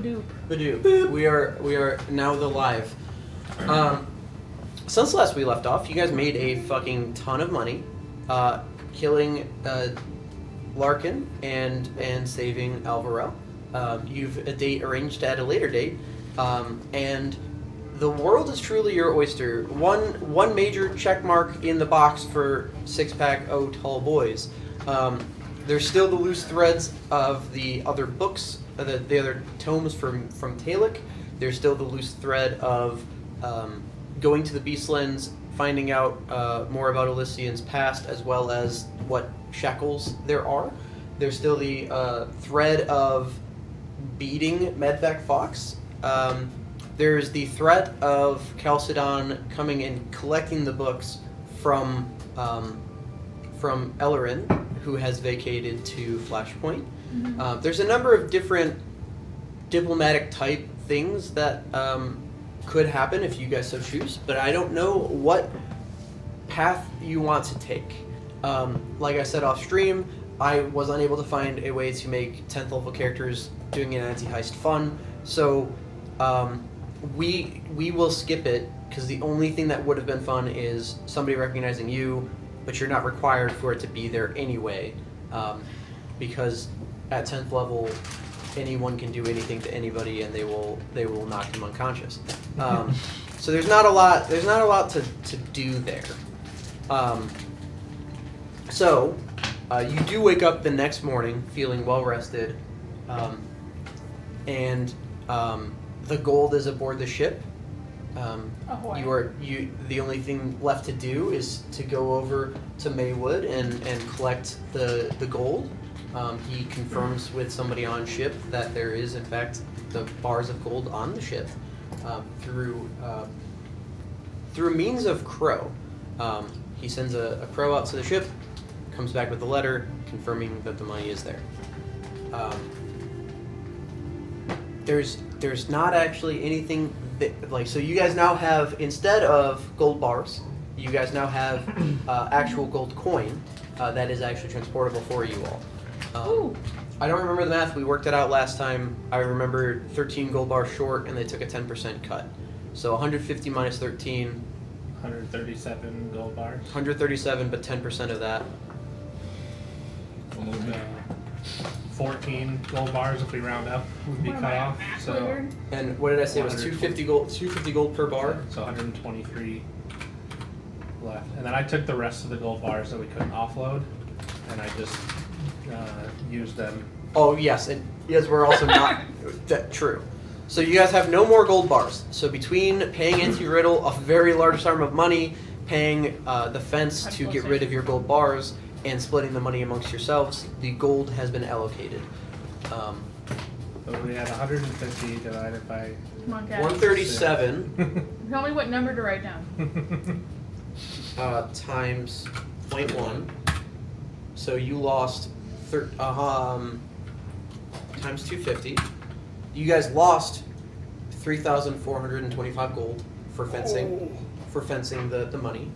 Badoop. Badoop. We are now the live. Since last we left off, you guys made a fucking ton of money, killing Larkin and saving Alvaro. You've a date arranged at a later date, and the world is truly your oyster. One major check mark in the box for six-pack O Tall Boys. There's still the loose threads of the other books, the other tomes from Talic. There's still the loose thread of going to the Beastlands, finding out more about Elysian's past, as well as what shackles there are. There's still the thread of beating Medvac Fox. There's the threat of Chalcedon coming and collecting the books from Ellerin, who has vacated to Flashpoint. Mm-hmm. There's a number of different diplomatic type things that could happen if you guys so choose, but I don't know what path you want to take. Like I said off stream, I was unable to find a way to make 10th level characters doing an anti-heist fun, so we will skip it, because the only thing that would have been fun is somebody recognizing you, but you're not required for it to be there anyway, because at 10th level, anyone can do anything to anybody, and they will knock them unconscious. So there's not a lot to do there. So you do wake up the next morning feeling well rested, and the gold is aboard the ship. The only thing left to do is to go over to Maywood and collect the gold. He confirms with somebody on ship that there is, in fact, the bars of gold on the ship through means of Crow. He sends a Crow out to the ship, comes back with a letter confirming that the money is there. There's not actually anything that, so you guys now have, instead of gold bars, you guys now have actual gold coin that is actually transportable for you all. I don't remember the math. We worked it out last time. I remember 13 gold bars short, and they took a 10% cut. So 150 minus 13. 137 gold bars. 137, but 10% of that. 14 gold bars if we round up would be cut off. So. And what did I say? It was 250 gold. 250 gold per bar. So 123 left, and then I took the rest of the gold bars that we couldn't offload, and I just used them. Oh yes, and yes, we're also not true. So you guys have no more gold bars. So between paying Anti-Riddle a very large sum of money, paying the fence to get rid of your gold bars, and splitting the money amongst yourselves, the gold has been allocated. So we had 150 divided by 137. Tell me what number to write down. Times 0.1. So you lost times 250. You guys lost 3,425 gold for fencing. For fencing the money.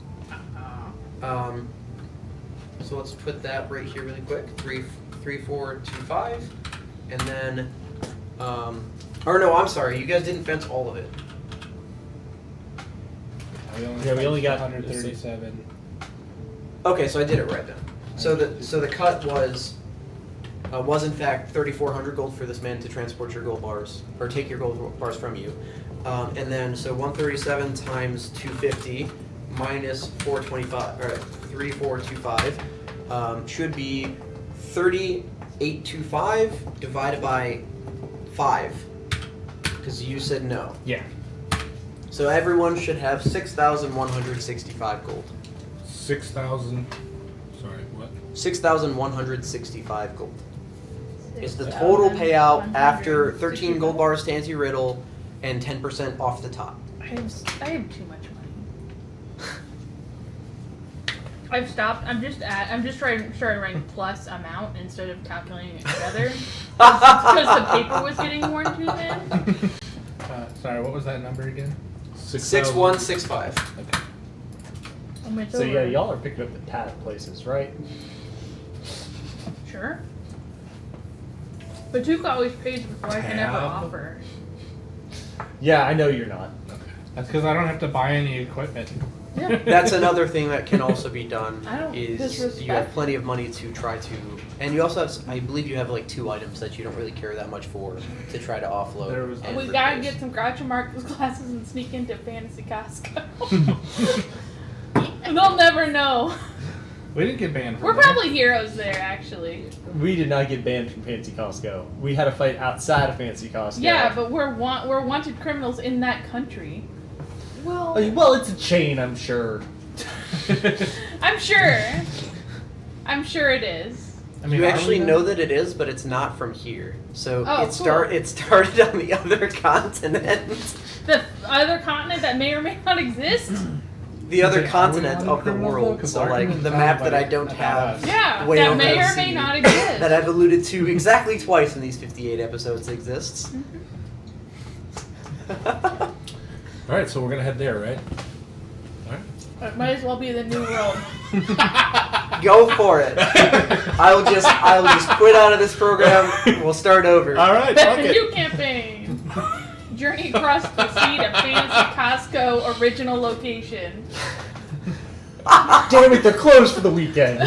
So let's put that right here really quick. 3,425, and then, or no, I'm sorry. You guys didn't fence all of it. We only got 137. Okay, so I did it right then. So the cut was in fact 3,400 gold for this man to transport your gold bars, or take your gold bars from you, and then so 137 times 250 minus 425, or 3,425 should be 3,825 divided by 5, because you said no. Yeah. So everyone should have 6,165 gold. 6,000. Sorry, what? 6,165 gold is the total payout after 13 gold bars to Anti-Riddle and 10% off the top. I have too much money. I've stopped. I'm just starting writing plus amount instead of calculating it together. Because the paper was getting worn too thin. Sorry, what was that number again? 6,165. Okay. So yeah, y'all are picking up the tat places, right? Sure. But Duke always pays before I can ever Tab. offer. Yeah, I know you're not. That's because I don't have to buy any equipment. Yeah. That's another thing that can also be done. I don't Is disrespect. you have plenty of money to try to, and you also have. I believe you have like 2 items that you don't really care that much for to try to offload. There was- and We gotta replace. get some Groucho Marx glasses and sneak into Fantasy Costco. They'll never know. We didn't get banned from We're there. probably heroes there, actually. We did not get banned from Fancy Costco. We had a fight outside of Fancy Costco. Yeah, but we're wanted criminals in that country. Oh, well, it's a chain, I'm sure. I'm sure. I'm sure it is. I mean, You are actually we know though? that it is, but it's not from here. So Oh, it started on the other continent. The other continent that may or may not exist. The other Are we continent on of the criminal though? world. 'Cause So Larkin like was the found map by that I the- don't about have. us. Yeah, Way that over may the or may sea. not exist. That I've alluded to exactly twice in these 58 episodes exists. All right, so we're gonna head there, right? All right. It might as well be the new world. Go for it. I'll just quit out of this program. We'll start over. All right, fuck The it. new campaign. Journey across the sea to Fantasy Costco original location. Damn it, they're closed for the weekend.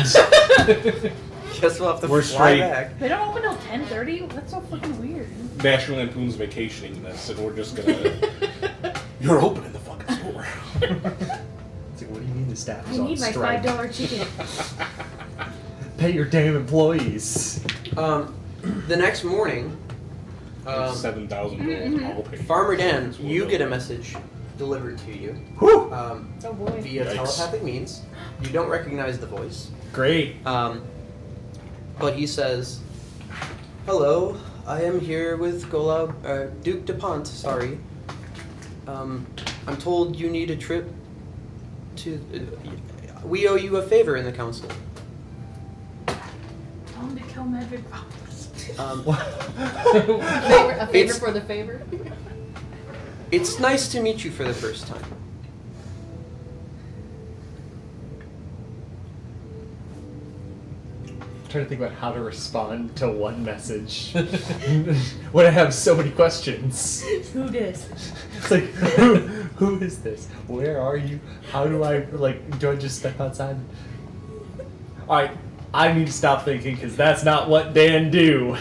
Guess we'll have to We're fly straight. back. They don't open till 10:30. That's so fucking weird. National Lampoon's vacationing this, and we're just gonna. You're opening the fucking store. It's like, what do you mean the staff I is on need my strike? $5 chicken. Pay your damn employees. The next morning, $7,000 all paid. Farmer Dan, you get a message delivered to you Whew. Oh boy. via Yikes. telepathic means. You don't recognize the voice. Great. But he says, "Hello, I am here with Duke DuPont, sorry. I'm told you need a trip to... we owe you a favor in the council. Tell him to kill Medved Fox. A favor It's- for the favor? It's nice to meet you for the first time. I'm trying to think about how to respond to one message when I have so many questions. Who dis? It's like, who is this? Where are you? How do I, like, do I just step outside? Alright, I need to stop thinking because that's not what Dan do.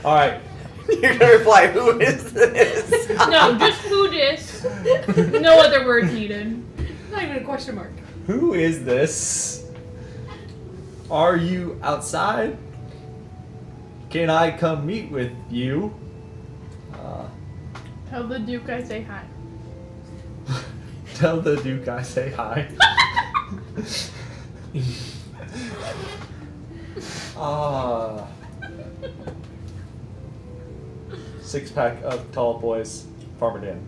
Alright, You're gonna reply, who is this? No, just who dis. No other words needed. Not even a question mark. who is this? Are you outside? Can I come meet with you? Tell the Duke I say hi. Tell the Duke I say hi. Ah. 6-pack of tall boys, Farmer Dan.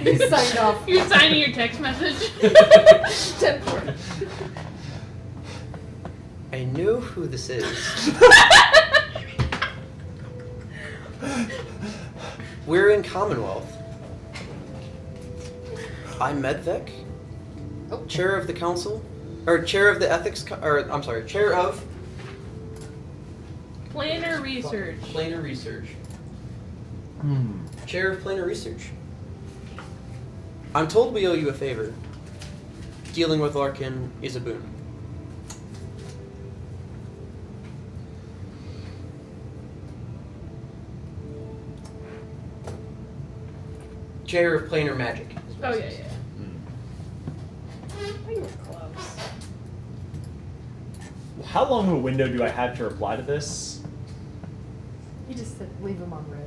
You signed off. You're signing your text message. 10-4. I know who this is. We're in Commonwealth. I'm Medvec, Oh. chair of the council, or chair of the chair of Planner research. Planar Research. Hmm. Chair of Planar Research. I'm told we owe you a favor. Dealing with Larkin is a boon. Chair of Planar Magic. Oh yeah, yeah. You were close. How long of a window do I have to reply to this? You just said leave him on red.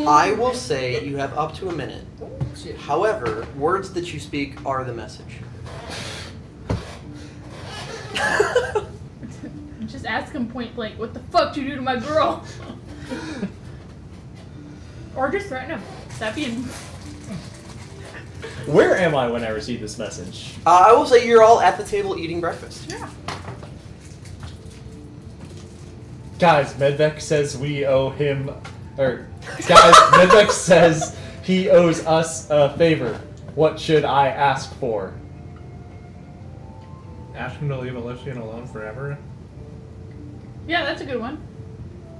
I will say you have up to a minute. Oh, shit. However, words that you speak are the message. Just ask him point blank, what the fuck did you do to my girl? Or just threaten him. Stop being. Where am I when I receive this message? I will say you're all at the table eating breakfast. Yeah. Guys, Medvec says we owe him, or guys, Medvec says he owes us a favor. What should I ask for? Ask him to leave Elysian alone forever. Yeah, that's a good one.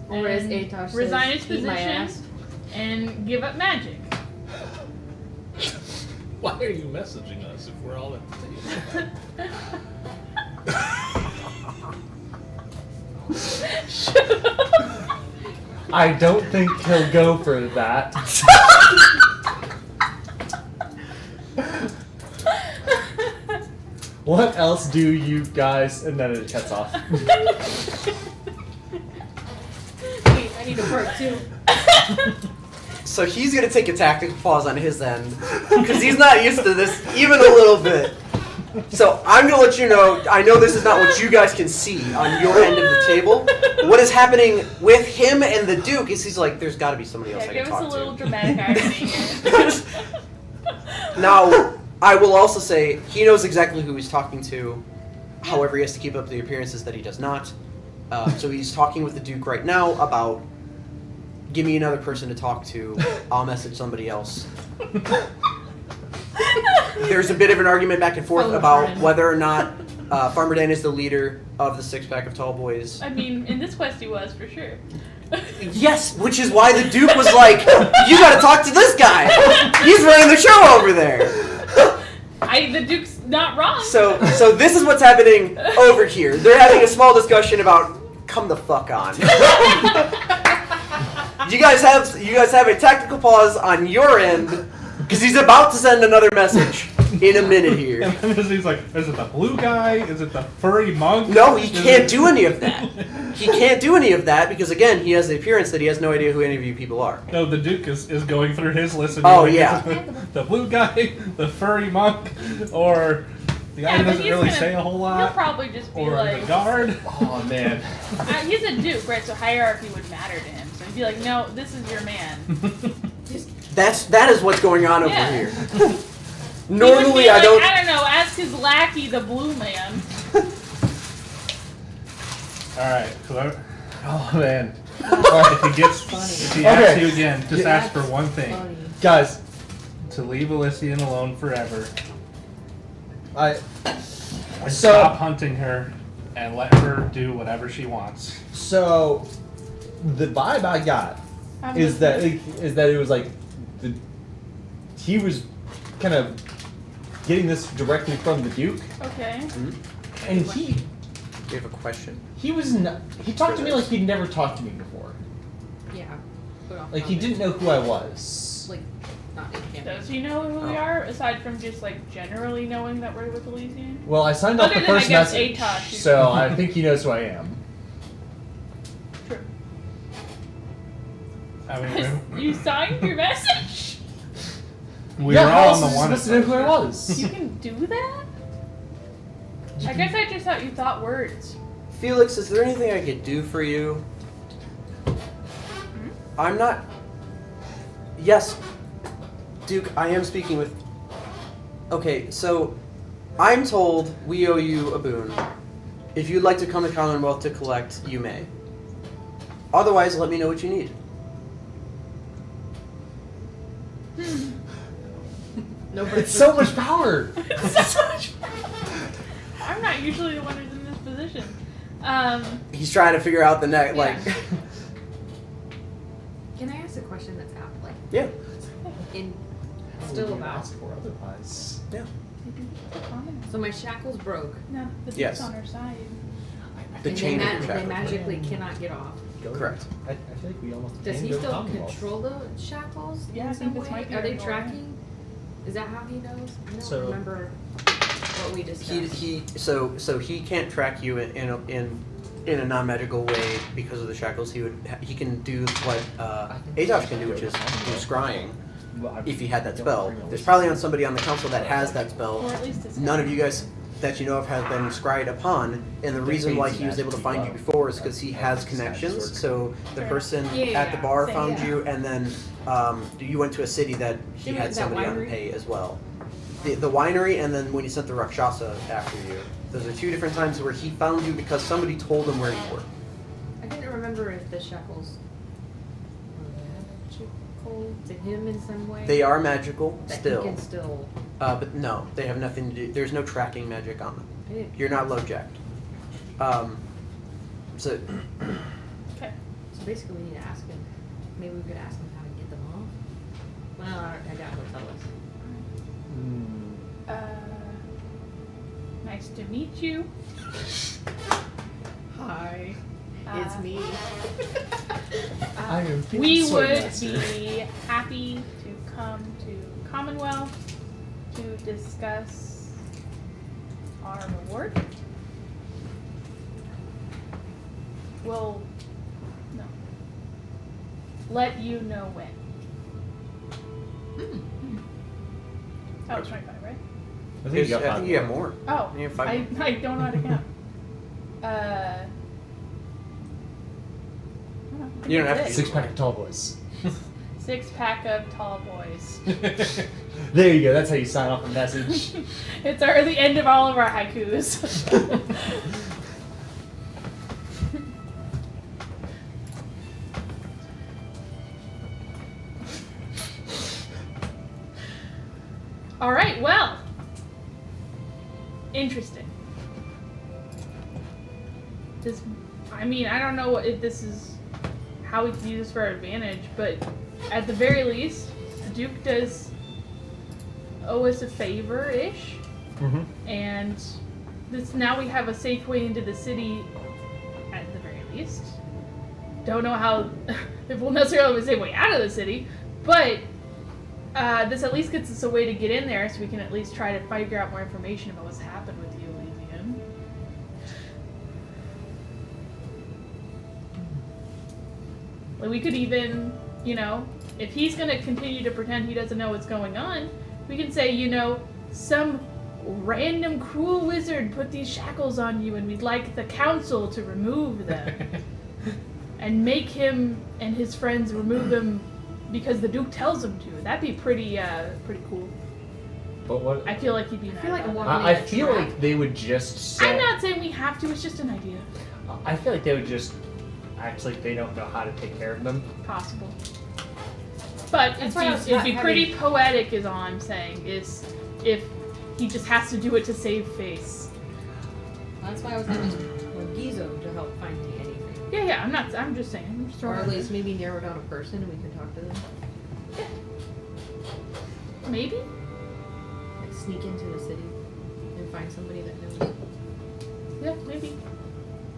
Or as and Atosh resign says, his "Eat my position ass." and give up magic. Why are you messaging us if we're all at the table? Shut up. I don't think he'll go for that. What else do you guys? And then it cuts off. Wait, I need a part 2. So he's gonna take a tactical pause on his end because he's not used to this even a little bit. So I'm gonna let you know. I know this is not what you guys can see on your end of the table. What is happening with him and the Duke is he's like, there's got to be somebody else Yeah, I give can us a talk little to. dramatic irony here. Now, I will also say he knows exactly who he's talking to. However, he has to keep up the appearances that he does not. So he's talking with the Duke right now about, give me another person to talk to. I'll message somebody else. There's a bit of an argument back and forth Oh, about friend. whether or not Farmer Dan is the leader of the six-pack of tall boys. I mean, in this quest he was, for sure. Yes, which is why the Duke was like, you gotta talk to this guy. He's running the show over there. The Duke's not wrong. So this is what's happening over here. They're having a small discussion about come the fuck on. You guys have a tactical pause on your end because he's about to send another message in a minute here. And then he's like, is it the blue guy? Is it the furry monk? No, he Is can't it- do any of that. He can't do any of that because again, he has the appearance that he has no idea who any of you people are. No, the Duke is going through his list. And Oh, he's yeah. is it the blue guy, the furry monk, or the guy Yeah, who but doesn't he's really gonna- say a whole He'll lot, probably just be or like, the guard. Oh man. He's a Duke, right? So hierarchy would matter to him. So he'd be like, no, this is your man. That is what's going on over Yeah. here. He would Normally, be I like, don't. I don't know, ask his lackey, the blue man. All right, so Oh man. if he gets, if he asks Okay. you again, just Yeah. ask for one thing: Funny. Guys, to leave Elysian alone forever. I And So- stop hunting her and let her do whatever she wants. so the vibe I got I'm is that listening. it was like he was kind of getting this directly from the Duke, Okay. and he You have a question? he talked to me like he'd never talked to me before. Yeah. Put off Like he comment. didn't know who I was. Like, not in camera. Does he know who we Oh. are, aside from just like generally knowing that we're with Elysian? Well, I signed off Other the than, I first guess, message, Atosh, you- so I think he knows who I am. True. I mean, You signed your message? we yeah, were how all else on the was I one. supposed to know who I was? You can do that? I guess I just thought you thought words. Felix, is there anything I could do for you? I'm not. Yes, Duke, I am speaking with. Okay, so I'm told we owe you a boon. If you'd like to come to Commonwealth to collect, you may. Otherwise, let me know what you need. No, but It's so much power. I'm not usually the one who's in this position. He's trying to figure out the next, Yeah. like. Can I ask a question that's apt? Like, Yeah. in What still would you about. ask for otherwise. Yeah. So my shackles broke. No, the Duke's Yes. on our side. The And chain they, of your they shackles. magically cannot get off. Correct. I feel like we almost Does can he go to still Commonwealth. control the shackles Yeah, I in think some this way? might be Are they our goal. tracking? Is that how he knows? I don't So- remember what we discussed. So he can't track you in a non-magical way because of the shackles. He can do what Atosh can do, which is do scrying. Well, I If he had that don't spell, bring a there's list. probably on somebody on the council that has that Or spell. at least it's None of you guys that you know of have been scryed upon, and the reason why he was able to find you before is because he has connections. So the person Yeah, at the bar same, found yeah. you, and then you went to a city that he Didn't had that somebody on winery? pay as well. The winery, and then when he sent the Rakshasa after you. Those are two different times where he found you because somebody told him where you were. I didn't remember if the shackles were magical to him in some way. They are magical that still, He can still. but no, they have nothing to do. There's no tracking magic on them. I didn't- You're not low jacked. So Okay. So basically we need to ask him. Maybe we could ask him how to get them off. Well, I doubt he'll tell us. Nice to meet you. Hi, Uh, it's me. I am We Soy would Master. be happy to come to Commonwealth to discuss our reward. We'll let you know when. Oh, 25, right? I think you got I five think you have more. more. Oh, You have 5 I more. don't know how to count. I don't You don't think have it's to. it. 6-pack of tall boys. 6-pack of tall boys. There you go. That's how you sign off a message. It's the end of all of our haikus. All right, well. Interesting. I don't know if this is how we can use this for our advantage, but at the very least, the Duke does owe us a favor-ish. Mm-hmm. And now we have a safe way into the city, at the very least. Don't know how, if we'll necessarily have a safe way out of the city, but this at least gets us a way to get in there so we can at least try to figure out more information about what's happened with you, Elysian. Like, we could even, if he's going to continue to pretend he doesn't know what's going on, we can say, some random cruel wizard put these shackles on you and we'd like the council to remove them. And make him and his friends remove them because the Duke tells them to. That'd be pretty cool. But what? I feel like he'd be mad feel like about one- that. I feel like they would just say. I'm not saying we have to, it's just an idea. I feel like they would just act like they don't know how to take care of them. Possible. But That's why I was it'd be having- pretty poetic is all I'm saying, is if he just has to do it to save face. That's why I was having Gizo to help find me anything. Yeah, I'm just saying. I'm just Or throwing at it out least maybe narrow down a person and we can talk to them. there. Maybe? Like sneak into the city and find somebody that knows. Yeah, maybe.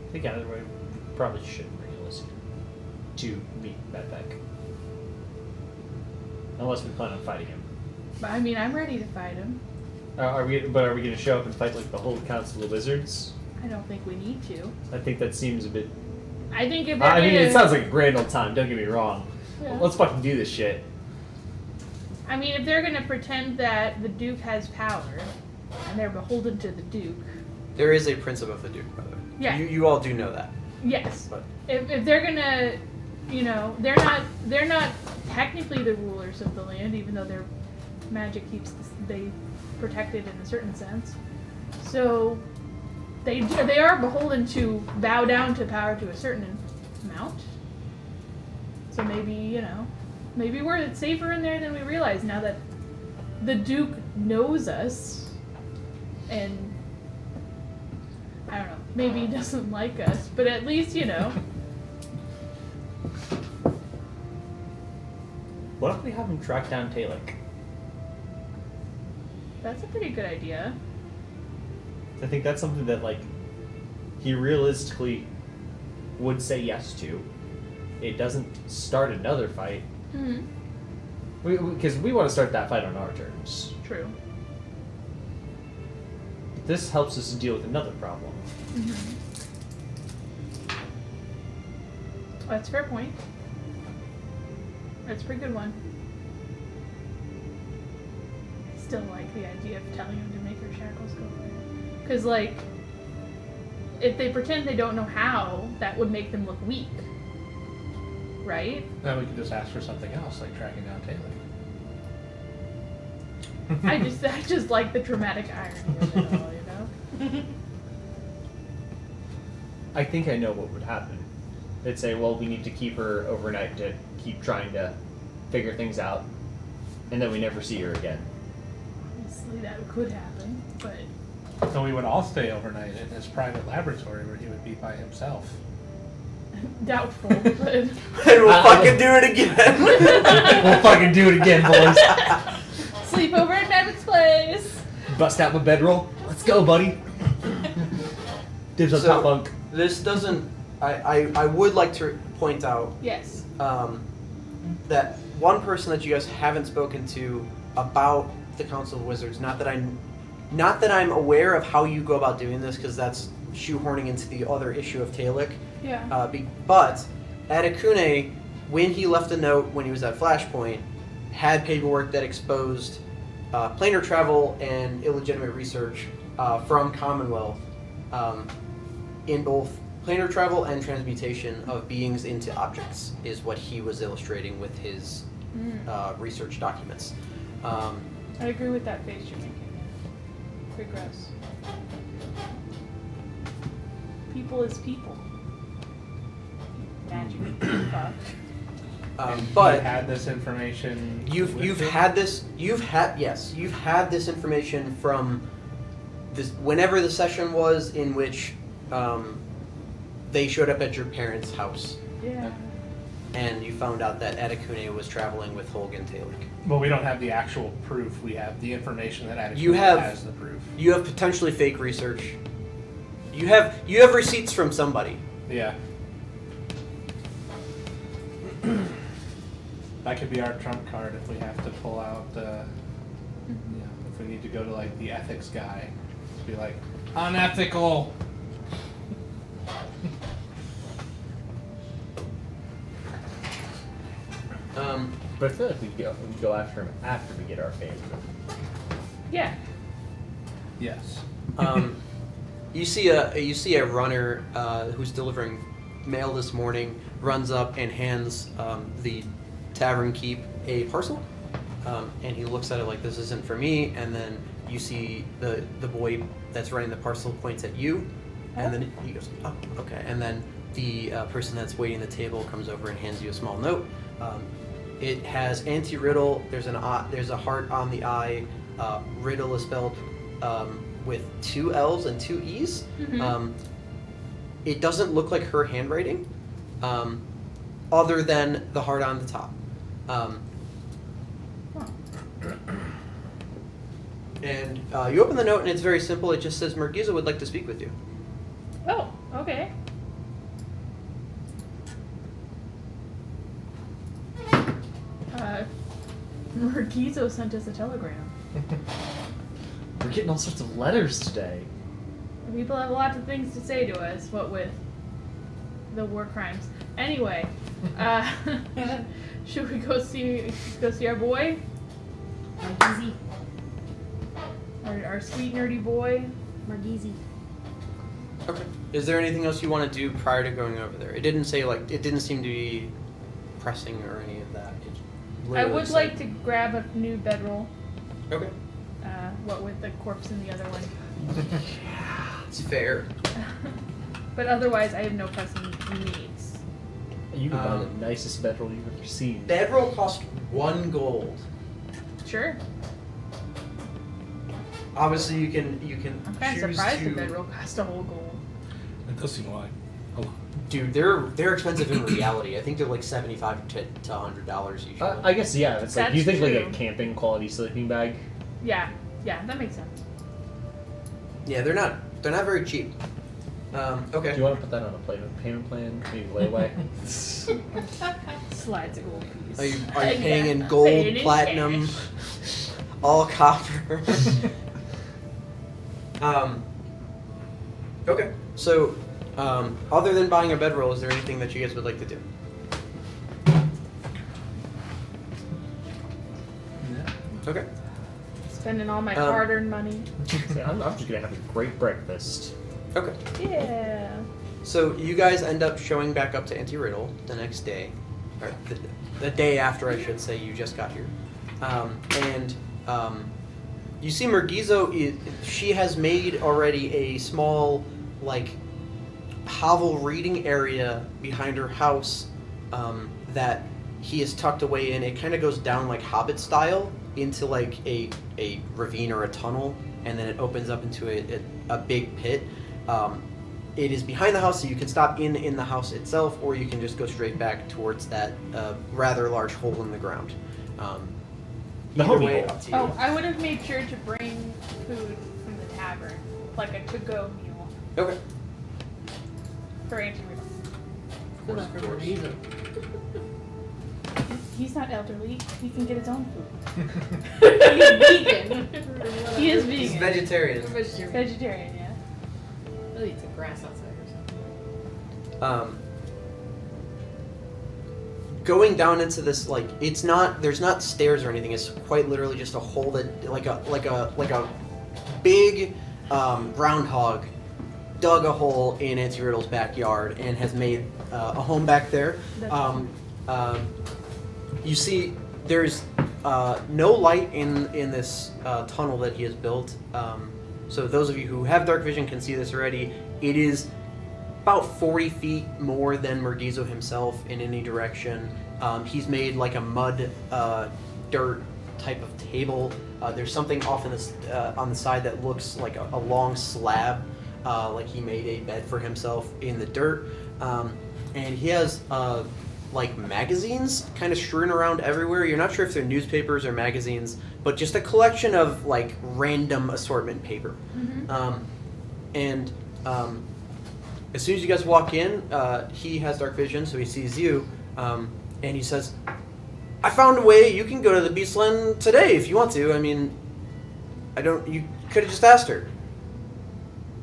I think either way, we probably shouldn't bring Elysian to meet Medbeck. Unless we plan on fighting him. But I mean, I'm ready to fight him. Are we going to show up and fight like the whole Council of Wizards? I don't think we need to. I think that seems a bit. I think if they're I mean, gonna, it sounds like a grand old time. Don't get me wrong. Yeah. Let's fucking do this shit. I mean, if they're gonna pretend that the Duke has power and they're beholden to the Duke, There is a prince above the Duke, by the way. Yeah. You all do know that. yes. But If they're gonna, they're not technically the rulers of the land, even though their magic keeps they protected in a certain sense. So they are beholden to bow down to power to a certain amount. So maybe maybe we're safer in there than we realize now that the Duke knows us, and I don't know, maybe he doesn't like us, but at least What if we have him track down Talek? That's a pretty good idea. I think that's something that, like, he realistically would say yes to. It doesn't start another fight. Hmm. Because we want to start that fight on our terms. True. This helps us deal with another problem. Mm-hmm. That's a fair point. That's a pretty good one. Still like the idea of telling him to make her shackles go away. Because, like, if they pretend they don't know how, that would make them look weak. Right? Then we could just ask for something else, like tracking down Taylor. I just like the dramatic irony of it all, I think I know what would happen. They'd say, well, we need to keep her overnight to keep trying to figure things out, and then we never see her again. Obviously that could happen, but So we would all stay overnight in his private laboratory where he would be by himself. Doubtful, but And we'll fucking do it again. We'll fucking do it again, boys. sleep over at Maverick's place. Bust out my bedroll. Let's go, buddy. Dibs on So- top bunk. This doesn't. I would like to point out Yes. that one person that you guys haven't spoken to about the Council of Wizards. Not that I'm aware of how you go about doing this, because that's shoehorning into the other issue of Talic. Yeah. But Adekune, when he left a note when he was at Flashpoint, had paperwork that exposed planar travel and illegitimate research from Commonwealth in both planar travel and transmutation of beings into objects, is what he was illustrating with his research documents. I agree with that face you're making. Pretty gross. People is people. Magic. Fuck. But You had this information. you've with it? had this information from this whenever the session was in which they showed up at your parents' house, Yeah. and you found out that Adekune was traveling with Holgan Talic. Well, we don't have the actual proof. We have the information that Atticus You have- has the proof. You have potentially fake research. You have receipts from somebody. Yeah. That could be our trump card if we have to pull out. If we need to go to like the ethics guy, be like unethical. But I feel like we go after him after we get our favor. Yeah. Yes. You see a runner who's delivering mail this morning, runs up and hands the tavern keep a parcel, and he looks at it like, this isn't for me, and then you see the boy that's running the parcel points at you, and then he goes, oh, okay, and then the person that's waiting at the table comes over and hands you a small note. It has anti-riddle. There's a heart on the eye. Riddle is spelled with 2 L's and 2 E's. Mhm. It doesn't look like her handwriting, other than the heart on the top. And you open the note, and it's very simple. It just says, Mergiza would like to speak with you. Oh, okay. Mergizo sent us a telegram. We're getting all sorts of letters today. People have lots of things to say to us, what with the war crimes. Anyway, should we go see our boy? Margizi. Our sweet nerdy boy? Margizi. Okay. Is there anything else you want to do prior to going over there? It didn't say it didn't seem to be pressing or any of that. I would like to grab a new bedroll. Okay. What with the corpse in the other one. It's fair. But otherwise, I have no pressing needs. You can buy the nicest bedroll you've ever seen. Bedroll cost 1 gold. Sure. Obviously, you can I'm kind of choose surprised to. the bedroll cost a whole gold. It does seem like a lot. Dude, they're expensive in reality. I think they're like $75 to $100 usually. I guess, yeah. It's like, do you That's think like a true. camping quality sleeping bag? Yeah, that makes sense. Yeah, they're not very cheap. Okay. Do you want to put that on a payment plan? Maybe layaway? Slides a gold piece. Are you paying in gold, Paying in platinum, cash. all copper? Okay. So, other than buying a bedroll, is there anything that you guys would like to do? Okay. Spending all my Um, hard-earned money. I'm just gonna have a great breakfast. Okay. Yeah. So you guys end up showing back up to Anti-Riddle the next day, or the day after, I should say. You just got here, and you see Mergizo. She has made already a small, like, hovel reading area behind her house that he is tucked away in. It kind of goes down like Hobbit style into like a ravine or a tunnel, and then it opens up into a big pit. it is behind the house, so you can stop in the house itself, or you can just go straight back towards that rather large hole in the ground. The Either homie way, hole. up to you. Oh, I would have made sure to bring food from the tavern, like a to-go meal Okay. for Auntie Rita. Good luck for Marisa. He's not elderly. He can get his own food. He's vegan. He is vegan. He's vegetarian. Vegetarian. Vegetarian, yeah. He'll eat some grass outside or something. Going down into this, like, it's not, there's not stairs or anything. It's quite literally just a hole that, like a big groundhog dug a hole in Auntie Riddle's backyard and has made a home back there. That's You see, there's no light in this tunnel that he has built. So those of you who have dark vision can see this already. It is about 40 feet more than Mergizo himself in any direction. He's made like a mud, dirt type of table. There's something off in this, on the side that looks like a long slab, like he made a bed for himself in the dirt. And he has like magazines kind of strewn around everywhere. You're not sure if they're newspapers or magazines, but just a collection of like random assortment paper. And as soon as you guys walk in, he has dark vision, so he sees you, and he says, "I found a way. You can go to the Beastland today if you want to. I mean, you could have just asked her.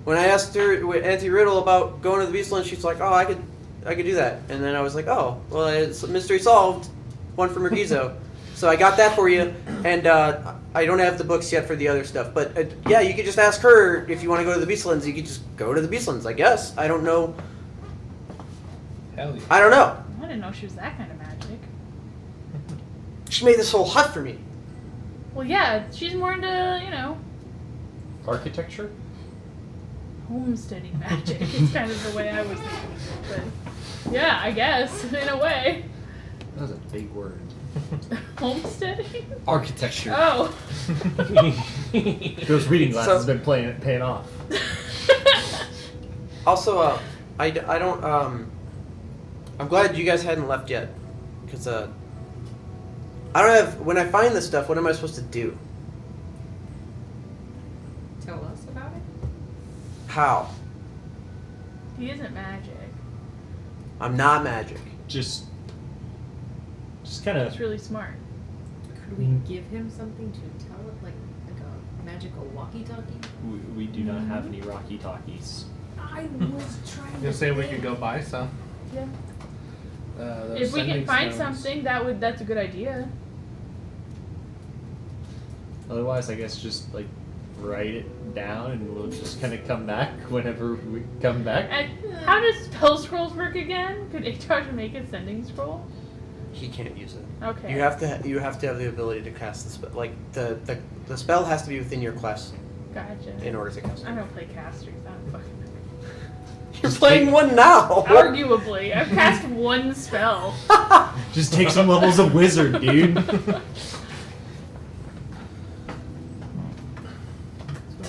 When I asked her, Auntie Riddle, about going to the Beastland, she's like, oh, I could do that. And then I was like, oh, well, it's mystery solved. One for Mergizo. So I got that for you, and I don't have the books yet for the other stuff. But yeah, you could just ask her if you want to go to the Beastlands. You could just go to the Beastlands, I guess. I don't know. Hell yeah. I don't know. I didn't know she was that kind of magic. She made this whole hut for me. Well, yeah, she's more into, Architecture? homesteading magic. It's kind of the way I was thinking of it. But yeah, I guess, in a way. That was a big word. Homesteading? Architecture. Oh. Those reading glasses So- have been paying off. Also, I don't, I'm glad you guys hadn't left yet. Because, I don't have, when I find this stuff, what am I supposed to do? Tell us about it. How? He isn't magic. I'm not magic. Just kind of. He's really smart. Could we give him something to tell it, like a magical walkie-talkie? We do not have any Rocky Talkies. I was trying You say we could go buy some. Yeah. Those If we can sending find stones. something, that's a good idea. Otherwise, I guess just like write it down, and we'll just kind of come back whenever we come back. And how does spell scrolls work again? Could HR make a sending scroll? He can't use it. Okay. You have to have the ability to cast the spell. Like the spell has to be within your class Gotcha. in order to cast I it. don't play casters. I don't fucking. You're playing one now. Arguably, I've cast one spell. Just take some levels of wizard, dude.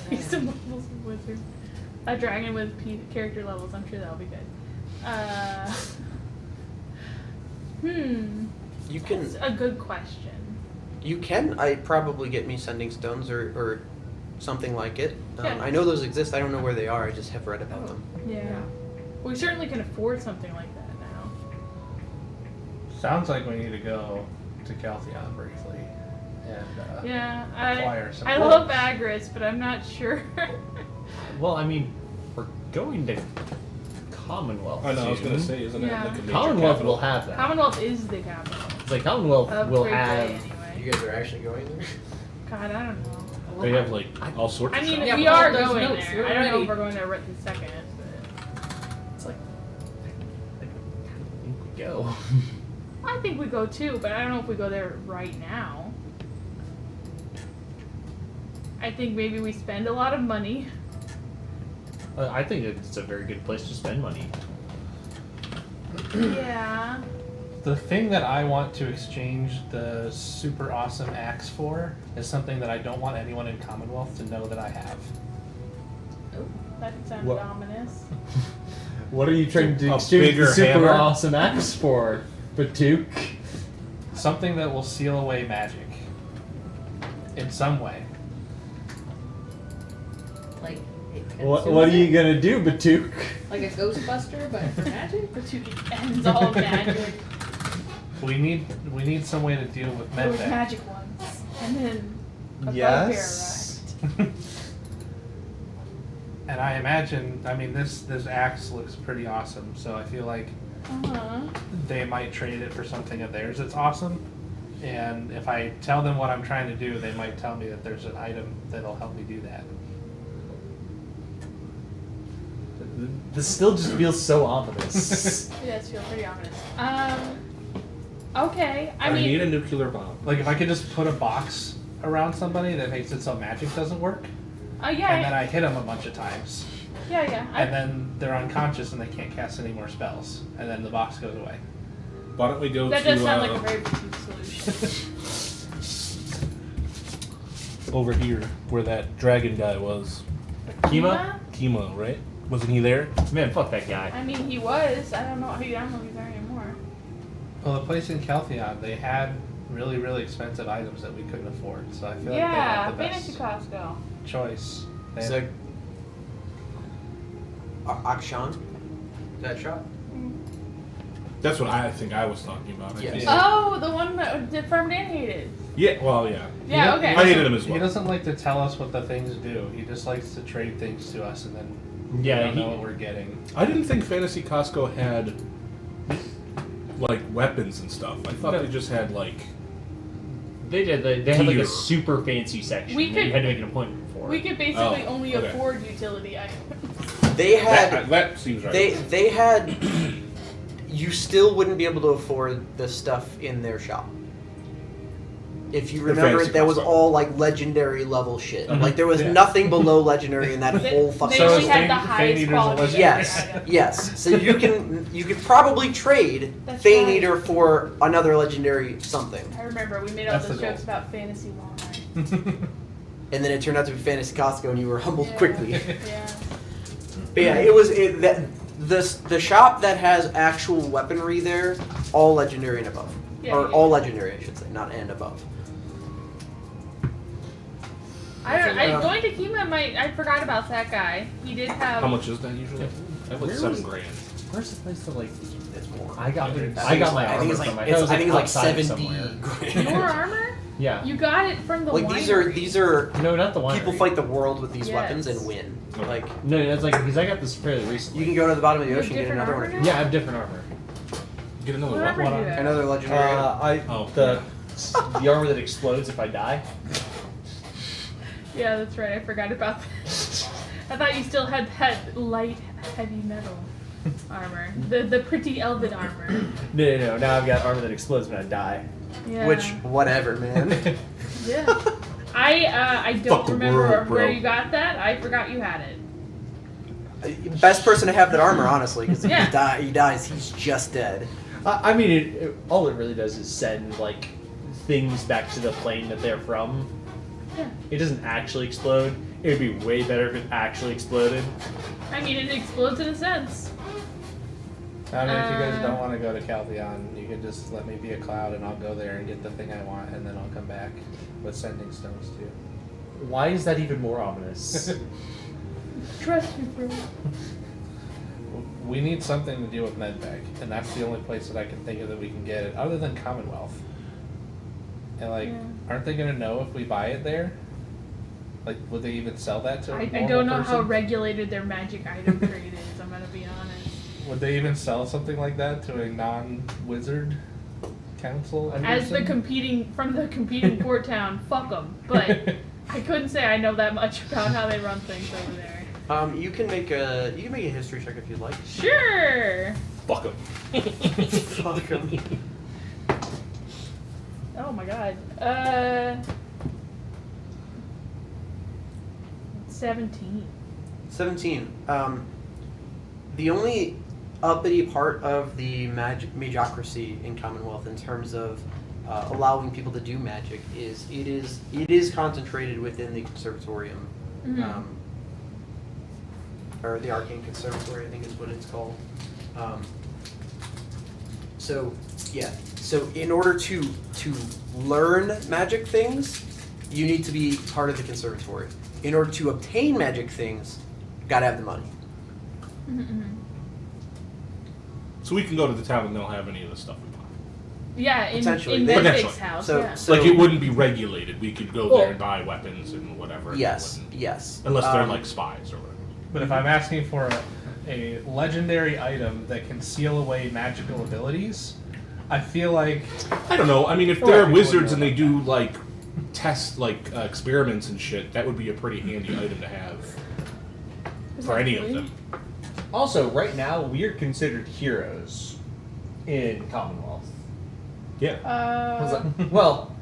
Take some levels of wizard. A dragon with character levels. I'm sure that'll be good. You can. That's a good question. You can. I probably get me sending stones or something like it. Yeah. I know those exist. I don't know where they are. I just have read about them. Yeah. We certainly can afford something like that now. Sounds like we need to go to Caltheon briefly and Yeah, acquire some. I love Agris, but I'm not sure. Well, I mean, we're going to Commonwealth. I know, I was soon. going to say, isn't Yeah. it like a major Commonwealth capital? will have that. Commonwealth is the capital It's like Commonwealth of will Great have. Bay, anyway. You guys are actually going there? God, I don't know. They have like all sorts I of mean, stuff. Yeah, we but all are those going notes, there. we're I don't know ready. if we're going there right this second, but It's like I think we go. I think we go too. But I don't know if we go there right now. I think maybe we spend a lot of money. I think it's a very good place to spend money. Yeah. The thing that I want to exchange the super awesome axe for is something that I don't want anyone in Commonwealth to know that I have. Oh. That sounded What? ominous. What are you trying to A exchange bigger the super hammer? awesome axe for, Batuk? Something that will seal away magic. In some way. Like, it What are you gonna do, Batuk? Like a Ghostbuster, but for magic? The two ends all magic. We need some way to deal with There was medvac. magic ones. And then a Yes. bugbear And I imagine, I mean, this axe looks pretty awesome, so I feel like Uh-huh. they might trade it for something of theirs that's awesome. And if I tell them what I'm trying to do, they might tell me that there's an item that'll help me do that. This still just feels so ominous. It does feel pretty ominous. Okay. I I mean, need a nuclear bomb. Like if I could just put a box around somebody that makes it so magic doesn't work, yeah, and then I hit them a bunch of times, yeah. and then they're unconscious and they can't cast any more spells, and then the box goes away. Why don't we go That to does sound like a very boutique solution. over here where that dragon guy was? Kima? Kimo, right? Wasn't he there? Man, fuck that guy. I mean, he was. I don't know if he's there anymore. Well, the place in Caltheon, they had really, really expensive items that we couldn't afford, so I feel like they Yeah, had the Fantasy best Costco. choice. They So, had- Akshan? That shop? That's what I think I was talking about. I Yes. think. Oh, the one that Farm Dan hated. Yeah, well, yeah. Yeah, He okay. I hated him as He well. doesn't like to tell us what the things do. He just likes to trade things to us, and then we Yeah, don't know what we're getting. I didn't think Fantasy Costco had like weapons and stuff. I thought No. they just had like. They did. They had like Gear. a super fancy section We that you could- had to make an appointment for. We could basically Oh, only okay. afford utility items. They had. That seems right. They had. You still wouldn't be able to afford the stuff in their shop. If you The remember, fancy that was Costco. all like legendary level shit. Mhm. Like there was Yeah. nothing below legendary in that They, whole they fucking. So only is had Fane- the Fane highest Eater's a quality. legendary Yes, item. yes. So you could probably trade That's Fane right. Eater for another legendary something, I remember we made all That's those the goal. jokes about fantasy Walmart. and then it turned out to be Fantasy Costco, and you were humbled Yeah. quickly. Yeah. But yeah, it was that the shop that has actual weaponry there, all legendary and above, Yeah, or yeah. all legendary, I should say, not and above. Going to Kima I forgot about that guy. He did have. How much is that usually? I have like Where $7 was- grand. Where's the place to like? It's more. I got I my I think it's armor like from. it's, I think it's like outside of 70 somewhere. grand. Your armor? Yeah. You got it from the Like winery. these are No, not the one. people fight the world with these Yes. weapons and win. Like No, that's like because I got this fairly recently. you can go to the bottom of the You have ocean and get different another armor one. now? Yeah, I have different armor. Get another What one. armor do you have? Another legendary. Oh. The armor that explodes if I die. Yeah, that's right. I forgot about that. I thought you still had that light, heavy metal armor. The pretty elven armor. No. Now I've got armor that explodes when I die. Yeah. Which whatever, man. Yeah. I Fuck don't the remember world, where bro. you got that. I forgot you had it. Best person to have that armor, honestly, because if Yeah. he dies, he's just dead. I mean, all it really does is send like things back to the plane that they're from. Yeah. It doesn't actually explode. It would be way better if it actually exploded. I mean, it explodes in a sense. I mean, if you guys don't want to go to Caltheon, you can just let me be a cloud and I'll go there and get the thing I want, and then I'll come back with sending stones too. Why is that even more ominous? Trust me, bro. We need something to do with medvac, and that's the only place that I can think of that we can get it, other than Commonwealth. And like, Yeah. aren't they gonna know if we buy it there? Like, would they even sell that to a I normal don't know how person? regulated their magic item trade is. I'm gonna be honest. Would they even sell something like that to a non-wizard council? As the person? competing port town, fuck them. But I couldn't say I know that much about how they run things over there. You can make a history check if you'd like. Sure. Fuck him. Fuck him. Oh my god. 17. 17. The only uppity part of the magocracy in Commonwealth in terms of allowing people to do magic is it is concentrated within the conservatorium. Mhm. or the Arcane Conservatory, I think is what it's called. So yeah, so in order to learn magic things, you need to be part of the conservatory. In order to obtain magic things, gotta have the money. Mm-hmm. So we can go to the town and they'll have any of the stuff we want. Yeah, Potentially. in Potentially. Benedict's house. So- yeah. so- Like, it wouldn't be regulated. We could go Well- there and buy weapons and whatever. It Yes, wouldn't- yes. Unless they're like spies or whatever. But if I'm asking for a legendary item that can seal away magical abilities, I feel like I don't know. I mean, if Well, they're people wizards know and they about do like test experiments and shit, that would be a pretty handy item to have for any of them. Also, right now we're considered heroes in Commonwealth. Yeah. Well,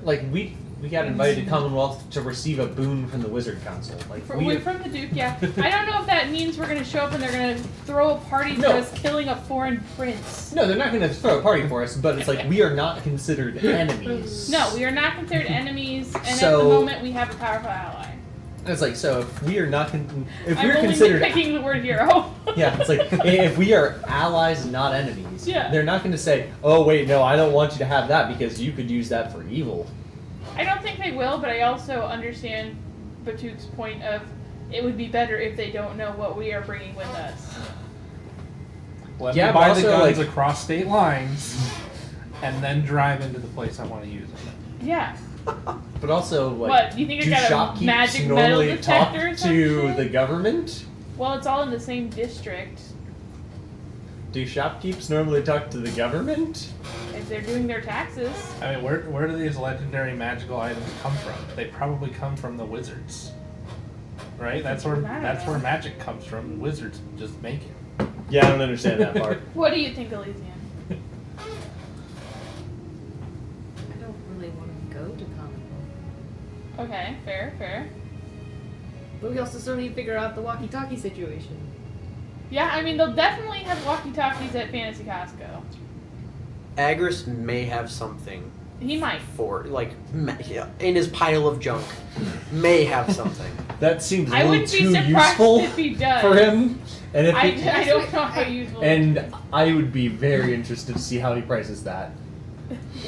like we got invited to Commonwealth to receive a boon from the Wizard Council. Like We're from the Duke, yeah. I don't know if that means we're gonna show up and they're gonna throw a party for No. us killing a foreign prince. No, they're not going to throw a party for us, but it's like we are not considered enemies. No, we are not considered enemies, and at So- the moment we have a powerful ally. And it's like so if we are not if I'm we're only considered picking the word hero. yeah, it's like if we are allies, not enemies. Yeah. They're not going to say, "Oh wait, no, I don't want you to have that because you could use that for evil." I don't think they will, but I also understand Batuk's point of it would be better if they don't know what we are bringing with us. let Yeah, me but buy the also, guns like- across state lines and then drive into the place I want to use them. Yeah. But also, like, What, do you think I do got a shopkeepers magic metal normally talk detector or some to shit? the government? Well, it's all in the same district. Do shopkeepers normally talk to the government? If they're doing their taxes. I mean, where do these legendary magical items come from? They probably come from the wizards, right? That's where I don't know. magic comes from. Wizards just make it. Yeah, I don't understand that part. What do you think, Elysian? I don't really want to go to Commonwealth. Okay, fair. But we also still need to figure out the walkie-talkie situation. Yeah, I mean, they'll definitely have walkie-talkies at Fantasy Costco. Agris may have something He might. for, like, yeah, in his pile of junk. May have something. That seems a I little wouldn't be too surprised useful if he does. for him. And if I he- don't know how useful. and I would be very interested to see how he prices that.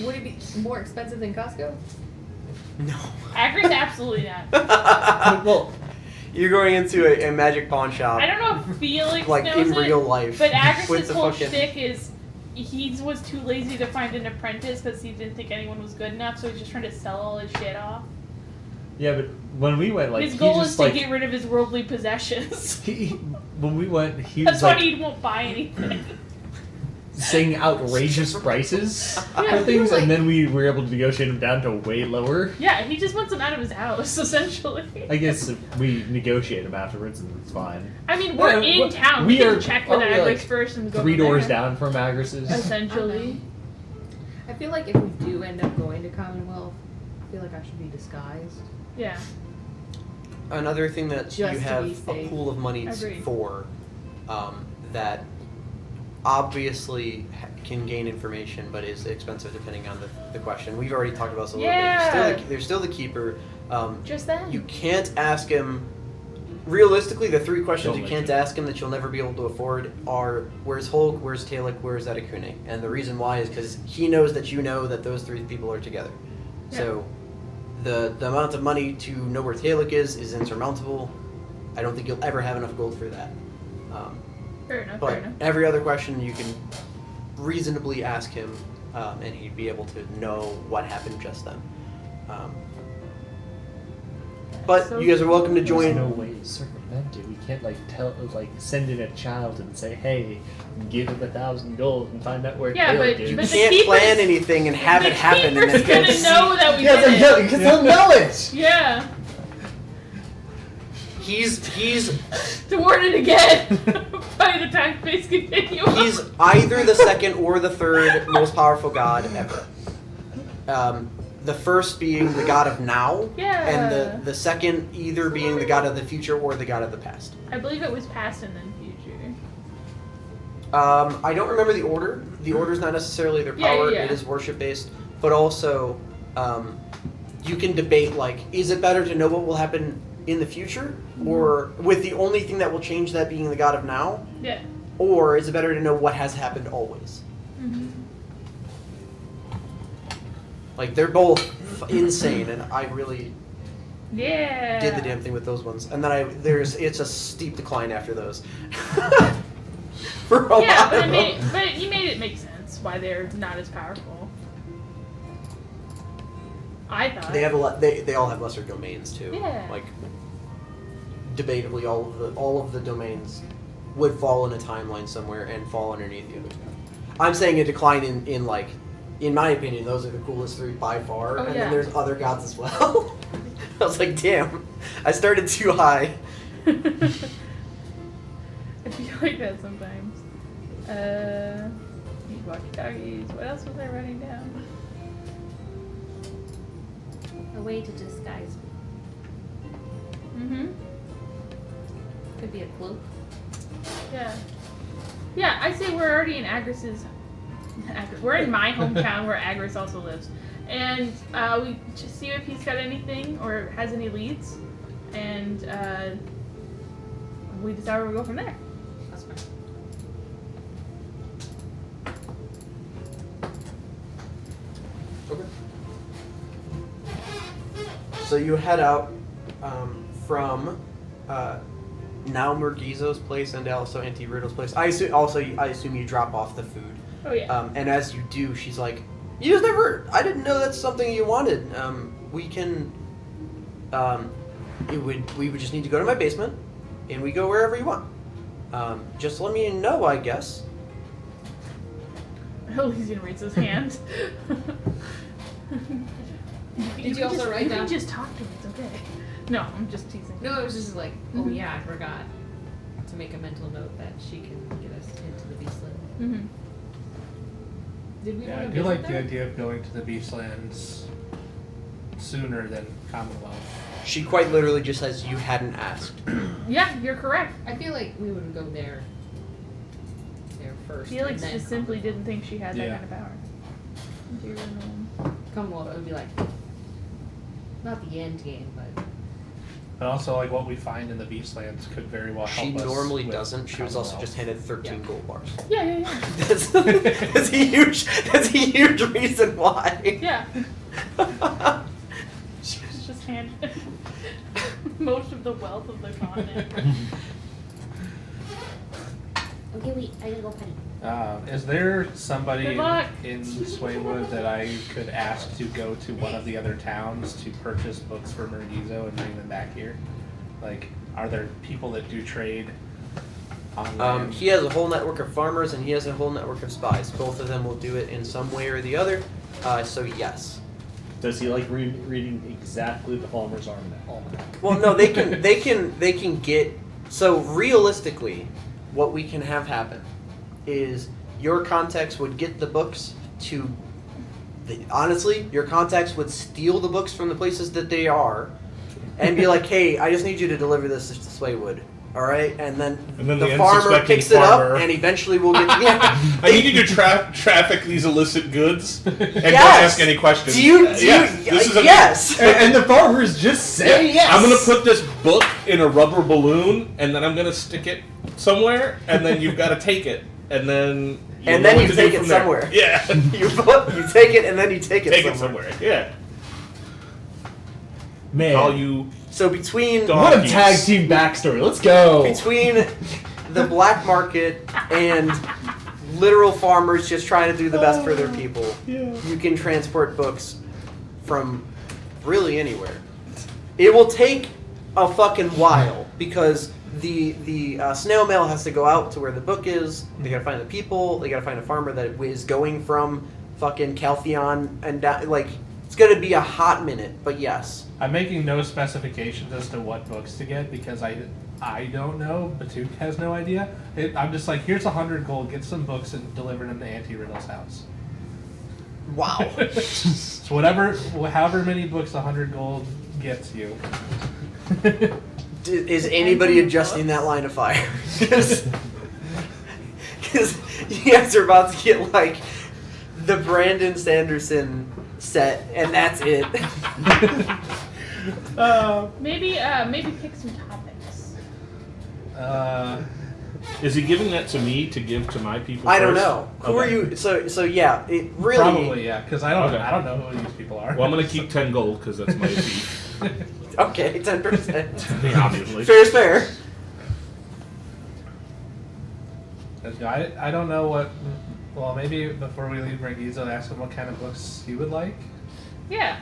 Would it be more expensive than Costco? No. Agris, absolutely not. Well, You're going into a magic pawn shop, I don't know if Felix like knows in it, real life. but with Agris's the whole fucking. shtick is he was too lazy to find an apprentice because he didn't think anyone was good enough, so he's just trying to sell all his shit off. yeah, but when we went, like, his he goal just is to like get rid of his worldly possessions. when we went, he That's was why like he won't buy anything. saying outrageous prices Yeah, for things, like- and then we were able to negotiate him down to way lower. Yeah, he just wants them out of his house, essentially. I guess if we negotiate him afterwards, and it's fine. I mean, we're Yeah, in town. we We are- can check with aren't we, Agris like, first and go 3 from doors there. down from Agris's. Essentially. I feel like if we do end up going to Commonwealth, I feel like I should be disguised. Yeah. Another thing that Just you to have be a safe. pool of money Agreed. for, that obviously can gain information, but is expensive depending on the question. We've already talked about this a little Yeah. bit. There's still the keeper. Just then. You can't ask him. Realistically, the 3 questions Don't you like can't it. ask him that you'll never be able to afford are: where's Hulk, where's Talek, where's Etakune? And the reason why is because he knows that you know that those 3 people are together. Yeah. So the amount of money to know where Talek is insurmountable. I don't think you'll ever have enough gold for that. Fair enough, But fair enough. every other question you can reasonably ask him, and he'd be able to know what happened just then. But So- you guys are welcome to There's join. no way to circumvent it. We can't send in a child and say, "Hey, give him 1,000 gold and find out where Yeah, Taylor but- is." You but the can't keeper's- plan anything and have the it happen and keeper's then gonna know that we Yes, did it. because they'll know it. Yeah. He's Thwart it again. By the time space continues. he's either the second or the third most powerful god ever. The first being the god of now, Yeah. and the second either being the god of the future or the god of the past. I believe it was past and then future. I don't remember the order. The order is not necessarily their Yeah, power. yeah. It is worship based, but also you can debate like, is it better to know what will happen in the future, or with the only thing that will change that being the god of now, Yeah. or is it better to know what has happened always? Mm-hmm. Like, they're both insane, and I really Yeah. did the damn thing with those ones. And then it's a steep decline after those. For a Yeah, lot but, of them. but you made it make sense why they're not as powerful. I thought. They have a lot. They all have lesser domains too. Yeah. Like, debatably, all of the domains would fall in a timeline somewhere and fall underneath the other two. I'm saying a decline in like, in my opinion, those are the coolest three by far. Oh, and yeah. then there's other gods as well. I was like, damn, I started too high. I feel like that sometimes. Need walkie-talkies. What else was I writing down? A way to disguise me. Mm-hmm. Could be a cloak. Yeah. Yeah, I say we're already in Agris's. We're in my hometown where Agris also lives. And we just see if he's got anything or has any leads. And we decide where we go from there. That's fine. Okay. So you head out from now Murgizo's place and also Auntie Riddle's place. I assume you drop off the food. Oh, yeah. And as you do, she's like, "You just never. I didn't know that's something you wanted. We can. We would just need to go to my basement, and we go wherever you want. Just let me know, I guess." Elysian reads his hand. Did you also write You down- can just talk to him. It's okay. No, I'm just teasing. No, it was just like, oh Mhm. yeah, I forgot to make a mental note that she can get us into the Beastland. Mm-hmm. Did we Yeah, want I to do visit like the them? idea of going to the Beastlands sooner than Commonwealth. She quite literally just says you hadn't asked. Yeah, you're correct. I feel like we would go there first. Felix and then just simply didn't think she had that Yeah. kind of power. Dear Commonwealth, it would be like, not the end game, but But also, like, what we find in the Beastlands could very well help She us normally with doesn't. She was also Commonwealth. just handed 13 Yeah. gold bars. Yeah, yeah, yeah. That's a huge reason why. Yeah. She was just handed most of the wealth of the continent. okay, wait, I gotta go potty. Is there somebody Good luck. in Swaywood that I could ask to go to one of the other towns to purchase books for Murgizo and bring them back here? Like, are there people that do trade on land? He has a whole network of farmers and he has a whole network of spies. Both of them will do it in some way or the other. So yes. Does he like reading exactly the Farmer's Almanac? Well, no, they can get. So realistically, what we can have happen is your contacts would get the books to. Honestly, your contacts would steal the books from the places that they are, and be like, "Hey, I just need you to deliver this to Swaywood." All right, and then the the farmer unsuspecting picks it farmer. up, and eventually we'll get. Yeah, I need you to traffic these illicit goods and don't Yes. ask any questions. Do you? This is a- Yes. And the farmers just say Yeah. yes. I'm gonna put this book in a rubber balloon, and then I'm gonna stick it somewhere, and then you've got to take it, and then And know then what you to do take it from there. somewhere. Yeah, you take it, and then you take it take somewhere. it somewhere. Yeah, Man, all you So between Dog. what a tag team backstory. Let's go. between the black market and literal farmers just trying to do the best for their people, Yeah. you can transport books from really anywhere. It will take a fucking while because the snail mail has to go out to where the book is. They gotta find the people. They gotta find a farmer that is going from fucking Caltheon and down, like it's gonna be a hot minute. But yes. I'm making no specifications as to what books to get because I don't know. Batuk has no idea. I'm just like, here's 100 gold. Get some books and deliver them to Auntie Riddle's house. Wow. So however many books 100 gold gets you. Is anybody adjusting that line of fire? Because you guys are about to get like the Brandon Sanderson set, and that's it. Maybe pick some topics. Is he giving that to me to give to my people? I don't first? know. Who Okay. are you? So yeah, it really. Probably, yeah, because I don't Okay. know who these people are. Well, I'm gonna keep 10 gold because that's my fee. Okay, 10%. Obviously. Fair is fair. I don't know what. Well, maybe before we leave Merguizo, ask him what kind of books he would like. Yeah.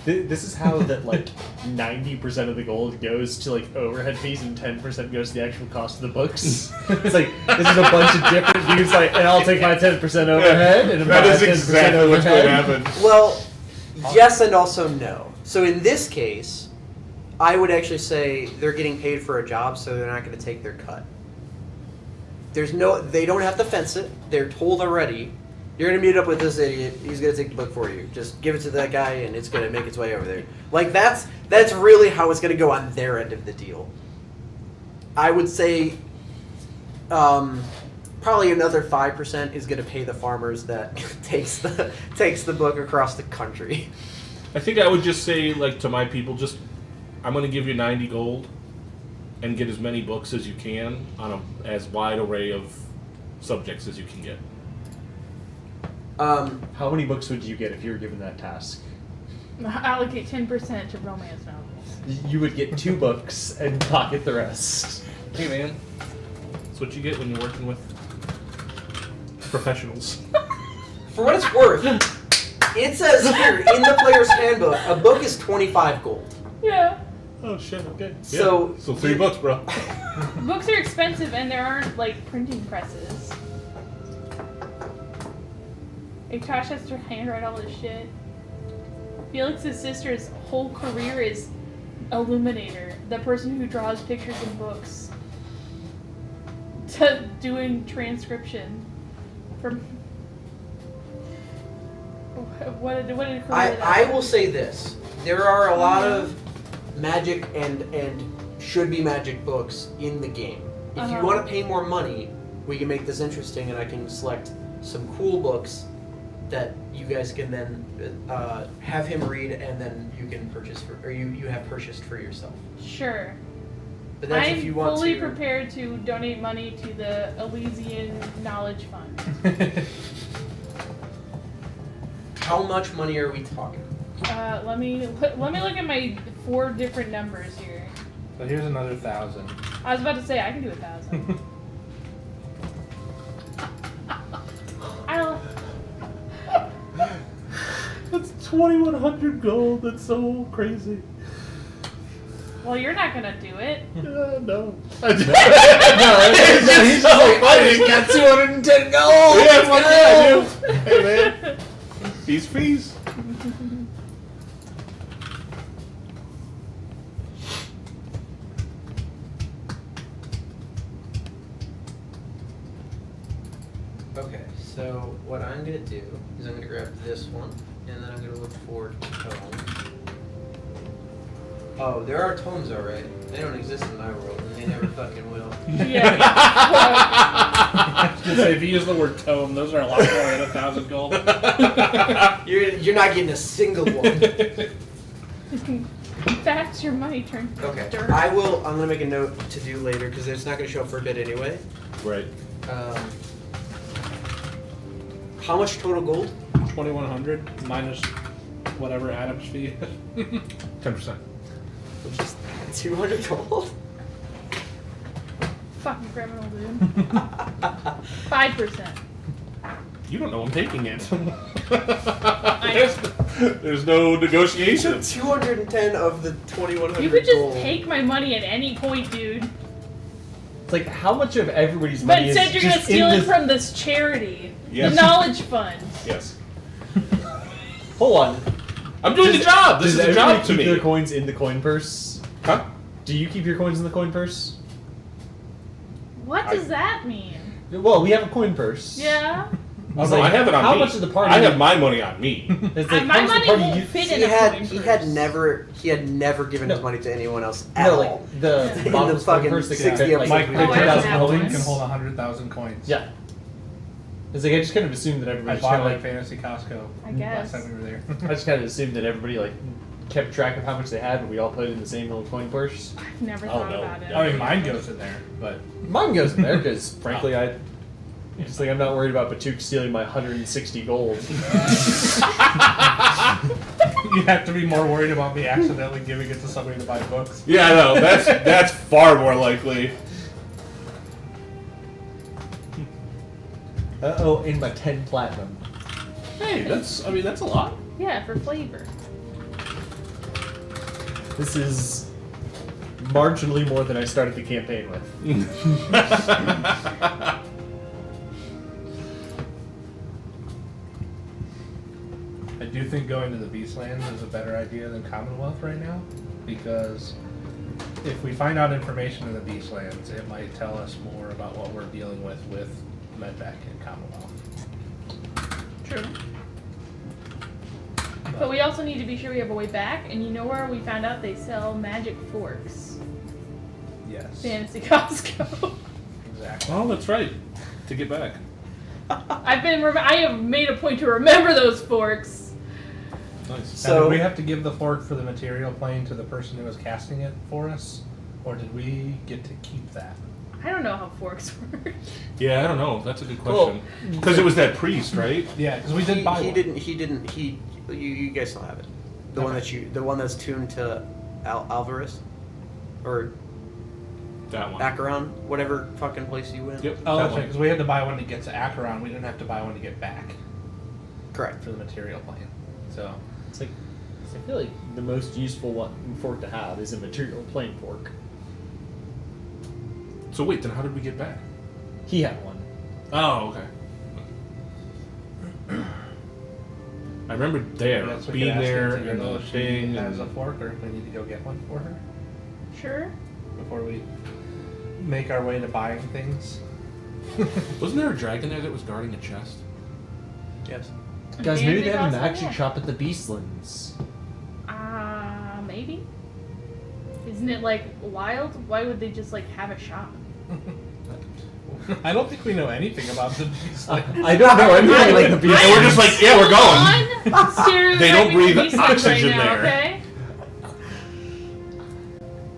This is how that like 90% of the gold goes to like overhead fees and 10% goes to the actual cost of the books. It's like this is a bunch of different dudes like, and I'll take my 10% overhead and That my is 10% exactly what's going overhead. to happen. Well, yes and also no. So in this case, I would actually say they're getting paid for a job, so they're not going to take their cut. They don't have to fence it. They're told already, you're going to meet up with this idiot. He's going to take the book for you. Just give it to that guy, and it's going to make its way over there. Like that's really how it's going to go on their end of the deal. I would say, probably another 5% is going to pay the farmers that takes the book across the country. I think I would just say, like, to my people, I'm going to give you 90 gold and get as many books as you can on as wide array of subjects as you can get. How many books would you get if you were given that task? Allocate 10% to romance novels. You would get 2 books and pocket the rest. Hey, man. That's what you get when you're working with professionals. For what it's worth, it says here in the player's handbook, a book is 25 gold. Yeah. Oh, shit, okay. So- So 3 books, bro. Books are expensive and there aren't like printing presses. Aktosh has to handwrite all this shit. Felix's sister's whole career is illuminator, the person who draws pictures in books, to doing transcription from. What a career that I is. will say this: there are a lot of magic and should be magic books in the game. If you want to pay more money, we can make this interesting, and I can select some cool books that you guys can then have him read, and then you can purchase you have purchased for yourself. Sure. But that's I'm if you want fully to. prepared to donate money to the Elysian Knowledge Fund. How much money are we talking? Let me look at my 4 different numbers here. So here's another 1,000. I was about to say I can do 1,000. I don't. That's 2,100 gold. That's so crazy. Well, you're not gonna do it. No. No, he's just like, I just got 210 gold! Yeah, fuck yeah, I do. Hey, man. Fees. Okay, so what I'm gonna do is I'm gonna grab this one, and then I'm gonna look for tome. Oh, there are tomes, alright. They don't exist in my world, and they never fucking will. Yeah. Just say, if you use the word tome, those are a lot more than 1,000 gold. You're not getting a single one. That's your money turned to Okay, dirt. I'm gonna make a note to do later because it's not gonna show up for a bit anyway. Right. How much total gold? 2,100 minus whatever Adam's fee. 10%. Which is 200 gold. Fucking criminal, dude. 5%. You don't know I'm taking it. I There's no negotiation. 210 of the 2,100 You could just gold. take my money at any point, dude. It's like, how much of everybody's But money is instead, you're gonna just in steal it this... from this charity, Yes. the Knowledge Fund. Yes. Hold on. I'm doing the job. This Does is a job everybody to keep me. their coins in the coin purse? Huh? Do you keep your coins in the coin purse? What does that mean? Well, we have a coin purse. Yeah. Oh, It's no, like, I have it on how me. much of the party? I have my money on me. It's like, My how much of money the party won't you... fit He in a had coin he purse. had never given his No. money to anyone else at No, all. like the In the bottomless coin fucking purse that 60 can fit like Mike, Oh, I don't 50,000 have Building one. can coins. hold 100,000 coins. Yeah. It's like I just kind of assumed that I everybody just bought kind it of at like Fantasy Costco I guess. last time we were there. I just kind of assumed that everybody like kept track of how much they had, but we all put it in the same little coin purse. I've never Oh, thought no. about it. I mean, mine goes in there, but Mine goes in there because, frankly, I'm not worried about Batuk stealing my 160 gold. you have to be more worried about me accidentally giving it to somebody to buy books. Yeah, I know. That's far more likely. Oh, and my 10 platinum. Hey, that's a lot. Yeah, for flavor. This is marginally more than I started the campaign with. I do think going to the Beastlands is a better idea than Commonwealth right now, because if we find out information in the Beastlands, it might tell us more about what we're dealing with Medvac and Commonwealth. True. But we also need to be sure we have a way back, and you know where we found out they sell magic forks? Yes. Fantasy Costco. Exactly. Oh, that's right. To get back. I have made a point to remember those forks. Nice. So, So- did we have to give the fork for the material plane to the person who was casting it for us, or did we get to keep that? I don't know how forks work. Yeah, I don't know. That's a good Well- question. Because it was that priest, right? Yeah, because we did buy He one. didn't. You guys still have it. The one that's tuned to Alvarez, or That one. Acheron, whatever fucking place you went. Yep. Oh, that that's right, one. because we had to buy one to get to Acheron. We didn't have to buy one to get back Correct. for the material plane. So, It's like, I feel like the most useful fork to have is a material plane fork. So wait, then how did we get back? He had one. Oh, okay. I remember there, yes, we could being ask there, Nancy and to know the if she thing, has a and fork, or if we need to go get one for her Sure. before we make our way to buying things. wasn't there a dragon there that was guarding a chest? Yes. Guys, maybe they have a Fantasy magic Costco? shop at the Beastlands. Maybe. Isn't it like wild? Why would they just like have a shop? I don't think we know anything about the Beastlands. I don't know anything like the And we're Beastlands. just like, yeah, we're going. They don't breathe oxygen right now, there. Okay.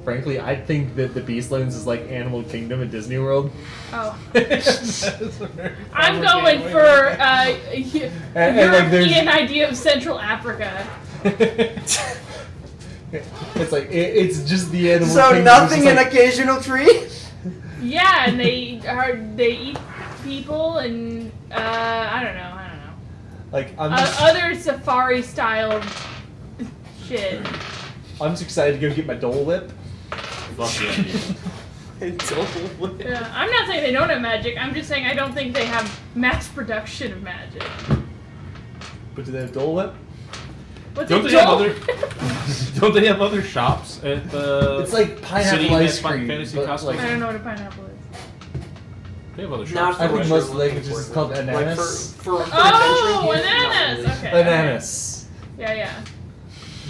Frankly, I think that the Beastlands is like Animal Kingdom at Disney World. Oh. That is a very I'm going complicated for way And, like, there's- European idea of Central Africa. It's like it's just the Animal So Kingdom. nothing It's an like, occasional tree. Yeah, and they eat people and I don't know. like I'm just, Other safari style shit. I'm just excited to go get my Dole Whip. Fuck yeah. Yeah, I'm not saying they don't have magic. I'm just saying I don't think they have mass production of magic. But do they have Dole Whip? What's Don't a they have Dole? other? Don't they have other shops at the? It's like pineapple City ice Fan- cream. Fantasy but, Costco? like, I don't know what a pineapple is. They have other Not shops. for I think what most you're of the looking languages for, is called though. ananas. Like for Oh, adventuring here, not bananas. really. Okay. Bananas. Yeah.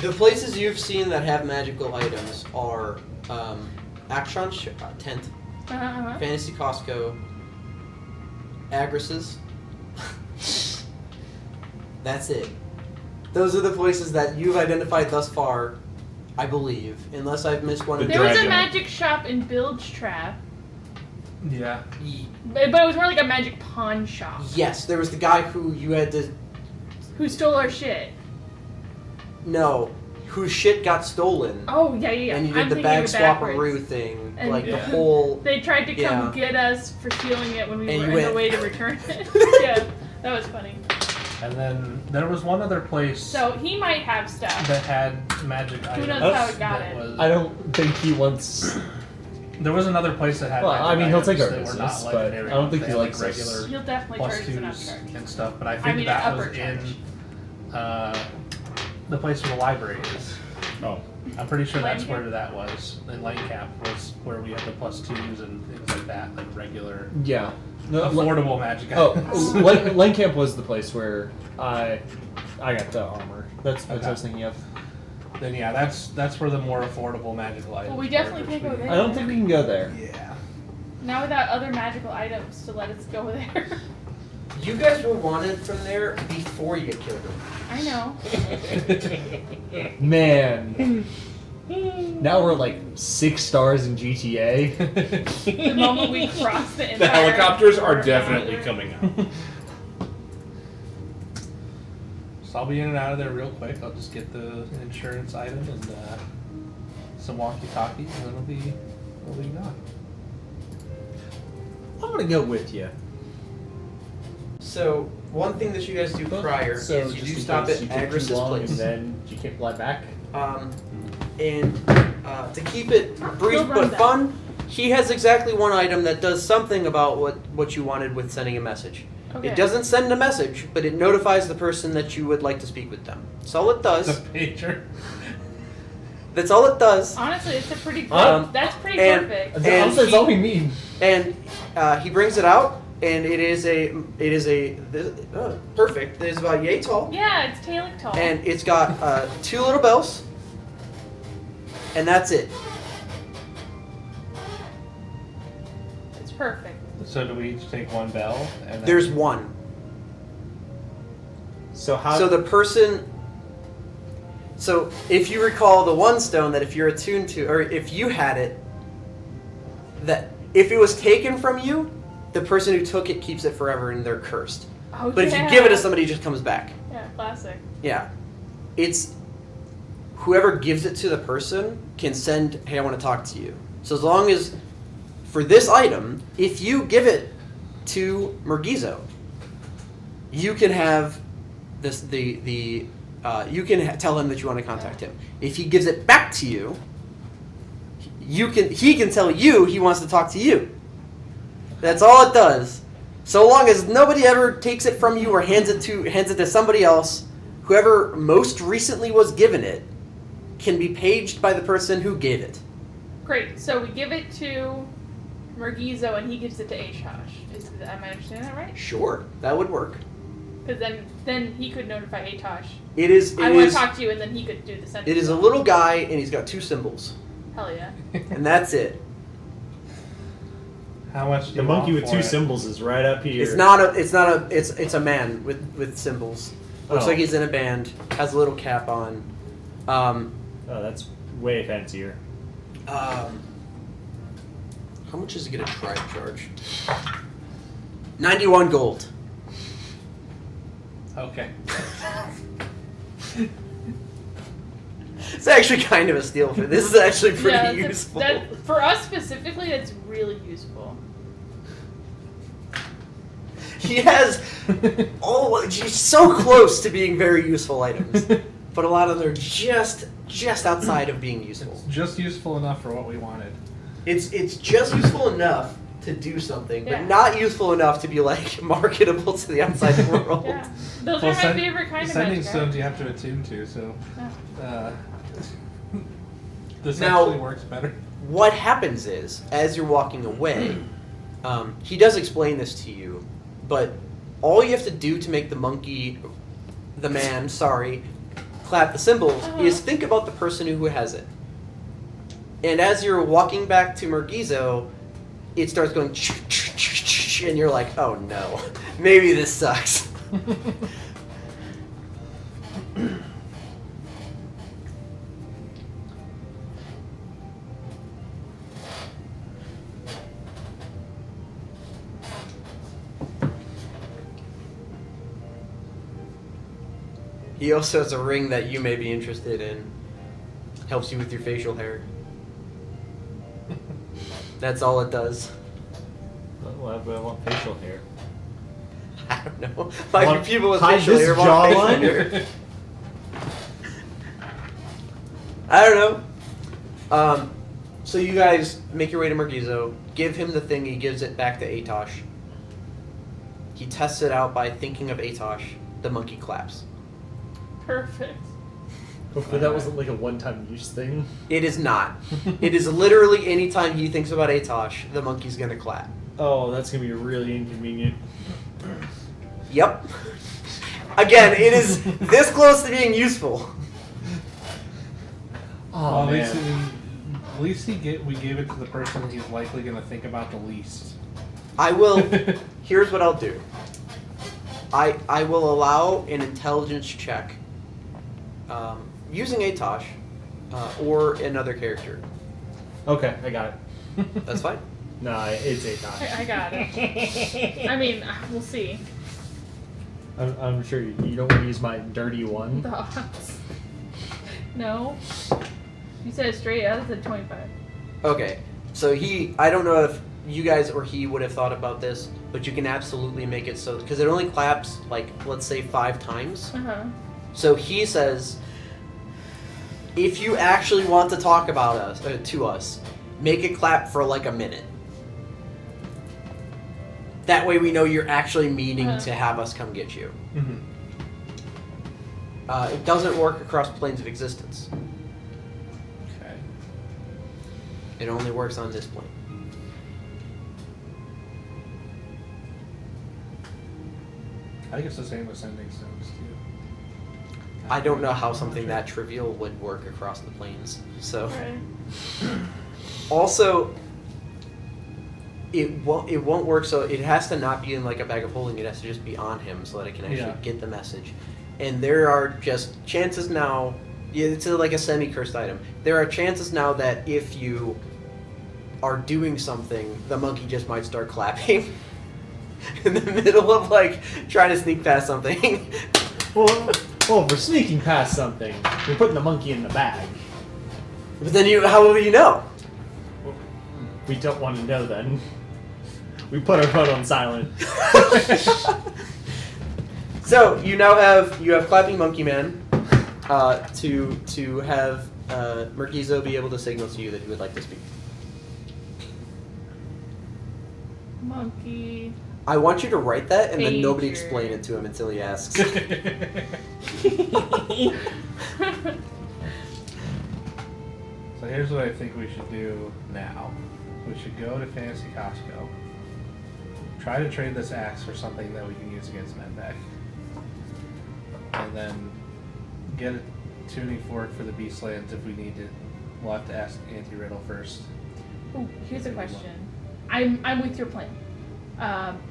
The places you've seen that have magical items are Action Tent, Uh-huh. Fantasy Costco, Agris's. That's it. Those are the places that you've identified thus far, I believe, unless I've missed one. The of There was a Dragon. magic shop in Bilge Trap, Yeah. but it was more like a magic pawn shop. Yes, there was the guy who you had to Who stole our shit? know whose shit got stolen, Oh yeah. and you I'm did the thinking bag of it backwards. swap-a-roo thing, And like the Yeah. whole. They tried to come Yeah. get us for stealing it when we And were you on the went- way to return it. Yeah, that was funny. And then there was one other place So he might have stuff. that had magic items. knows how it got that it? was- I don't think he wants. There was another place that had. Well, magic I mean, he'll items take our that were business, not but legendary I don't think ones. he They had, likes like us. regular He'll definitely plus charge us an twos upcharge. and stuff. But I I think mean, that an was upper in charge. the place where the library is. Oh. I'm pretty sure that's Lightcap? where that was. And Lightcap was where we had the plus twos and things like that, like regular, Yeah. No, affordable magic Oh, items. Camp was the place where I got the armor. That's what I was thinking of. Then yeah, that's where the more affordable magical items. Well, we were, definitely which can't go we- there. I don't think we can go there. Yeah. Now without other magical items to let us go there. You guys were wanted from there before you killed him. I know. Man. Now we're like 6 stars in GTA. The moment we cross the The entire helicopters are border definitely boundary. coming out. So I'll be in and out of there real quick. I'll just get the insurance item and some walkie-talkies, and then we'll be gone. I'm gonna go with you. So, one thing that you guys do prior So is you just do in stop case at you take too Agris's long place. and then you can't fly back. And to keep it brief Go run but that. fun, he has exactly one item that does something about what you wanted with sending a message. Okay. It doesn't send a message, but it notifies the person that you would like to speak with them. That's all it The does. pager. That's all it does. Honestly, it's a pretty good. Um, that's pretty and- perfect. and That's all we need. And he brings it out, and it is perfect. It is about yay tall, Yeah, it's tailing tall. and it's got 2 little bells, and that's it. It's perfect. So do we each take one bell? And then There's one. So how? So the person. So if you recall the one stone that if you're attuned to, or if you had it, that if it was taken from you, the person who took it keeps it forever and they're cursed. Oh, But if yeah. you give it to somebody, it just comes back. Yeah, classic. Yeah. It's whoever gives it to the person can send, hey, I want to talk to you. So as long as, for this item, if you give it to Mergizo, you can have this you can tell him that you want to contact him. If he gives it back to you, he can tell you he wants to talk to you. That's all it does. So long as nobody ever takes it from you or hands it to somebody else, whoever most recently was given it can be paged by the person who gave it. Great. So we give it to Mergizo, and he gives it to Ashosh. Am I understanding that right? Sure, that would work. Because then he could notify Atosh. It is. I want to talk to you, and then he could do the sentence. It is a little guy, and he's got 2 symbols, Hell yeah. and that's it. How much do the you monkey want with for 2 it? symbols is right up here. It's a man with symbols. Looks Oh. like he's in a band. Has a little cap on. Oh, that's way fancier. How much does it get a tribe charge? 91 gold. Okay. It's actually kind of a steal for this. Is actually pretty Yeah, useful. for us specifically, that's really useful. He has he's so close to being very useful items, but a lot of them are just outside of being useful. It's just useful enough for what we wanted. It's just useful enough to do something, Yeah. but not useful enough to be like marketable to the outside world. Yeah. Those Well, are my favorite kind of sending magic. stones you have to attune to, so this Now- actually works better. What happens is, as you're walking away, he does explain this to you, but all you have to do to make the man, clap the cymbals, is think about the person who has it. And as you're walking back to Mergizo, it starts going, and you're like, oh no, maybe this sucks. He also has a ring that you may be interested in. Helps you with your facial hair. That's all it does. Well, I want facial hair. I don't know. Like Want- people with hide facial this hair want facial jawline? hair. I don't know. So you guys make your way to Mergizo, give him the thing, he gives it back to Atosh. He tests it out by thinking of Atosh. The monkey claps. Perfect. Hopefully that wasn't like a one-time use thing. It is not. It is literally anytime he thinks about Atosh, the monkey's gonna clap. Oh, that's gonna be really inconvenient. Yep. Again, it is this close to being useful. Oh Well, man. at least we gave it to the person he's likely going to think about the least. I will. Here's what I'll do. I will allow an intelligence check using Atosh or another character. Okay, I got it. That's fine. No, it's Atosh. I got it. I mean, we'll see. I'm sure you don't want to use my dirty one. The odds. No. You said it straight out. I said 25. Okay, so I don't know if you guys or he would have thought about this, but you can absolutely make it so, because it only claps, like, let's say 5 times. Uh-huh. So he says, if you actually want to talk about us, to us, make it clap for like a minute. That way we know you're actually meaning to have us come get you. Mm-hmm. It doesn't work across planes of existence. Okay. It only works on this plane. I think it's the same with sending stones too. I don't know how something that trivial would work across the planes. So, Right. also, it won't work. So it has to not be in like a bag of holding. It has to just be on him so that it can actually get the message. And there are just chances now. Yeah, it's like a semi-cursed item. There are chances now that if you are doing something, the monkey just might start clapping in the middle of like trying to sneak past something. Well, if we're sneaking past something, we're putting the monkey in the bag. But then how will you know? We don't want to know then. We put our phone on silent. So you now have clapping monkey man to have Merkizo be able to signal to you that he would like to speak. Monkey. I want you to write that and then nobody Pager. explain it to him until he asks. So here's what I think we should do now. We should go to Fantasy Costco. Try to trade this axe for something that we can use against Medbeck. And then get a tuning fork for the Beastlands if we need to. We'll have to ask Auntie Riddle first. Ooh, here's a question. I'm with your plan.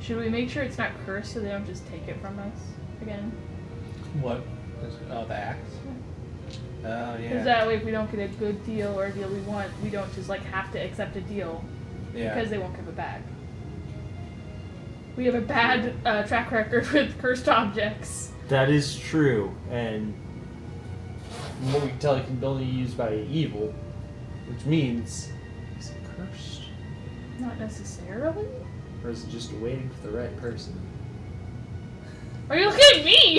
Should we make sure it's not cursed so they don't just take it from us again? What? Oh, the axe? Oh, yeah. Because that way, if we don't get a good deal or a deal we want, we don't just like have to accept a deal because they won't give it back. We have a bad track record with cursed objects. That is true, and what we can tell it can only be used by evil, which means, is it cursed? Not necessarily. Or is it just waiting for the right person? Are you looking at me?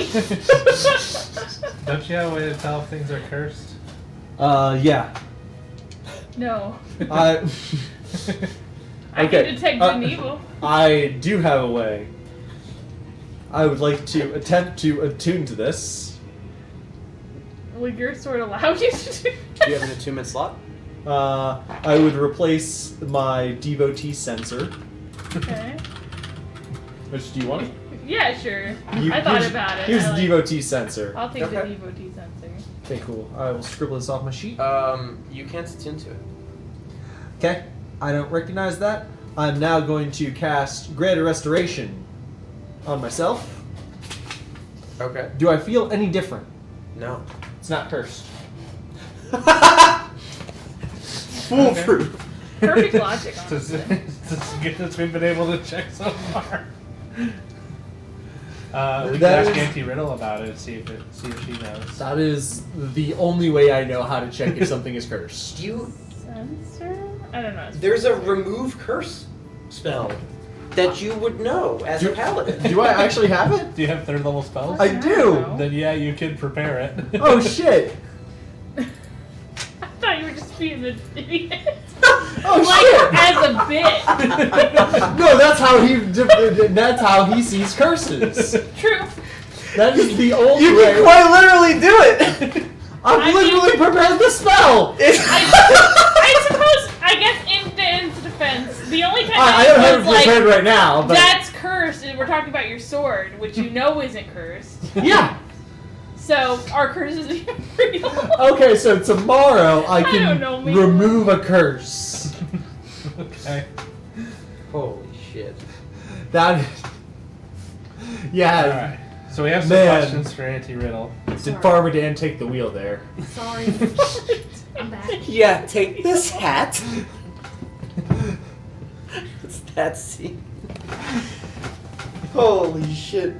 Don't you have a way to tell if things are cursed? Yeah. No. I I Okay, can detect good and evil. I do have a way. I would like to attempt to attune to this. Will your sword allow you to do Do you have an attunement slot? I would replace my devotee sensor. Okay. Which do you want? Yeah, sure. You- I thought here's- about it. Here's I the like- devotee sensor. I'll take the Okay. devotee sensor. Okay, cool. I will scribble this off my sheet. You can't attune to it. Okay, I don't recognize that. I'm now going to cast Greater Restoration on myself. Okay. Do I feel any different? No. It's not cursed. Foolproof. Perfect logic, It's honestly. as good as we've been able to check so far. We can That ask is- Auntie Riddle about it, see if she knows. That is the only way I know how to check if something is cursed. Sensor? I don't know. There's a remove curse spell that you would know as a paladin. Do I actually have it? Do you have 3rd level spells? I do. know. Then yeah, you can prepare it. Oh shit! I thought you were just being an idiot. Oh Like, shit! as a bit. No, that's how he sees curses. True. That is the old You way. can quite literally do it. I've I literally prepared the spell. I suppose, I guess in Dan's defense, the only time I don't have it was prepared right now, but that's cursed, and we're talking about your sword, which you know isn't cursed. yeah. So, our curse is even real. Okay, so tomorrow I I can don't know, man. remove a curse. Okay. Holy shit. That Yeah. Alright. So we have some Man. questions for Auntie Riddle. Did Farmer Dan take the wheel there? Sorry. I'm back. Yeah, take this hat. It's that scene. Holy shit.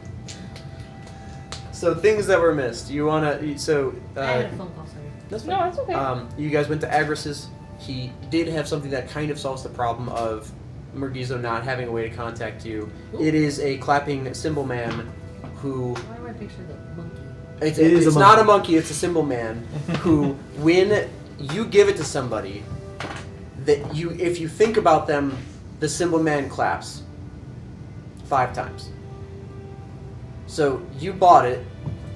So things that were missed. You wanna? I had a phone call, sorry. That's No, fine. it's okay. You guys went to Agris's. He did have something that kind of solves the problem of Mergizo not having a way to contact you. Ooh. It is a clapping cymbal man who. Why do I picture the monkey? It's, It is it's a not a monkey. monkey, it's a cymbal man who, when you give it to somebody, if you think about them, the cymbal man claps 5 times. So you bought it,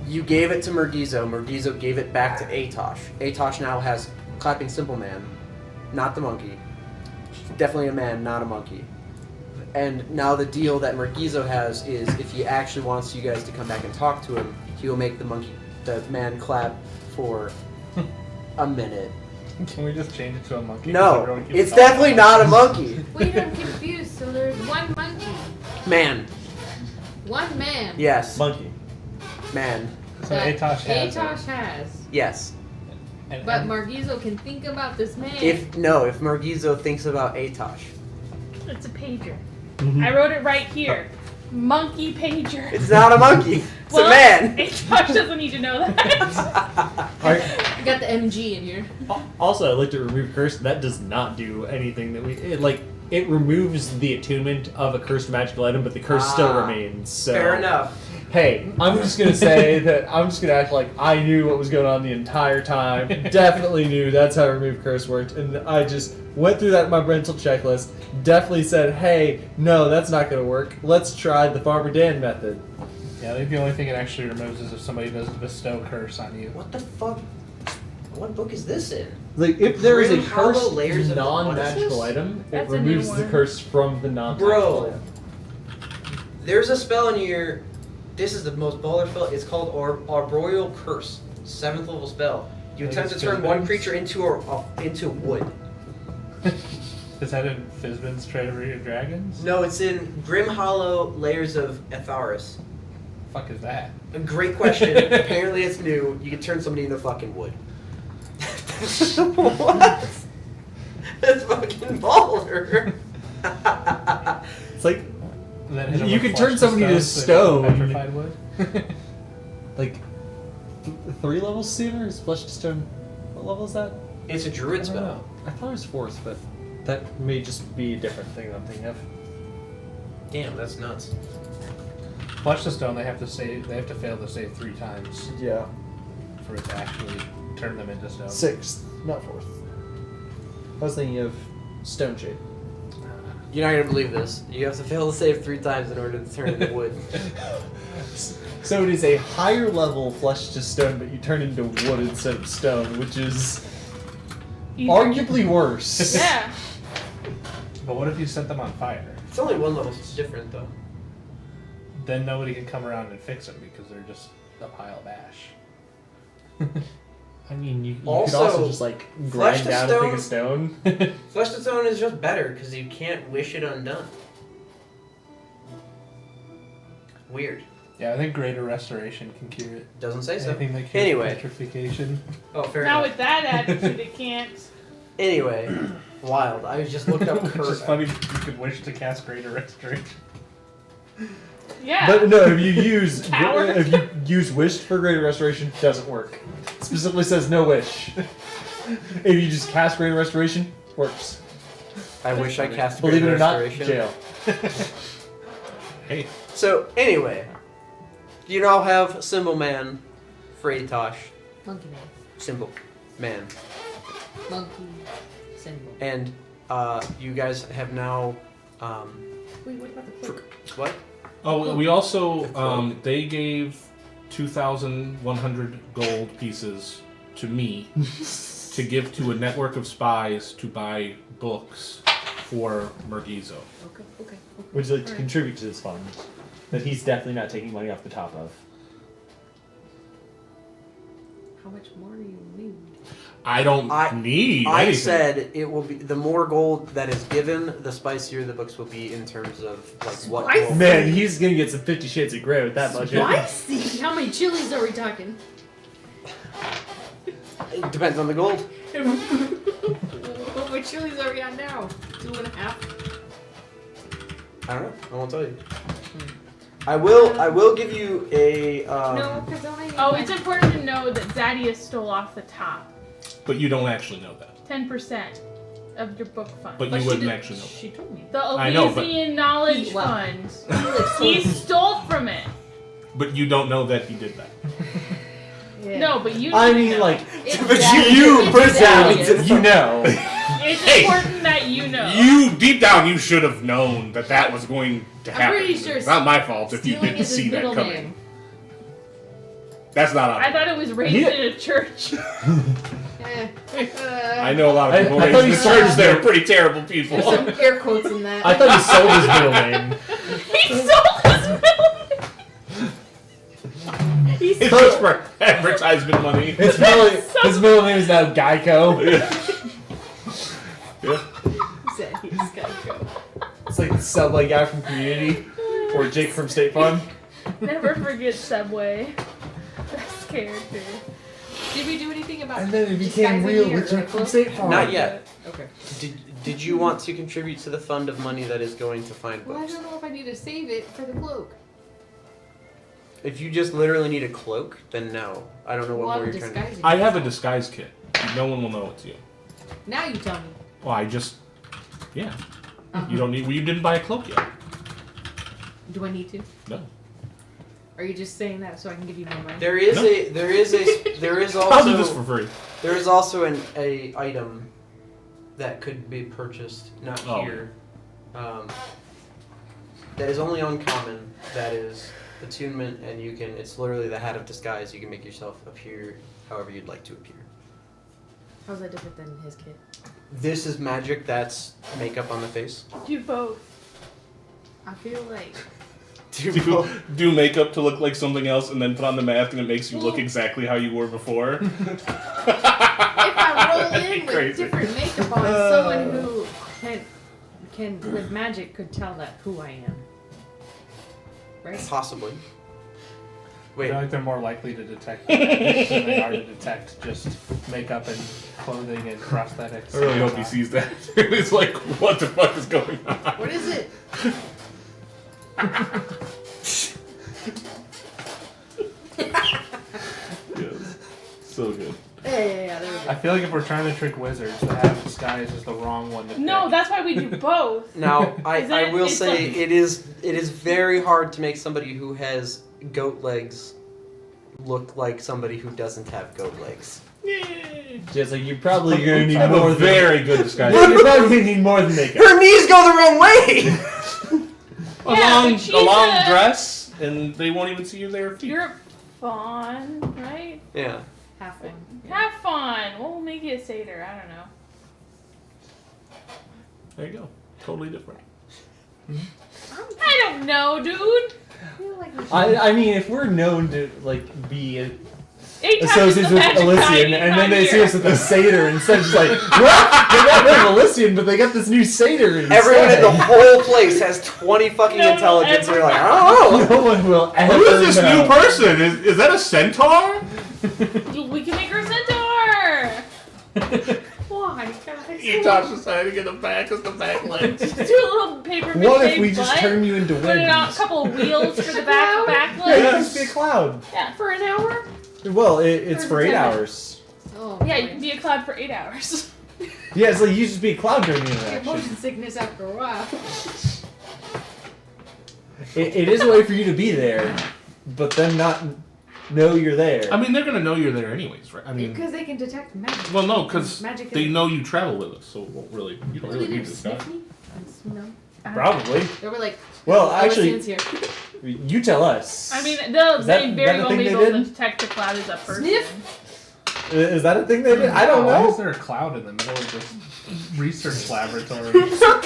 you gave it to Mergizo, Mergizo gave it back to Atosh. Atosh now has clapping cymbal man, not the monkey. Definitely a man, not a monkey. And now the deal that Mergizo has is if he actually wants you guys to come back and talk to him, he will make the man clap for a minute. Can we just change it to a monkey? No, it's definitely not a monkey. Wait, I'm confused. So there's one monkey, Man, one man. yes, Monkey. man, So that Atosh has it. Atosh has. yes. And- But and- Margizo can think about this man. If Mergizo thinks about Atosh, It's a pager. Mhm. I wrote it right here. Monkey pager. it's not a monkey. It's well, a man. Josh doesn't need to know that. Alright. I got the MG in here. Also, I'd like to remove curse. That does not do anything that it removes the attunement of a cursed magical item, but the curse still Ah, remains. So. Fair enough. Hey, I'm just gonna say that I'm just gonna act like I knew what was going on the entire time. Definitely knew that's how remove curse worked, and I just went through that in my mental checklist. Definitely said, "Hey, no, that's not gonna work. Let's try the Farmer Dan method." Yeah, I think the only thing it actually removes is if somebody does bestow curse on you. What the fuck? What book is this in? Like, if there is a Grim Hollow cursed Layers of- non-magical what is this? item, it That's a new removes the one. curse from the non-magical Bro. item. There's a spell in your. This is the most baller spell. It's called Arboreal Curse, 7th level spell. You Like attempt to it's turn one Fizban's? creature into wood. Is that in Fizban's Treasury of Dragons? No, it's in Grim Hollow Layers of Etharis. Fuck is that? A great question. Apparently it's new. You can turn somebody into fucking wood. What? That's fucking baller. It's like And then hit 'em You with can turn flesh somebody to so they become stone. Petrified wood. like 3 levels sooner is flesh to stone. What level is that? It's a druid I don't spell. know. I thought it was 4th, but that may just be a different thing I'm thinking of. Damn, that's nuts. Flesh to stone, they have to fail to save 3 times Yeah. for it to actually turn them into stone. 6th, not 4th. I was thinking of stone shape. You're not gonna believe this. You have to fail to save 3 times in order to turn into wood. So it is a higher level flesh to stone, but you turn into wood instead of stone, which is arguably worse. Yeah. But what if you set them on fire? It's only 1 level different though. Then nobody can come around and fix them because they're just a pile of ash. I mean, you could Also, also just like flesh grind to down a thing of stone. Flesh to stone is just better because you can't wish it undone. Weird. Yeah, I think greater restoration can cure it. Doesn't say so. Anything that cures Anyway. petrification. Oh, fair Now enough. with that attitude, it can't. Anyway, wild. I just looked up Which is curse. funny. You could wish to cast greater restoration. Yeah. But no, if Coward. you use wished for greater restoration, it doesn't work. It specifically says no wish. If you just cast greater restoration, works. I wish I cast Believe it greater or not, restoration. jail. Hey, So anyway, you now have Symbol Man, Freytosh, Monkey man. Symbol Man, Monkey symbol. and you guys have now Wait, what about the cloak? what? Oh, we also they gave 2,100 gold pieces to me to give to a network of spies to buy books for Mergizo. Okay. Would you like to Alright. contribute to this fund? That he's definitely not taking money off the top of. How much more do you need? I don't need I anything. said it will be the more gold that is given, the spicier the books will be in terms of like what. Spicy? Man, he's gonna get some 50 Shades of Grey with that budget. Spicy. How many chilies are we talking? It depends on the gold. What chilies are we on now? 2.5. I don't know. I won't tell you. I will give you a. No, because Oh, it's important to know that Zadius stole off the top But you don't actually know that. 10% of your book fund. But you wouldn't actually know. She told me. The I know, but- Elysian Knowledge Well, Fund. He He stole from it. But you don't know that he did that. Yeah. No, but you. I need to mean, know. like, It's But Zadius. you It's personally Zadius. did- you know. It's Hey! important that you know. You deep down, you should have known that that was going to I'm happen. pretty sure It's not my fault if you Stealing didn't is his see that middle coming. name. That's not on. I thought it was raised Yeah. in a church. I know a lot of I- people I raised thought in you the started church that there. are pretty terrible people. There's some air quotes in that. I thought you sold his middle name. He stole his middle name. He It's stole. just for advertisement money. His middle name is now Geico. Yeah. Zadius gotta go. It's like the Subway guy from Community, or Jake from State Farm. Never forget Subway. Best character. Did we do anything about And then it became disguising real me with or Jake from cloak? State Farm. Not yet. Okay. Did you want to contribute to the fund of money that is going to find Well, I books? don't know if I need to save it for the cloak. If you just literally need a cloak, then no. I don't know what Well, more I'm you're trying to. disguising. I have a disguise kit. No one will know it's you. Now you tell me. Well, yeah. You don't need. Well, you didn't buy a cloak yet. Do I need to? No. Or are you just saying that so I can give you more money? There is No. there is I'll do this for also free. there is also a item that could be purchased, not Oh. here. That is only uncommon. That is attunement, and you can. It's literally the hat of disguise. You can make yourself appear however you'd like to appear. How's that different than his kid? This is magic. That's makeup on the face. Do both. I feel like Do makeup to look like something else, and then put on the mask, and it makes you look exactly how you were before. if I roll in with Crazy. different makeup on, someone who can with magic could tell that who I am. Right? Possibly. I Wait. feel like they're more likely to detect magic than they are to detect just makeup and clothing and prosthetics. I really hope he sees that. It's like, what the fuck is going on? What is it? Yes. So good. Yeah, there we I go. feel like if we're trying to trick wizards, the hat of disguise is the wrong one to No, pick. that's why we do both. Now, I Isn't will it's say like- it is very hard to make somebody who has goat legs look like somebody who doesn't have goat legs. Just like you're probably gonna need I'm more a than very good disguise. You're probably gonna need more than makeup. Her knees go the wrong way. A Yeah, long, but she's a long a- dress, and they won't even see you there feet. You're a fawn, right? Yeah. Half one. Have fun. We'll make you a satyr. I don't know. There you go. Totally different. I don't know, dude. I feel like we should. I mean, if we're known to like be 8 times associates the with magic Elysian, guy, and not then they see here. us with a satyr instead, just like, what? They got rid of Elysian, but they got this new satyr instead. Everyone in the whole place has 20 fucking No, intelligence. And you're like, everyone- oh. No one will ever Who is this know. new person? Is that a centaur? We can make her centaur. Why, guys? Josh decided to get the back as the back legs. Just do a little paper mache What if we just butt, turn you into put it on a wings? couple of wheels for the back Yeah, you legs. can just be a cloud. Yeah. For an hour? Well, it's Or for 8 10 hours. Oh, Yeah, you boy. can be a cloud for 8 hours. Yeah, it's like you just be a cloud during the Get interaction. motion sickness after a while. It is a way for you to be there, but then not know you're there. I mean, they're gonna know you're there anyways, right? I mean, Because they can detect magic. well, no, because Magic they is- know you travel with us, so it won't really, you don't Well, really they need didn't this sniff guy. me? That's- No. Probably. They were like, Well, "Oh, actually- Elysian's here. You tell us. I mean, they'll Is that- they that very a well thing be they able to did? detect the cloud as a person. Sniff? Is that a thing they did? I don't Why know. is there a cloud in the middle of this research laboratory? We brought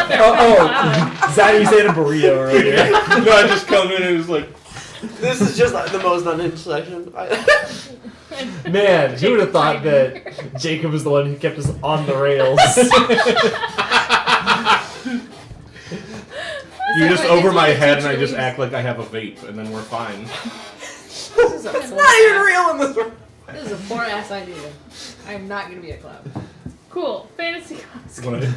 their Oh, cloud. Zaddy said a burrito earlier. No, I just come in and it's like, This is just like the most unhinged section. Man, who would have thought Jacob that Jacob was the one who kept us on the rails? You just over my head and I teacher just act like I have a vape and then we're fine. This is a It's poor not even ass- real in this room. This is a poor ass idea. I'm not gonna be a clown. Cool. Fantasy costume. What?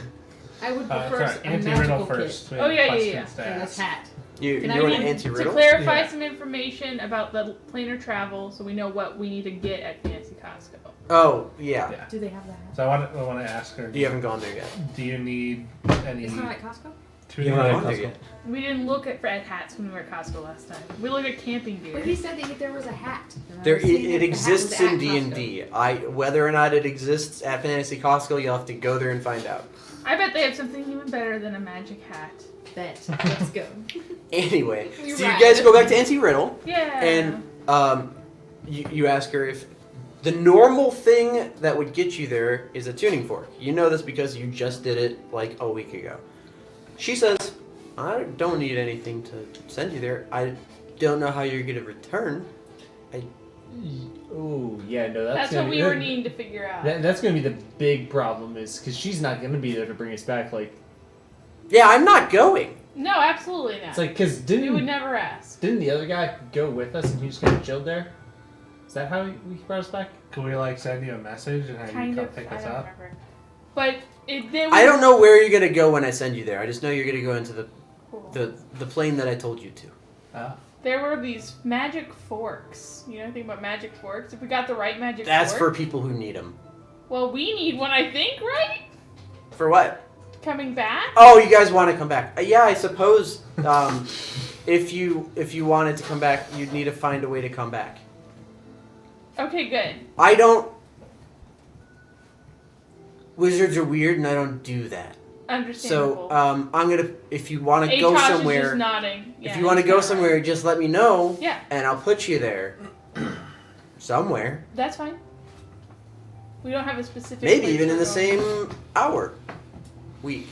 I would prefer Sorry, a anti-riddle magical first. kit We have Oh, yeah, questions to and ask. this hat. You Can I want read- an To anti-riddle? clarify Yeah. some information about the planar travel, so we know what we need to get at Fantasy Costco. Oh, yeah. Yeah. Do they have the hat? So I want to ask her. You haven't gone there yet. Do you need any? It's not at Costco? You haven't gone there yet. We didn't look at red hats when we were at Costco last time. We looked at camping gear. But he said that there was a hat. And I There, was seeing it if the hat exists was in at D and Costco. D. Whether or not it exists at Fantasy Costco, you'll have to go there and find out. I bet they have something even better than a magic hat. Bet. Let's go. Anyway, We so you ride. guys go back to anti-riddle, Yeah. and you ask her if the normal thing that would get you there is a tuning fork. You know this because you just did it like a week ago. She says, I don't need anything to send you there. I don't know how you're going to return. Oh, yeah, no, That's gonna what be, we were needing to figure out. That's going to be the big problem, is because she's not going to be there to bring us back. Like, Yeah, I'm not going. No, absolutely not. it's like, because we would didn't never ask. the other guy go with us and he just kind of chilled there? Is that how he brought us back? Can we like send you a message and have you Kind come of. pick I us don't up? remember. But they I don't know where you're going to go when I send you there. I just know you're going to go into Cool. the plane that I told you to. Oh. There were these magic forks. You know anything about magic forks? If we got the right magic That's for fork. people who need them. Well, we need one, I think, right? For what? Coming back? Oh, you guys want to come back? Yeah, I suppose. If you wanted to come back, you'd need to find a way to come back. Okay, good. I don't. Wizards are weird, and I don't do that. Understandable. So I'm gonna. If you want to go Atosh is somewhere, just nodding. if you want to go somewhere, just let me know, Yeah, and I'll put you there. Somewhere, that's fine. We don't have a specific. maybe place even in we're the going. same hour, week,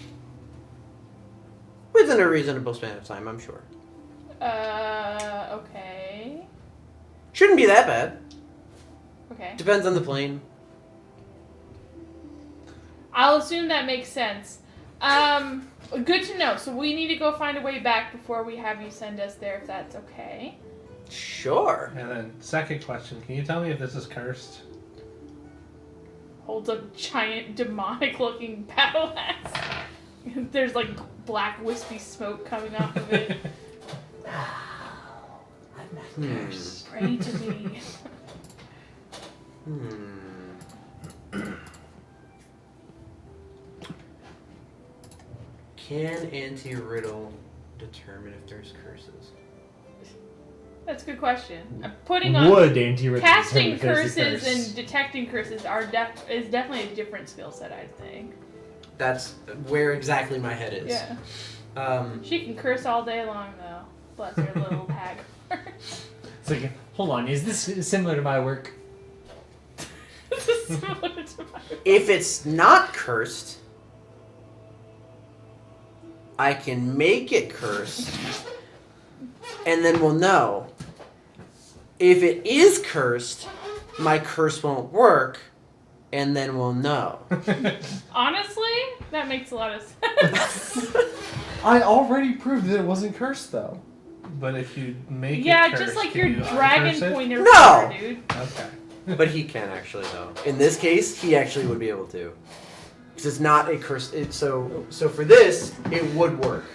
within a reasonable span of time, I'm sure. Okay. Shouldn't be that bad. Okay. Depends on the plane. I'll assume that makes sense. Good to know. So we need to go find a way back before we have you send us there, if that's okay. Sure. And then second question, can you tell me if this is cursed? Holds a giant demonic-looking battle axe. There's like black wispy smoke coming off of it. Pray to me. Can anti-riddle determine if there's curses? That's a good question. I'm putting on Would anti-riddle casting determine if there's a curses curse? and detecting curses is definitely a different skill set, I think. That's where exactly my head is. Yeah. She can curse all day long though. Bless her little hag. It's like, hold on, is this similar to my work? This is similar to my If it's not cursed, I can make it cursed, and then we'll know. If it is cursed, my curse won't work, and then we'll know. Honestly, that makes a lot of sense. I already proved that it wasn't cursed, though. But if you make Yeah, it cursed, just like can your you dragon uncurse it? pointer No! power, dude. Okay. But he can actually, though. In this case, he actually would be able to. Because it's not a curse. So for this, it would work.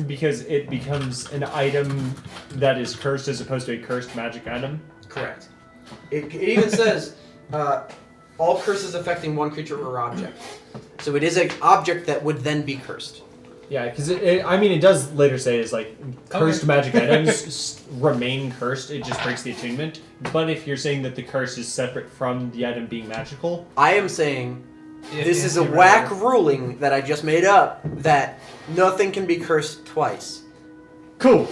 Because it becomes an item that is cursed as opposed to a cursed magic item. Correct. It even says all curses affecting one creature or object. So it is an object that would then be cursed. Yeah, because it does later say is like cursed magic items remain cursed. It just breaks the attunement. But if you're saying that the curse is separate from the item being magical, I am saying If this is a anti-riddle- whack ruling that I just made up that nothing can be cursed twice. cool.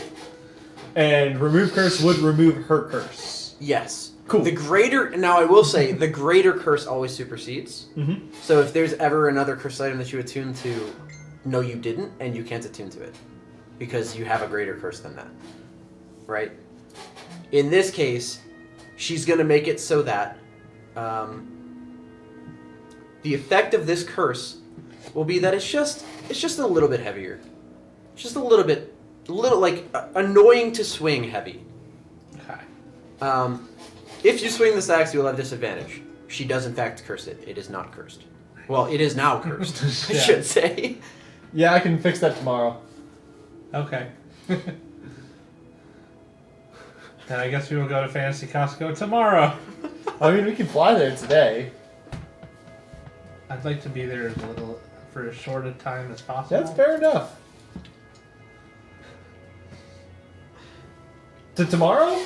And remove curse would remove her curse. Yes. Cool. The greater, now I will say, the greater curse always supersedes. Mm-hmm. So if there's ever another curse item that you attune to, no you didn't, and you can't attune to it. Because you have a greater curse than that. right? In this case, she's going to make it so that the effect of this curse will be that it's just a little bit heavier. Just a little annoying to swing heavy. Okay. If you swing this axe, you will have disadvantage. She does in fact curse it. It is not cursed. Well, it is now cursed, I Yeah. should say. Yeah, I can fix that tomorrow. Okay. Then I guess we will go to Fantasy Costco tomorrow. I mean, we can fly there today. I'd like to be there for as short a time as possible. That's fair enough. To tomorrow?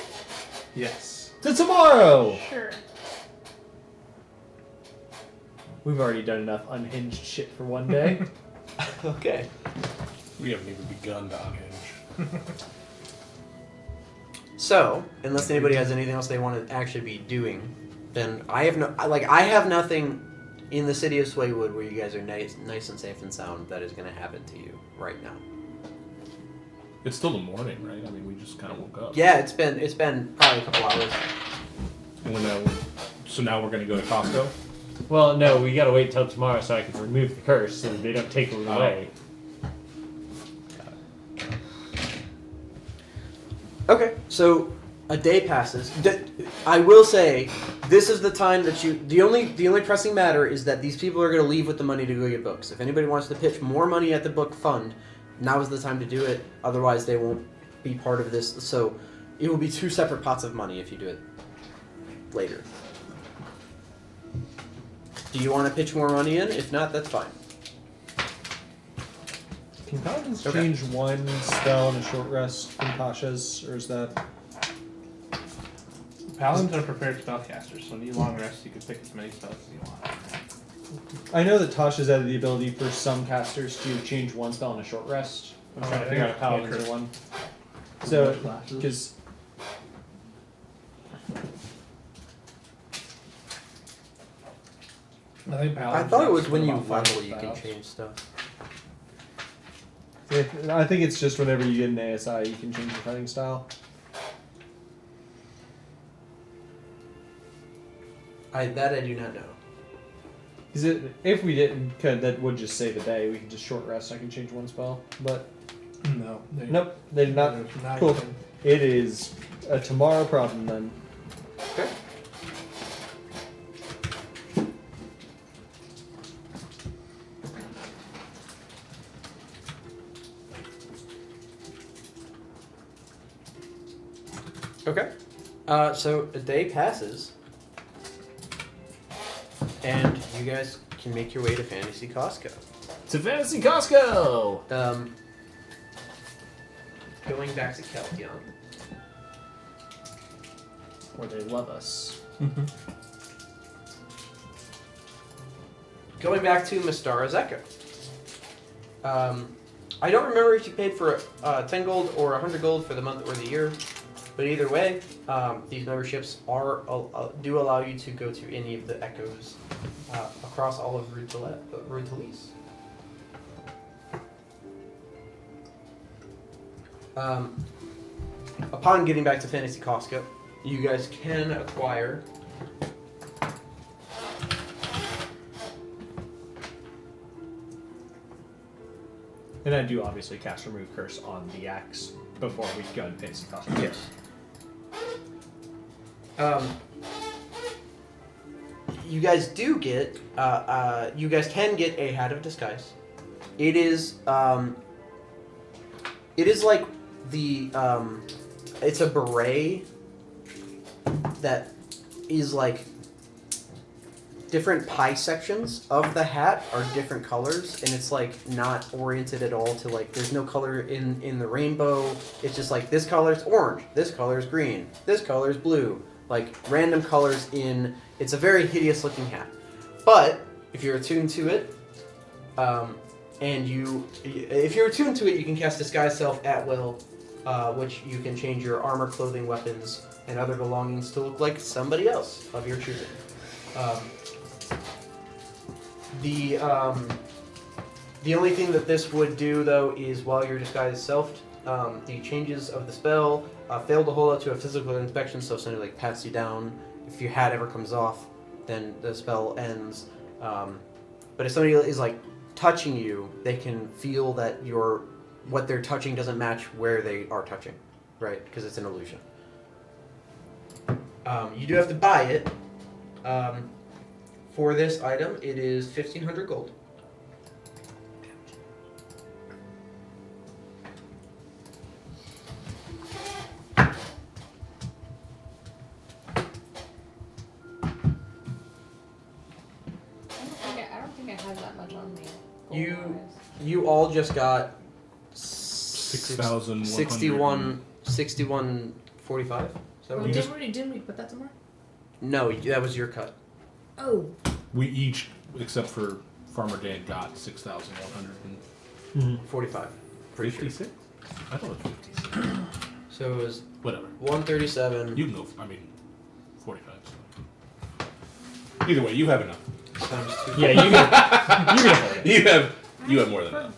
Yes. To tomorrow! Sure. We've already done enough unhinged shit for one day. Okay. We haven't even begun to unhinge. So, unless anybody has anything else they want to actually be doing, then I have nothing in the city of Swaywood where you guys are nice and safe and sound that is going to happen to you right now. It's still the morning, right? I mean, we just kind of woke up. Yeah, it's been probably a couple hours. And so now we're going to go to Costco? Well, no, we gotta wait till tomorrow so I can remove the curse so that they don't take it away. Okay, so a day passes. I will say, this is the time that the only pressing matter is that these people are going to leave with the money to go get books. If anybody wants to pitch more money at the book fund, now is the time to do it. Otherwise, they won't be part of this. So it will be 2 separate pots of money if you do it later. Do you want to pitch more money in? If not, that's fine. Can Paladins Okay. change one spell in a short rest from Tasha's, or is that... Paladins are prepared spellcasters, so when you long rest, you can pick as many spells as you want. I know that Tasha's added the ability for some casters to change one spell in a short rest. I'm trying to figure out if Paladins are one. So, because... I think Paladins I thought it have was when you about 5 level you can spells. change stuff. I think it's just whenever you get an ASI, you can change your fighting style. I do not know. Is it, if we didn't, that would just save a day. We can just short rest. I can change one spell, but No. nope, they did not. There's not Cool. even- It is a tomorrow problem then. Okay. Okay. So a day passes, and you guys can make your way to Fantasy Costco. To Fantasy Costco! Going back to Caltheon. Where they love us. Going back to Mystara's Echo. I don't remember if you paid for 10 gold or 100 gold for the month or the year, but either way, these memberships do allow you to go to any of the Echoes across all of Rud Teljes. Upon getting back to Fantasy Costco, you guys can acquire And I do obviously cast Remove Curse on the axe before we go to Fantasy Costco. Yes. You guys do get, you guys can get a Hat of Disguise. It is like the, it's a beret that is like different pie sections of the hat are different colors, and it's like not oriented at all to like, there's no color in the rainbow. It's just like this color's orange, this color's green, this color's blue, like random colors in, it's a very hideous looking hat. But if you're attuned to it, if you're attuned to it, you can cast Disguise Self at will, which you can change your armor, clothing, weapons, and other belongings to look like somebody else of your choosing. The only thing that this would do, though, is while you're disguised self, the changes of the spell fail to hold up to a physical inspection, so if somebody like pats you down, if your hat ever comes off, then the spell ends. But if somebody is like touching you, they can feel that what they're touching doesn't match where they are touching, right? Because it's an illusion. You do have to buy it. For this item, it is 1,500 gold. I don't think I have that much on me. You all just got 6,100. 61.45. So Well, didn't we put that somewhere? no, that was your cut. Oh. We each, except for Farmer Dan, got 6,156. 45. Pretty sure. I thought it was 56. So it was Whatever. 137 You can go. 45. So. Either way, you have enough. times 2. Yeah, you can afford it. You have more than enough.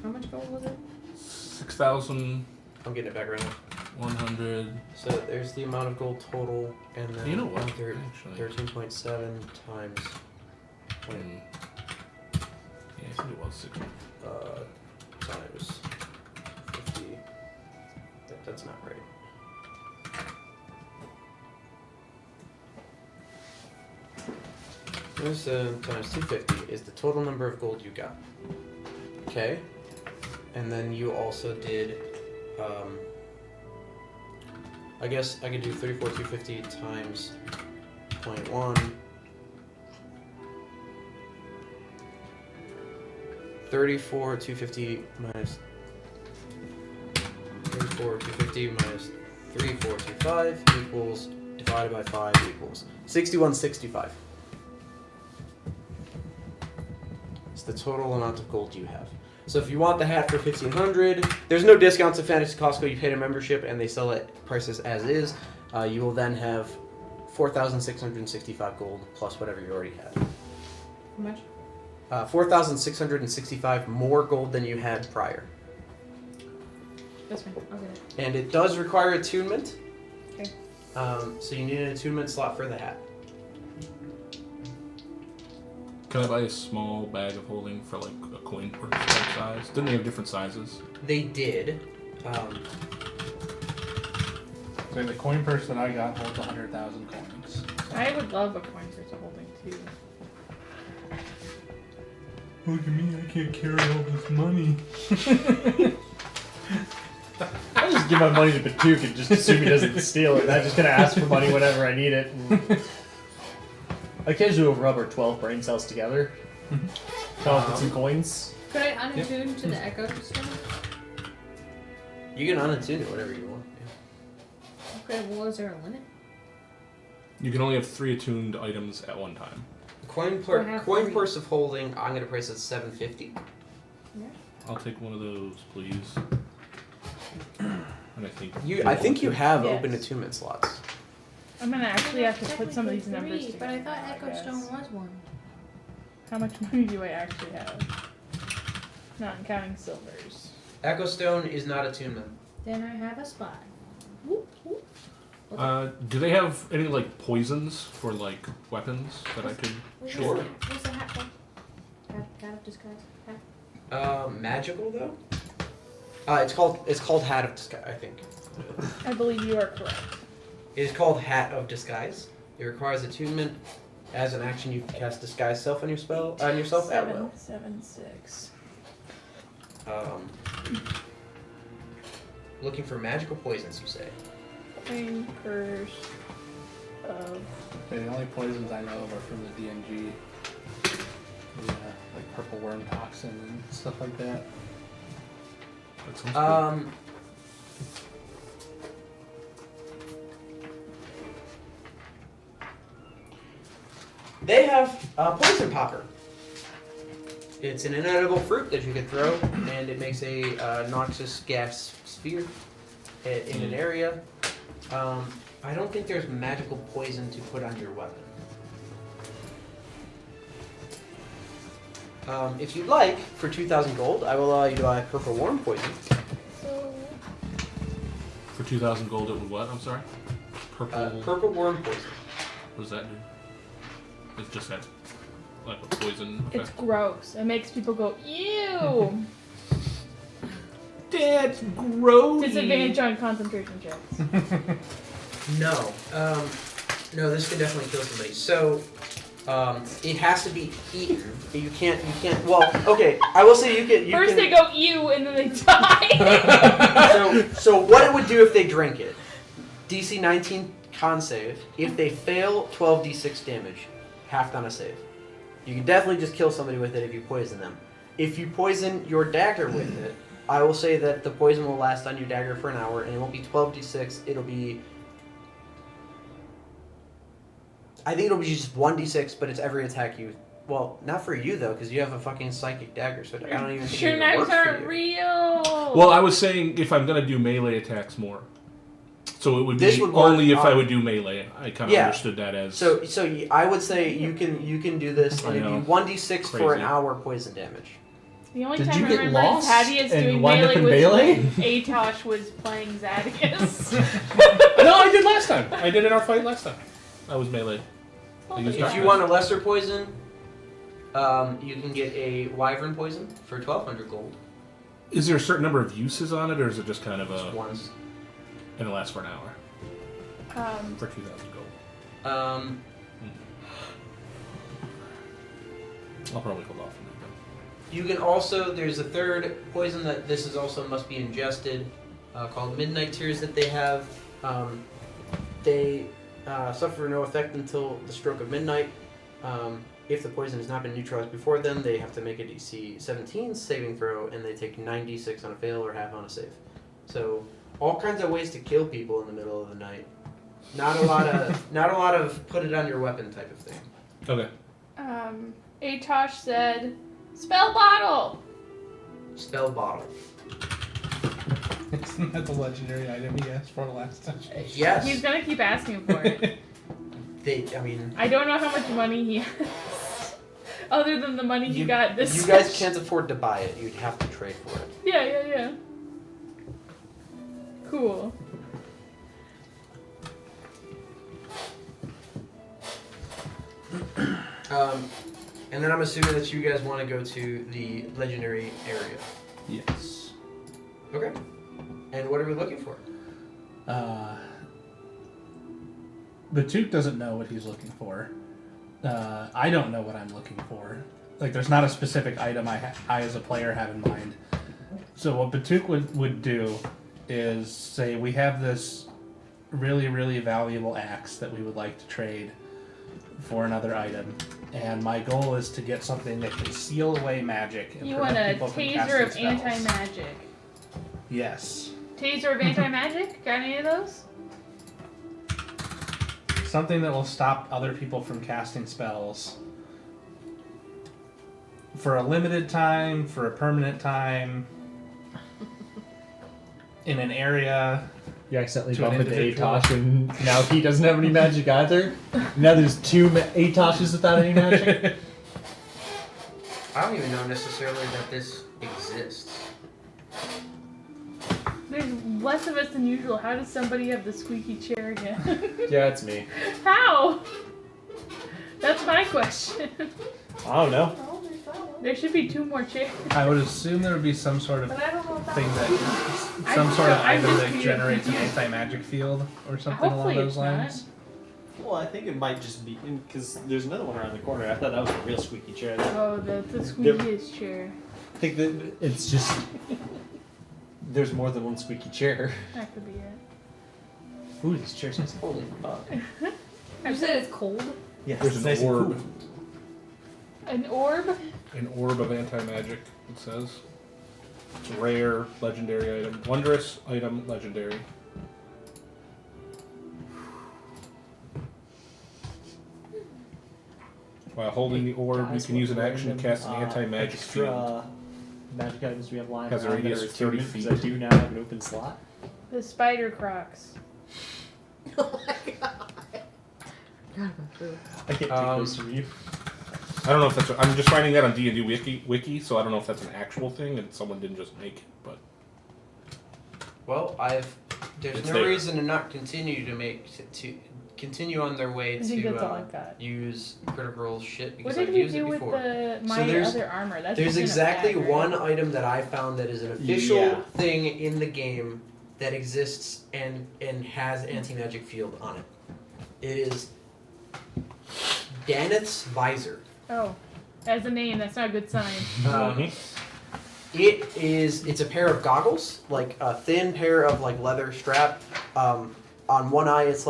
How much gold was it? 6,100. I'm getting it back right now. So there's the amount of gold total, and then You know what? 13.7 times Yeah, I think it was 6. times 50. That's not right. This times 250 is the total number of gold you got. Okay, and then you also did. I guess I could do 34,250 times 0.1. 34,250 minus 34,255 equals divided by 5 equals 61.65. It's the total amount of gold you have. So if you want the hat for 1,500, there's no discounts at Fantasy Costco. You paid a membership and they sell it prices as is. You will then have 4,665 gold plus whatever you already had. How much? 4,665 more gold than you had prior. That's fine. I'll get it. And it does require attunement. Okay. So you need an attunement slot for the hat. Can I buy a small bag of holding for like a coin purse type size? Didn't they have different sizes? They did. So the coin purse that I got holds 100,000 coins. I would love a coin purse holding too. Look at me, I can't carry all this money. I just give my money to Batuk and just assume he doesn't steal it. I'm just gonna ask for money whenever I need it. Occasionally we'll rub our 12 brain cells together. Come up with some coins. Could I unattune to the Echo Stone? You can unattune it whatever you want. Okay, well, is there a limit? You can only have 3 attuned items at one time. Coin Or have coin three. purse of holding. I'm gonna price it 750. Yeah. I'll take one of those, please. And I think I think you have Yes. open attunement slots. I'm gonna actually have to put some of these Technically numbers three, together. But I thought Echo guess. Stone was one. How much money do I actually have? Not counting silvers. Echo Stone is not attunement. Then I have a spot. Whoop, whoop. do they have any like poisons for like weapons that I could? Sure. What's the hat called? Hat of Disguise? Hat? Magical though. It's called Hat of Disguise. I think. I believe you are correct. It is called Hat of Disguise. It requires attunement. As an action, you can cast Disguise Self on yourself at will. 776. Looking for magical poisons, you say? Coin purse of. The only poisons I know of are from the DNG. Like purple worm toxin and stuff like that. That sounds good. They have Poison Popper. It's an inedible fruit that you can throw, and it makes a noxious gas sphere in an area. I don't think there's magical poison to put on your weapon. If you'd like, for 2,000 gold, I will allow you to buy purple worm poison. So For 2,000 gold, it would what? I'm sorry? Purple. Purple worm poison. What does that do? It's just that, like a poison effect. it's gross. It makes people go, ew. That's gross. Disadvantage on concentration checks. No. No, this can definitely kill somebody. So, it has to be eaten. You can't, well, okay, I will say you First can, they go ew and then they die. so what it would do if they drink it, DC 19 con save. If they fail, 12d6 damage. Half on a save. You can definitely just kill somebody with it if you poison them. If you poison your dagger with it, I will say that the poison will last on your dagger for an hour, and it won't be 12d6, it'll be... I think it'll be just 1d6, but it's every attack you... Well, not for you, though, because you have a fucking psychic dagger, so I don't even think Your it knives works for aren't you. real. Well, I was saying if I'm going to do melee attacks more. So it would This be would work only if I on- would do melee. I kind of Yeah. understood that as... So I would say you can do this, and I it'd know. be 1d6 for an Crazy. hour poison damage. The only Did time you I get remember lost Thaddeus and doing wind up melee in was melee? when Atosh was playing Thaddeus. No, I did last time. I did in our fight last time. I was melee. I used If darkness. you want a lesser poison, you can get a wyvern poison for 1,200 gold. Is there a certain number of uses on it, or is it just kind of Just a... once. And it lasts for an hour? For 2,000 gold. I'll probably hold off on that then. You can also, there's a third poison that this is also must be ingested, called Midnight Tears that they have. They suffer no effect until the stroke of midnight. If the poison has not been neutralized before then, they have to make a DC 17 saving throw, and they take 96 on a fail or half on a save. So all kinds of ways to kill people in the middle of the night. Not a lot of put it on your weapon type of thing. Okay. Atosh said, "Spell bottle." Spell bottle. Isn't that the legendary item he asked for last time? Yes. He's gonna keep asking for it. I I don't know how much money he has, other than the money he got this. You guys session. can't afford to buy it. You'd have to trade for it. Yeah. Cool. And then I'm assuming that you guys want to go to the legendary area. Yes. Okay. And what are we looking for? Batuk doesn't know what he's looking for. I don't know what I'm looking for. Like, there's not a specific item I as a player have in mind. So what Batuk would do is say, we have this really, really valuable axe that we would like to trade for another item. And my goal is to get something that can seal away magic and You want prevent a people from taser of casting spells. anti-magic. Yes. Taser of anti-magic? Got any of those? Something that will stop other people from casting spells for a limited time, for a permanent time, in an area. You accidentally To an bump into individual. Atosh, and now he doesn't have any magic either. Now there's two Atoshes without any magic. I don't even know necessarily that this exists. There's less of us than usual. How does somebody have the squeaky chair again? Yeah, it's me. How? That's my question. I don't know. There should be 2 more chairs. I would assume there would be some sort of But I don't know if that thing that, some I- sort of I'm item just that being generates an confused. anti-magic field or something Hopefully along it's those lines. Well, I think it might just be because there's another one around the corner. I thought that was a real squeaky chair. Oh, the squeakiest chair. I think that it's just there's more than one squeaky chair. That could be it. Ooh, this chair's nice. Holy fuck. You said it's cold? Yes, There's it's an nice and orb. cool. An orb? An orb of anti-magic, it says. It's a rare, legendary item. Wondrous item, legendary. While holding the orb, you Guys, can use an what action to random, cast an anti-magic extra field. magic items we have lying Has a around radius that are of 30 attunement, feet. because I do now have an open slot. The spider crocs. Oh my god. God, I'm through. I can't take those from you. I don't know if that's. I'm just finding that on D&D wiki, so I don't know if that's an actual thing and someone didn't just make it. But Well, there's It's no there. reason to not continue to continue on their way I think that's all to I've got. use Critical Role shit What because did I've we used do it with before. my there's- other armor? That's There's just in a exactly bag, right? one item that I found that is an official Yeah. thing in the game that exists and has anti-magic field on it. It is Daneth's visor. Oh, as a name, that's not a good sign. It's a pair of goggles, like a thin pair of like leather strap. On one eye, it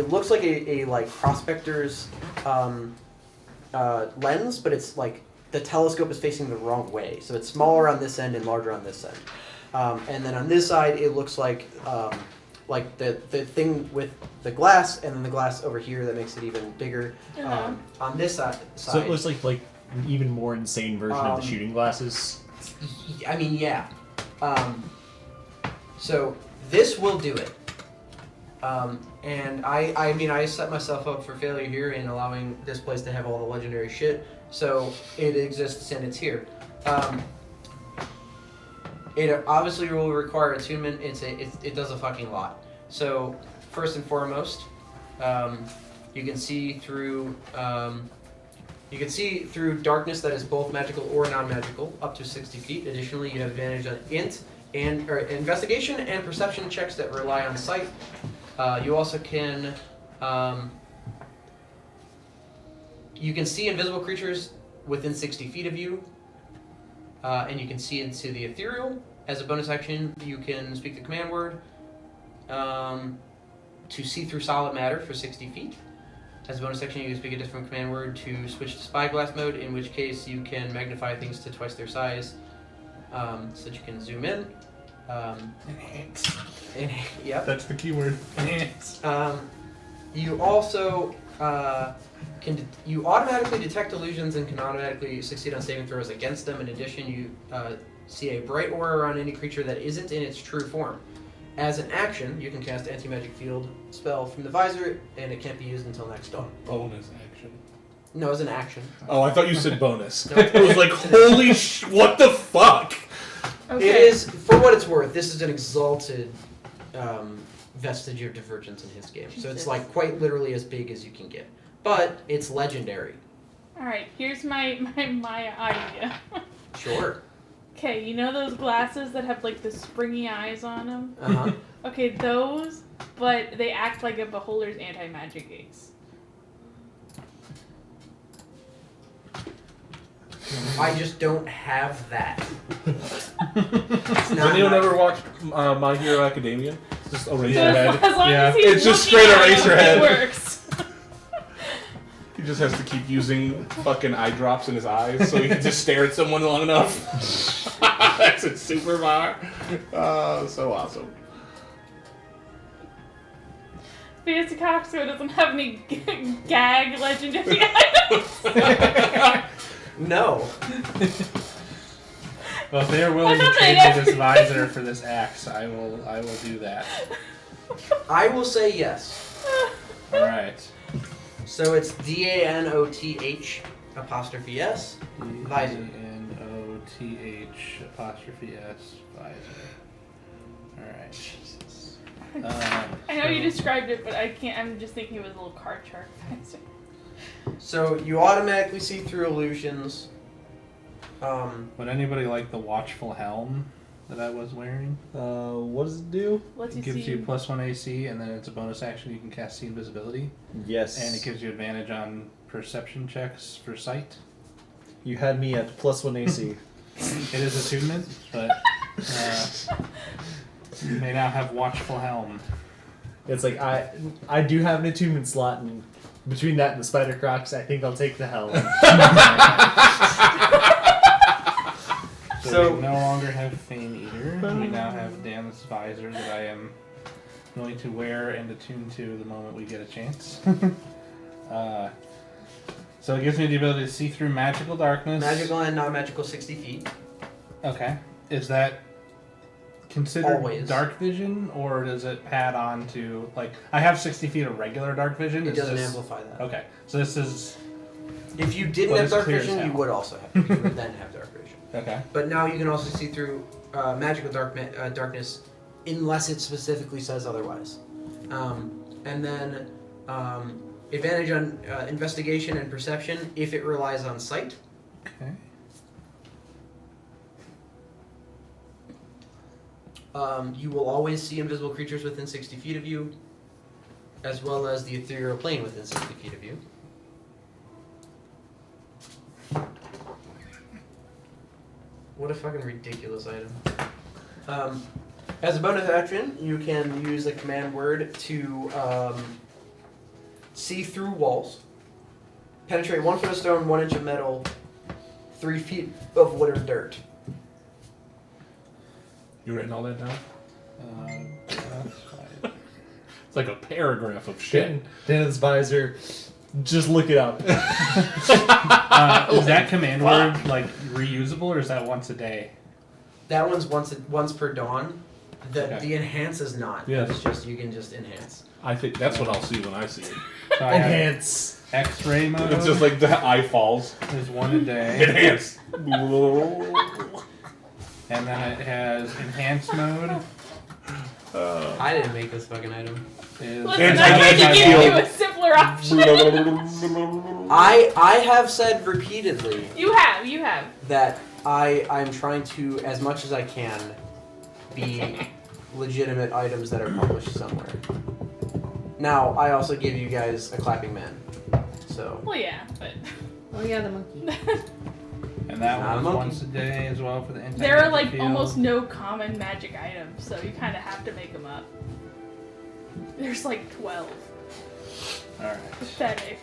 looks like a like prospector's lens, but it's like the telescope is facing the wrong way, so it's smaller on this end and larger on this end. And then on this side, it looks like the thing with the glass, and then the glass over here that makes it even bigger. On this side, So it looks like an even more insane version of the shooting glasses. I mean, yeah. So this will do it. And I set myself up for failure here in allowing this place to have all the legendary shit. So it exists and it's here. It obviously will require attunement. It does a fucking lot. So first and foremost, you can see through darkness that is both magical or non-magical, up to 60 feet. Additionally, you have advantage on investigation and perception checks that rely on sight. You also can see invisible creatures within 60 feet of you, and you can see into the ethereal. As a bonus action, you can speak the command word to see through solid matter for 60 feet. As a bonus action, you can speak a different command word to switch to spyglass mode, in which case you can magnify things to twice their size, so that you can zoom in. Enhance. Yep. That's the keyword. Enhance. You also you automatically detect illusions and can automatically succeed on saving throws against them. In addition, you see a bright aura around any creature that isn't in its true form. As an action, you can cast anti-magic field spell from the visor, and it can't be used until next dawn. bonus action. No, as an action. Oh, I thought you said bonus. No. I was like, holy what the fuck? Okay. It is, for what it's worth, this is an exalted vestige of divergence in his game. So it's Jesus. like quite literally as big as you can get. But it's legendary. All right, here's my idea. Sure. Okay, you know those glasses that have like the springy eyes on them? Uh-huh. Okay, those, but they act like a beholder's anti-magic ace. I just don't have that. It's Has not anyone my- ever watched My Hero Academia? It's just So Eraserhead. as long Yeah. as he's It's just looking straight at 'em, Eraserhead. it works. He just has to keep using fucking eye drops in his eyes so he can just stare at someone long enough. That's a super bar. Oh, so awesome. Fantasy Coxco doesn't have any gag legendary items. No. Well, if they are willing to I thought trade they'd me this visor for this axe, I will do that. I will say yes. All right. So it's DANOTH apostrophe S. Visor. DANOTH apostrophe S visor. All right. I know you described it, but I can't. I'm just thinking it was a little card shark visor. So you automatically see through illusions. Would anybody like the watchful helm that I was wearing? What does it do? Let's It see. gives you +1 AC, and then it's a bonus action. You can cast See Invisibility, Yes. and it gives you advantage on perception checks for sight. You had me at +1 AC. It is attunement, but you may now have watchful helm. It's like I do have an attunement slot, and between that and the spider crocs, I think I'll take the helm. So we no longer have Fame Eater. We now have Dan's visor that I am going to wear and attune to the moment we get a chance. So it gives me the ability to see through magical darkness. Magical and non-magical 60 feet. Okay. Is that considered Always. dark vision, or does it pad on to, like, I have 60 feet of regular dark vision? It Is doesn't this- amplify that. Okay. So this is If you didn't But have it's dark clear as vision, you hell. would also have. You would then have dark vision. Okay. But now you can also see through magic with darkness, unless it specifically says otherwise. And then advantage on investigation and perception if it relies on sight. Okay. You will always see invisible creatures within 60 feet of you, as well as the ethereal plane within 60 feet of you. What a fucking ridiculous item. As a bonus action, you can use a command word to see through walls, penetrate 1 foot of stone, 1 inch of metal, 3 feet of wood or dirt. You written all that down? That's fine. It's like a paragraph of shit. Dan's visor. Just look it up. Is that command word like reusable, or is that once a day? That one's once per dawn. Okay. The enhance is not. Yes. It's just you can just enhance. I think that's what I'll see when I see it. So I have Enhance. X-ray mode. It's just like the eye falls. There's 1 a day, Enhance. and then it has enhanced mode. I didn't make this fucking item. Is Listen, I tried to give you a simpler option. I have said repeatedly You have. that I'm trying to, as much as I can, be legitimate items that are published somewhere. Now, I also give you guys a clapping man. So Well, yeah, but Oh yeah, the monkey. and that Not a one's monkey. once a day as well for the anti-magic there are like field. almost no common magic items, so you kind of have to make them up. There's like 12. All right. Pathetic.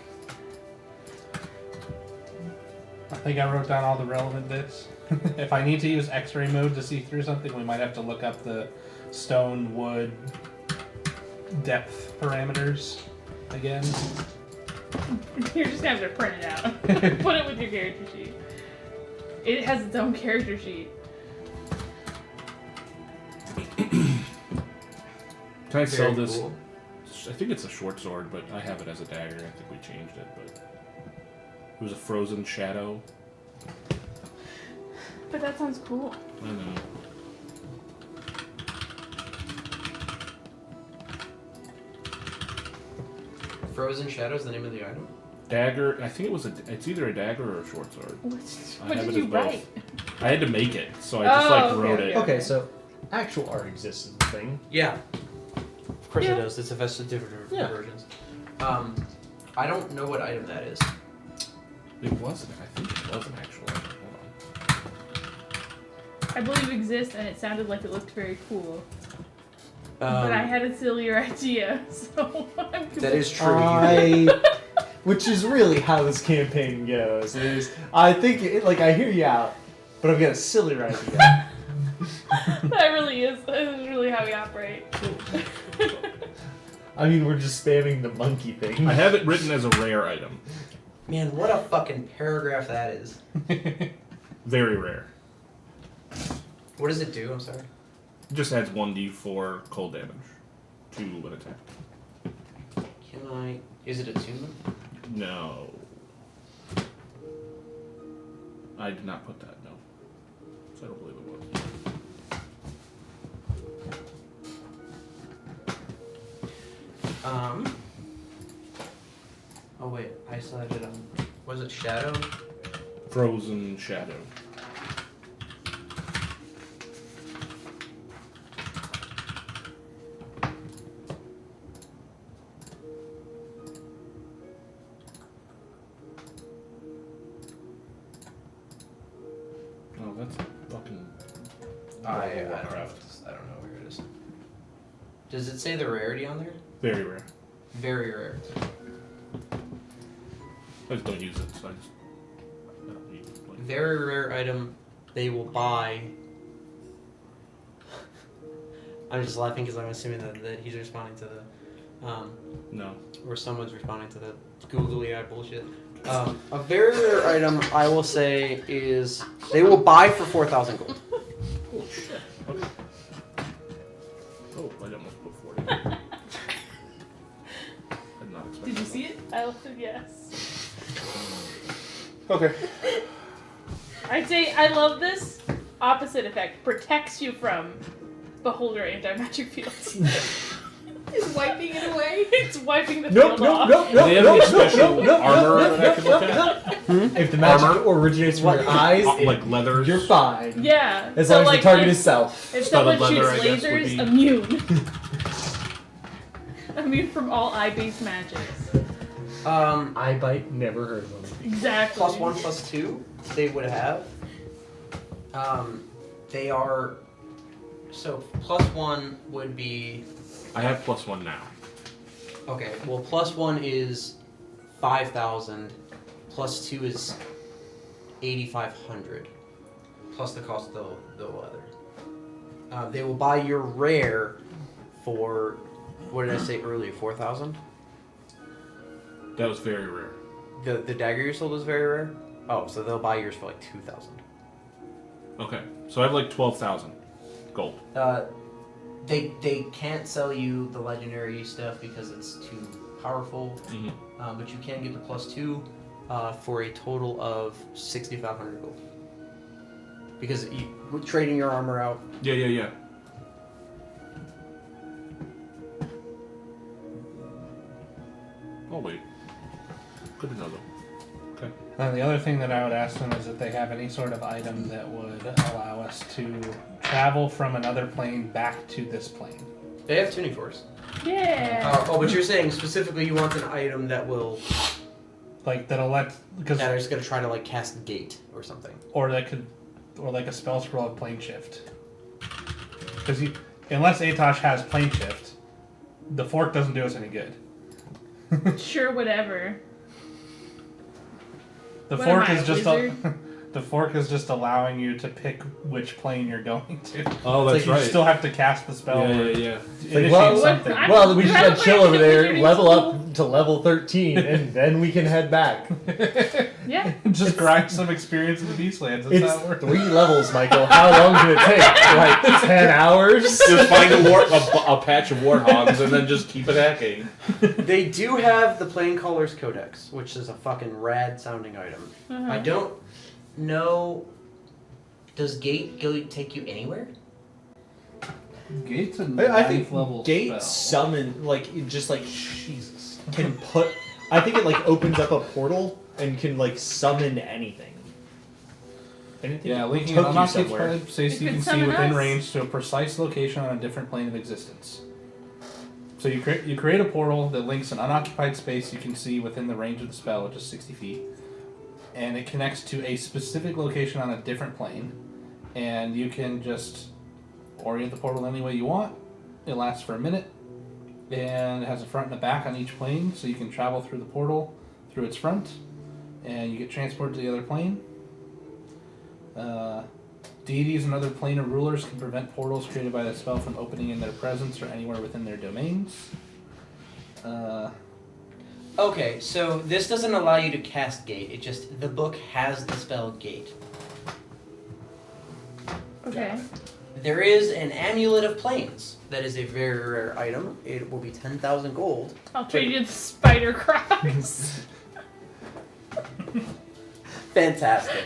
I think I wrote down all the relevant bits. If I need to use X-ray mode to see through something, we might have to look up the stone, wood, depth parameters again. You're just gonna have to print it out. Put it with your character sheet. It has its own character sheet. Can I sell very this? cool. I think it's a short sword, but I have it as a dagger. I think we changed it, but it was a frozen shadow. But that sounds cool. I don't know. Frozen Shadow is the name of the item. Dagger. I think it was it's either a dagger or a short sword. What have did it you as both. write? I had to make it, so I just like Oh, wrote okay, it. Okay, so actual art exists in the thing. Yeah. Of course Yeah. it does. It's a different Yeah. versions. I don't know what item that is. It wasn't. I think it was an actual item. Hold I believe it exists, and it sounded like it looked very cool. But Um, I had a sillier idea, so I'm that is true. Which is really how this campaign goes. Is I think I hear you out, but I've got a sillier idea. That really is. That is really how we operate. I mean, we're just spamming the monkey thing. on. I have it written as a rare item. Man, what a fucking paragraph that is. Very rare. What does it do? I'm sorry. It just adds 1d4 cold damage to an attack. Can I? Is it attunement? No. I did not put that, no. So I don't believe it was. Oh wait, I still had it on. Was it Shadow? Frozen Shadow. Oh, that's fucking... I World of don't know. Warcraft. I don't know where it is. Does it say the rarity on there? Very rare. Very rare. I just don't use it, so I don't need it. Like, Very rare item. They will buy. I'm just laughing because I'm assuming that he's responding to the, no. or someone's responding to the googly eye bullshit. A very rare item I will say is they will buy for 4,000 gold. Oh, shit. Okay. Oh, I almost put 40. I did not expect Did you that see it? I looked at yes. Okay. I'd say I love this opposite effect. Protects you from beholder anti-magic fields. Is wiping it away. It's wiping the Nope, field nope, off. nope, Do nope, they have nope, any nope, special nope, nope, armor nope, that I can nope, look at? nope. If the magic Armor? originates from your eyes, Like leathers? you're fine. Yeah. As so long as like the target if, is self. if Spotted someone leather, shoots I guess, would lasers, be- immune. Immune from all eye-based magics. Eye bite, never heard of them. Exactly. +1, +2, they would have. They are. So +1 would be. I have +1 now. Okay, well, +1 is 5,000, +2 is 8,500, plus the cost of the leather. They will buy your rare for, what did I say earlier, 4,000? That was very rare. The dagger you sold was very rare? Oh, so they'll buy yours for like 2,000. Okay, so I have like 12,000 gold. They can't sell you the legendary stuff because it's too powerful, Mm-hmm. but you can get the +2 for a total of 6,500 gold. Because with trading your armor out. Yeah. Oh wait. Good to know though. Okay. The other thing that I would ask them is if they have any sort of item that would allow us to travel from another plane back to this plane. They have tuning force. Yeah. But you're saying specifically you want an item that will. Like that'll let because That is going to try to like cast gate or something. or like a spell scroll of plane shift. Because unless Atosh has plane shift, the fork doesn't do us any good. Sure, whatever. The What fork am I, is a just wizard? the fork is just allowing you to pick which plane you're going to. Oh, It's that's like right. you still have to cast the spell. yeah, or yeah, yeah. initiate well, something. I'm- Well, we just I'm gotta chill playing over the there, wizarding level school. up to level 13, and then we can head back. Yeah. Just grind some experience in the Beastlands. That's It's how it works. 3 levels, Michael. How long can it take? Like 10 hours? Just find a patch of warthogs and then just keep attacking. They do have the Planecaller's Codex, which is a fucking rad sounding item. Uh-huh. I don't know. Does gate take you anywhere? Gate's a I think level Gate spell. summon, like, it just like, Jesus, can put, I think it like opens up a portal and can like summon anything. Anything Yeah, that linking took an you somewhere. unoccupied space It you could can see summon within us. range to a precise location on a different plane of existence. So you create a portal that links an unoccupied space you can see within the range of the spell, which is 60 feet, and it connects to a specific location on a different plane, and you can just orient the portal any way you want. It lasts for a minute, and it has a front and a back on each plane, so you can travel through the portal through its front, and you get transported to the other plane. Deities and other plane of rulers can prevent portals created by the spell from opening in their presence or anywhere within their domains. Okay, so this doesn't allow you to cast gate. It just the book has the spell gate. Okay. There is an amulet of planes. That is a very rare item. It will be 10,000 gold. I'll trade you the spider crocs. Fantastic.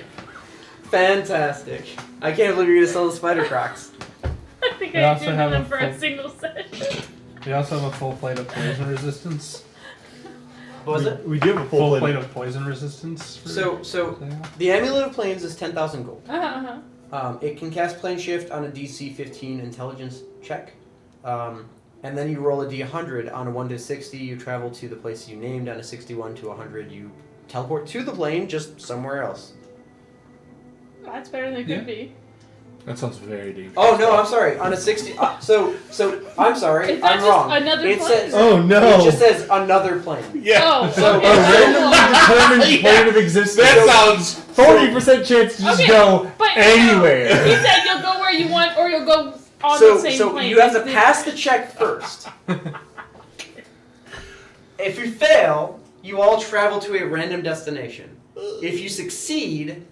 Fantastic. I can't believe you're gonna sell the spider crocs. I think We I also did have them a for a full- single session. We also have a full plate of poison resistance. What was it? We do have a Full full plate plate. of poison resistance. For So the amulet of planes is 10,000 gold. Uh-huh. It can cast plane shift on a DC 15 intelligence check. And then you roll a D100 on a 1 to 60. You travel to the place you named. On a 61 to 100, you teleport to the plane, just somewhere else. That's better than it could be. That sounds very deep. Oh no, I'm sorry. On a 60, so I'm sorry. Is that I'm just wrong. another It plane? says Oh no! it just says another plane. Oh, So- okay. a randomly determined plane of existence. That sounds 40% chance to just Okay, go but anywhere. He said you'll go where you want, or you'll go on So the same so plane. you have to It's the- pass the check first. If you fail, you all travel to a random destination. If you succeed,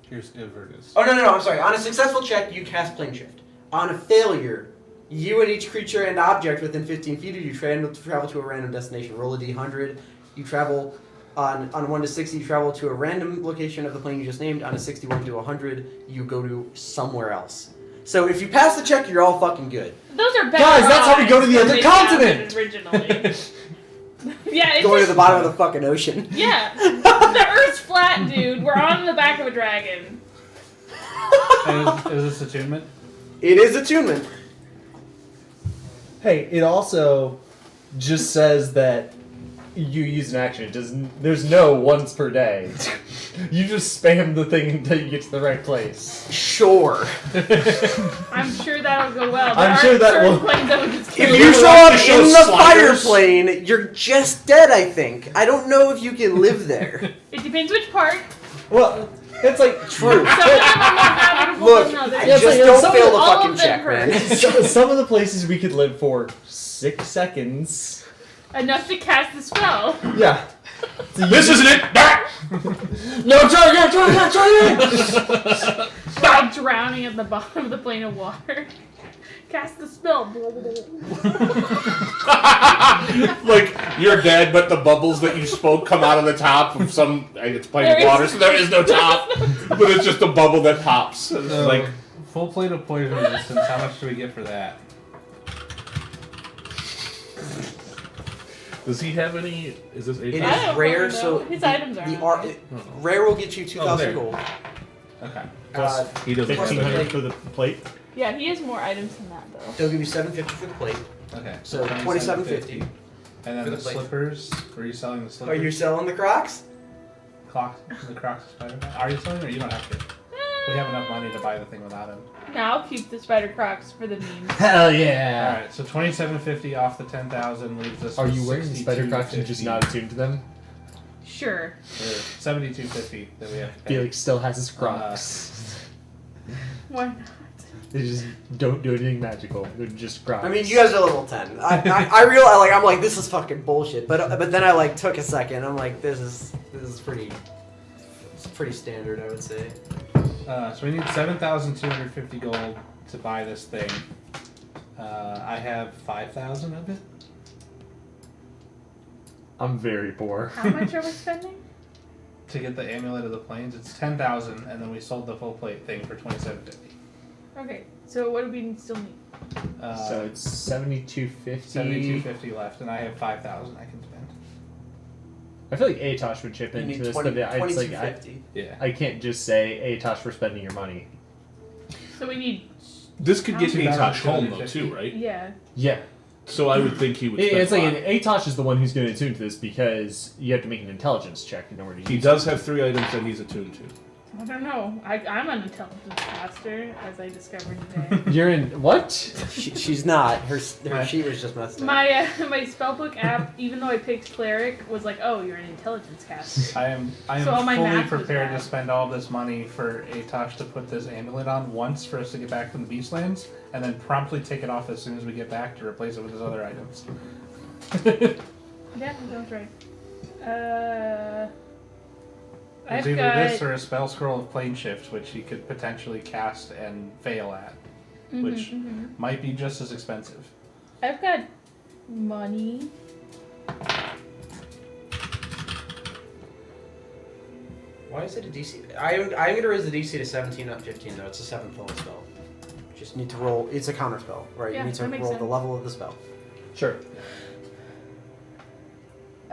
Here's Inverness. oh no, I'm sorry. On a successful check, you cast plane shift. On a failure, you and each creature and object within 15 feet of you travel to a random destination. Roll a d100. You travel On 1 to 60, you travel to a random location of the plane you just named. On a 61 to 100, you go to somewhere else. So if you pass the check, you're all fucking good. Those are better Guys, that's how we go to the odds other than they continent! sounded Originally. Yeah, it's Going to just, the bottom of the fucking ocean. yeah. The Earth's flat, dude. We're on the back of a dragon. Is this attunement? It is attunement. Hey, it also just says that you use an action. It doesn't. There's no once per day. You just spam the thing until you get to the right place. Sure. I'm sure that'll go well. I'm There sure are that certain will- planes that would just If kill you show up show in the fire sliders? plane, you're just dead, I think. I don't know if you can live there. It depends which part. Well, it's like True. Some of them are more habitable Look, than others. I Yeah, it's just like- don't some fail of the all fucking of them check, man. hurt. some of the places we could live for 6 seconds. Enough to cast the spell. Yeah. So This isn't it! Ah! No, try again! By drowning at the bottom of the plane of water. Cast the spell. Like, you're dead, but the bubbles that you spoke come out of the top of some. It's plain There of is- water, so there is no top. But it's just a bubble that pops. It's So, like, full plate of poison resistance. How much do we get for that? does he have any? Is this It a? I is don't rare, fucking so know. His items are the on ar- there. rare will get you 2,000 there. gold. Okay. Uh, He doesn't have 1,500 that. for the plate. Yeah, he has more items than that though. they'll give you 750 for the plate. Okay. So 27.50. And then For the the plate. slippers. Were you selling the Are slippers? you selling the Crocs? The Crocs Spider-Man? Are you selling, or you don't have to? We have enough money to buy the thing without him. Now I'll keep the spider crocs for the memes. Hell yeah! All right, so 2,750 off the 10,000 leaves us. Are with you wearing the spider crocs and just not attuned to them? Sure. 72.50 that we have to pay. Felix still has his crocs. Why not? They just don't do anything magical. They're just crocs. I mean, you guys are level 10. I realize, like, I'm like, this is fucking bullshit. But then I like took a second. I'm like, this is pretty. It's pretty standard, I would say. So we need 7,250 gold to buy this thing. I have 5,000 of it. I'm very poor. How much are we spending? To get the amulet of the plains, it's 10,000, and then we sold the full plate thing for 2,750. Okay, so what do we still need? So it's 7250. 7,250 left, and I have 5,000 I can spend. I feel like Atosh would chip You into need this, 20, but it's like 2250. Yeah. I can't just say Atosh for spending your money. So we need, This could get How much? Atosh home though too, right? yeah. Yeah. So I would think he would. Spend It's a like lot. an Atosh is the one who's going to attune to this because you have to make an intelligence check in order to He use does have 3 items that he's attuned to. I don't know. I'm an intelligence caster, as I discovered today. it. You're in what? She's not. Her sheet was just messed up. my spellbook app, even though I picked cleric, was like, oh, you're an intelligence caster. I am So all my fully math was prepared to bad. spend all this money for Atosh to put this amulet on once for us to get back from the Beastlands, and then promptly take it off as soon as we get back to replace it with his other items. Yeah, that was right. It's I've either got this or a spell scroll of plane shift, which he could potentially cast and fail at, which might be just as expensive. I've got money. Why is it a DC? I'm going to raise the DC to 17, not 15, though. It's a 7th level spell. Just need to roll. It's a counter spell, right? Yeah, You need to that makes roll the sense. level of the spell. Sure.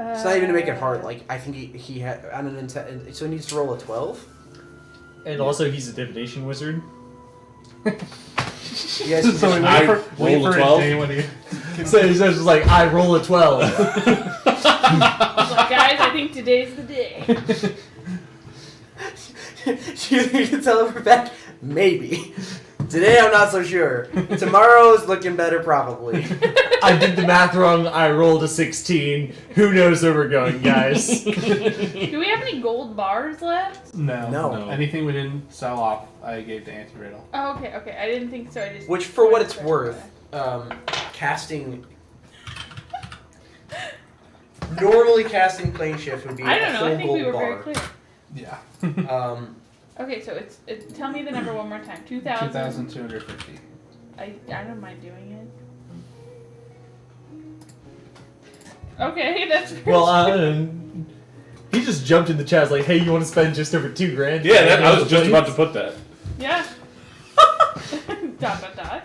It's not even to make it hard. Like, I think he had on an intent, so he needs to roll a 12. And also, he's a divination wizard. Yes. So we I wait roll a for 12? a day when he. So he's just like, I roll a 12. I was like, guys, I think today's the day. You can tell if we're back. Maybe. Today I'm not so sure. Tomorrow's looking better, probably. I did the math wrong. I rolled a 16. Who knows where we're going, guys? Do we have any gold bars left? No. No. Anything we didn't sell off, I gave to Auntie Riddle. Oh, okay. I didn't think so. I just. Which, for what it's worth, casting. Normally, casting plane shift would be I don't a know. whole I think we gold were bar. very clear. Yeah. Okay, so it's tell me the number one more time. 2,000. 2,250. I don't mind doing it. Okay, that's Well, He just jumped in the chat like, hey, you want to spend just over $2,000? Yeah, I was just about to put that. Yeah. dot, dot, dot.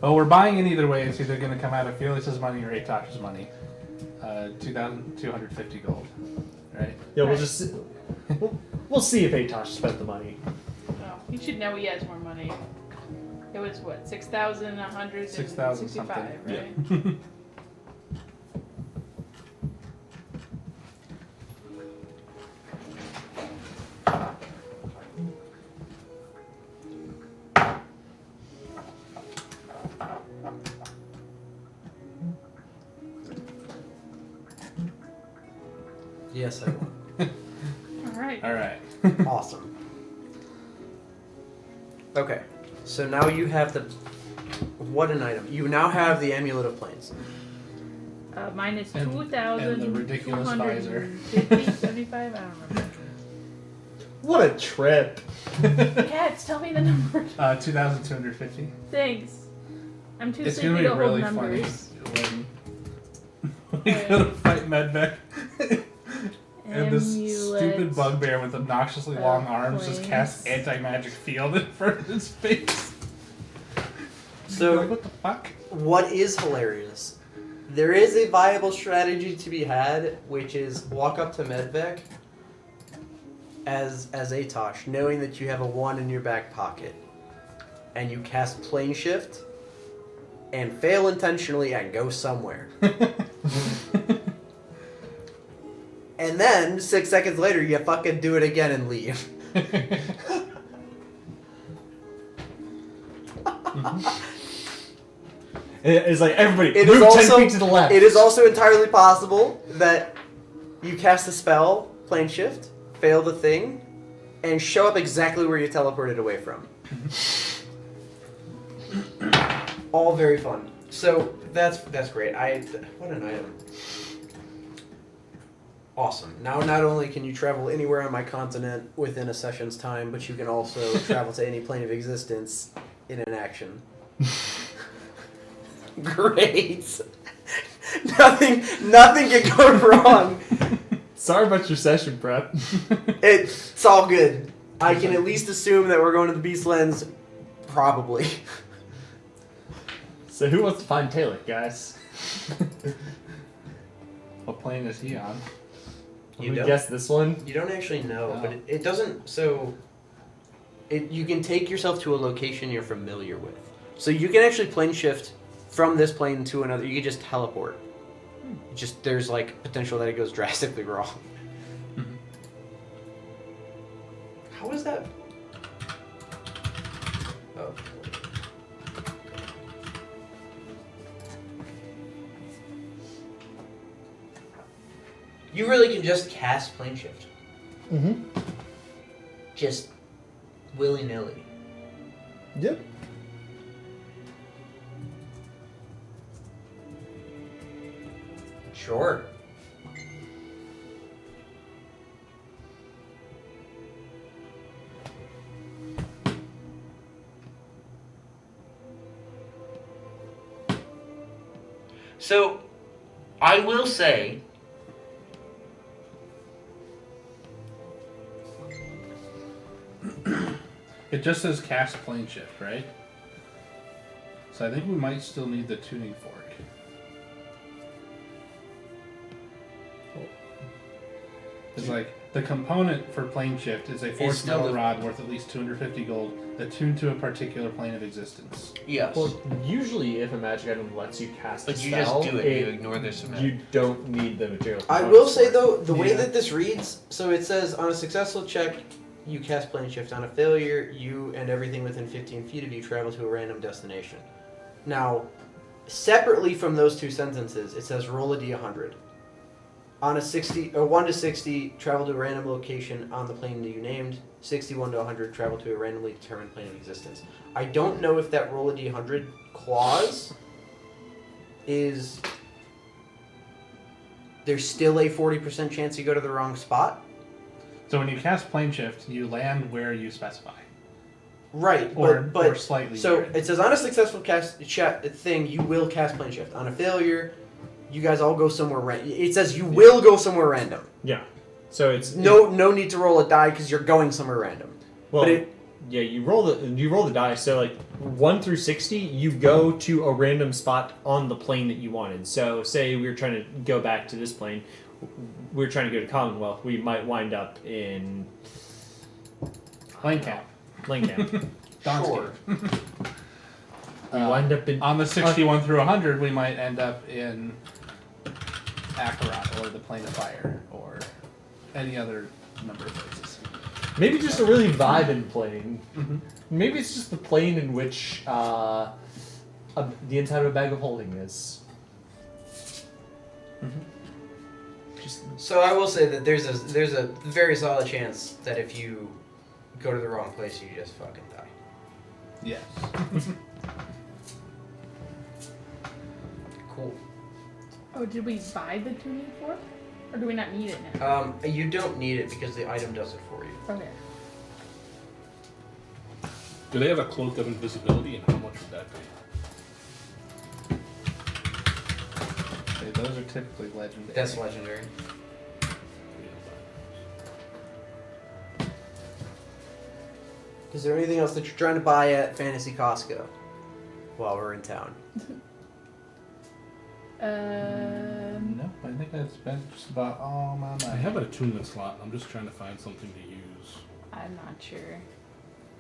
Well, we're buying it either way. It's either going to come out of Felix's money or Atosh's money. 2,250 gold. Right? Yeah, we'll just we'll see if Atosh spent the money. Oh, he should know he has more money. It was what, 6,000 something. right? Yeah. Yes, I will. Alright. All right. Awesome. Okay, so now you have the... What an item. You now have the Amulet of Planes. Mine is And- 2,000. and the ridiculous visor. 75? I don't remember. What a trip. Cats, tell me the number. 2,250. Thanks. I'm too It's sleepy going to to be hold really numbers. funny when we go to fight Medvec. And this stupid Amulet bugbear with obnoxiously long arms just Planes. casts anti-magic field in front of his face. So, Like, what the fuck? what is hilarious? There is a viable strategy to be had, which is walk up to Medvec as Atosh, knowing that you have a 1 in your back pocket, and you cast Plane Shift, and fail intentionally and go somewhere. And then, 6 seconds later, you fucking do it again and leave. It's like, everybody, It move is also 10 feet to the left. It is also entirely possible that you cast a spell, Plane Shift, fail the thing, and show up exactly where you teleported away from. All very fun. So that's great. What an item. Awesome. Now not only can you travel anywhere on my continent within a session's time, but you can also travel to any plane of existence in an action. Great. Nothing can go wrong. Sorry about your session prep. It's all good. I can at least assume that we're going to the Beast Lens. Probably. So who wants to find Talek, guys? What plane is he on? You Let me don't? guess this one. You don't actually know, No. but it doesn't. So, you can take yourself to a location you're familiar with. So you can actually plane shift from this plane to another. You can just teleport. Just there's like potential that it goes drastically wrong. Mhm. How is that? Oh. You really can just cast plane shift. Mm-hmm. Just willy-nilly. Yep. Sure. So, I will say, It just says cast plane shift, right? So I think we might still need the tuning fork. It's like the component for plane shift is a force still metal the- rod worth at least 250 gold attuned to a particular plane of existence. yes. Well, usually if a magic item lets you cast a But you spell, just do it. You ignore this amount. you don't need the material. I components will for say it. though, the way Yeah. that this reads, so it says on a successful check, you cast plane shift. On a failure, you and everything within 15 feet of you travel to a random destination. Now, separately from those two sentences, it says roll a d100. On a 1 to 60, travel to a random location on the plane that you named. 61 to 100, travel to a randomly determined plane of existence. I don't know if that roll a d100 clause is... There's still a 40% chance you go to the wrong spot. So when you cast plane shift, you land where you specify. Right, or but slightly. so near it. it says on a successful thing, you will cast plane shift. On a failure, you guys all go somewhere random. It says you will go somewhere random. Yeah. So it's No need to roll a die because you're going somewhere random. well. But it, Yeah, you roll the dice. So like 1 through 60, you go to a random spot on the plane that you wanted. So say we were trying to go back to this plane, we were trying to go to Commonwealth. We might wind up in Langcamp. Langcamp. sure. We wind up in On the 61 through 100, we might end up in Akarat or the Plane of Fire or any other number of places. maybe just a really vibing plane. Maybe it's just the plane in which the inside of a bag of holding is. Just So I will say that there's a very solid chance that if you go to the wrong place, you just fucking die. Yes. Cool. Oh, did we buy the tuning fork? Or do we not need it now? You don't need it because the item does it for you. Okay. Do they have a cloak of invisibility, and how much would that be? Okay, those are typically legendary. That's legendary. Is there anything else that you're trying to buy at Fantasy Costco while we're in town? No, I think that's been just about all my money. I have an attunement slot. I'm just trying to find something to use. I'm not sure.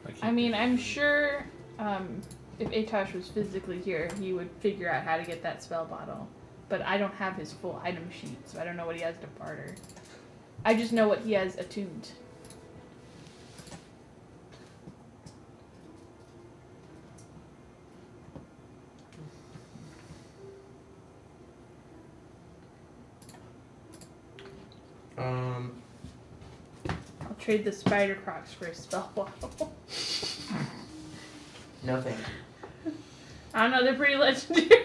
keep I mean, I'm sure if Atosh was physically here, he would figure out how to get that spell bottle. But I don't have his full item sheet, so I don't know what he has to barter. I just know what he has attuned. I'll trade the spider crocs for a spell bottle. No thank you. I don't know, they're pretty legendary.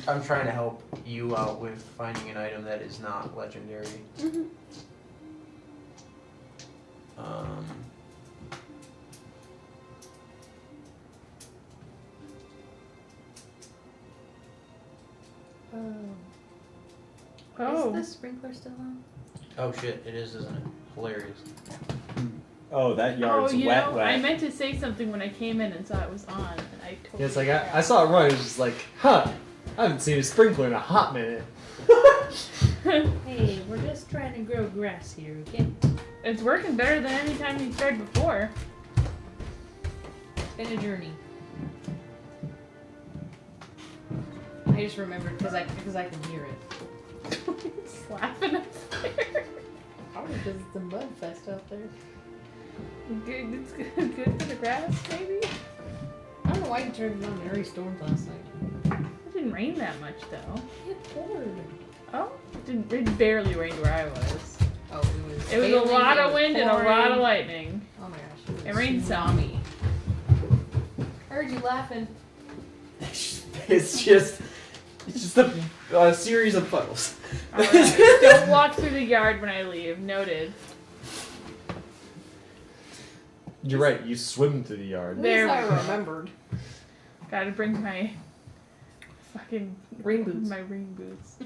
I'm trying to help you out with finding an item that is not legendary. Mm-hmm. Oh. Is the sprinkler still on? Oh shit, it is, isn't it? Hilarious. oh, that yard's you wet, know, wet. I meant to say something when I came in and saw it was on, and I totally Yeah, it's like forgot. I saw it run. It was just like, huh? I haven't seen a sprinkler in a hot minute. Hey, we're just trying to grow grass here, okay? It's working better than any time you tried before. It's been a journey. I just remembered because I can hear it. Slapping up there. Probably because it's a mud fest out there. Good, it's good for the grass, maybe? I don't know why you turned it on. It already stormed last night. It didn't rain that much, though. It poured. Oh, it barely rained where I was. Oh, It was a lot of wind and a lot of lightning. Oh my gosh. It rained some. I heard you laughing. It's just a series of puddles. Alright, don't walk through the yard when I leave. Noted. You're right. You swim through the yard. At There least I we go. remembered. Gotta bring my fucking Rain boots. My rain boots.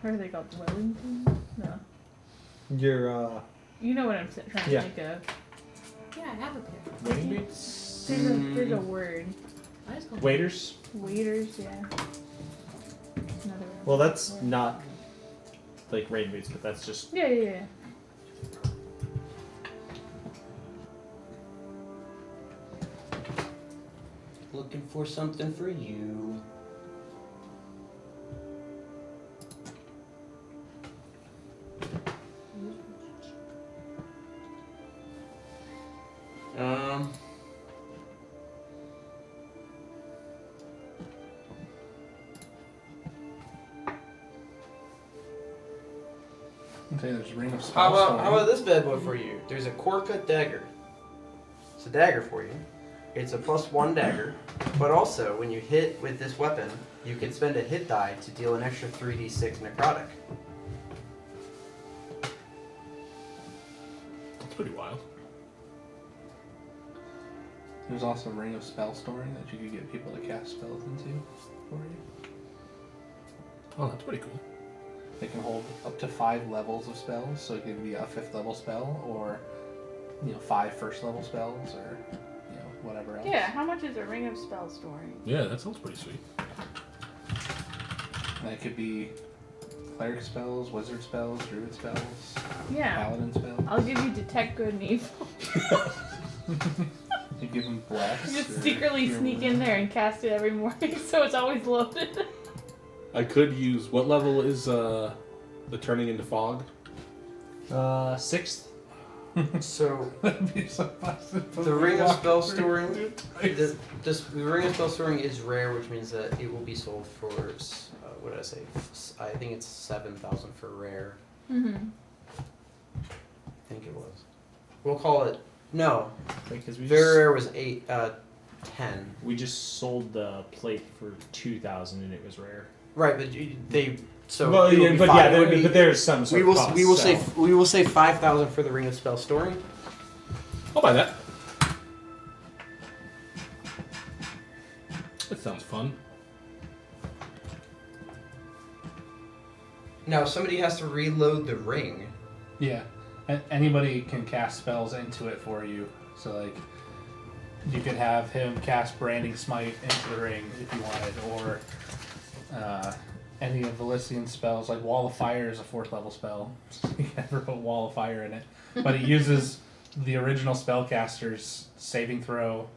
What are they called? Wellington? No. You're You know what I'm trying Yeah. to think of. Yeah, I have a pair. rain boots. There's a word. I just call them- Waiters. Waiters, yeah. Another one. Well, that's not like rain boots, but that's just Yeah. Looking for something for you. Okay, there's Ring of How Spellstorm. about this bad boy for you? There's a core cut dagger. It's a dagger for you. It's a +1 dagger, but also when you hit with this weapon, you can spend a hit die to deal an extra 3d6 necrotic. pretty wild. There's also Ring of Spell Storing that you could get people to cast spells into for you. Oh, that's pretty cool. They can hold up to 5 levels of spells, so it can be a 5th level spell, or 5 first level spells, or whatever else. Yeah, how much is a ring of spell storing? Yeah, that sounds pretty sweet. And it could be cleric spells, wizard spells, druid spells, Yeah. paladin spells. I'll give you detect good and evil. You give them bless. Just or secretly cure sneak in wounds. there and cast it every morning, so it's always loaded. I could use... What level is the turning into fog? 6th. So That'd be so fun. the ring of spell storing, the ring of spell storing is rare, which means that it will be sold for what did I say? I think it's 7,000 for rare. Mm-hmm. I think it was. We'll call it no. Because we Very rare was 10. we just sold the plate for 2,000 and it was rare. Right, but they so. Well, it would yeah, be but five- yeah, it would be- but there's some sort we will of cost, we will so. say we will say 5,000 for the ring of spell storing. I'll buy that. That sounds fun. Now somebody has to reload the ring. Yeah, and anybody can cast spells into it for you. So like, you could have him cast Branding Smite into the ring if you wanted, or any of Elysian's spells. Like Wall of Fire is a 4th level spell. You can never put Wall of Fire in it, but it uses the original spellcaster's saving throw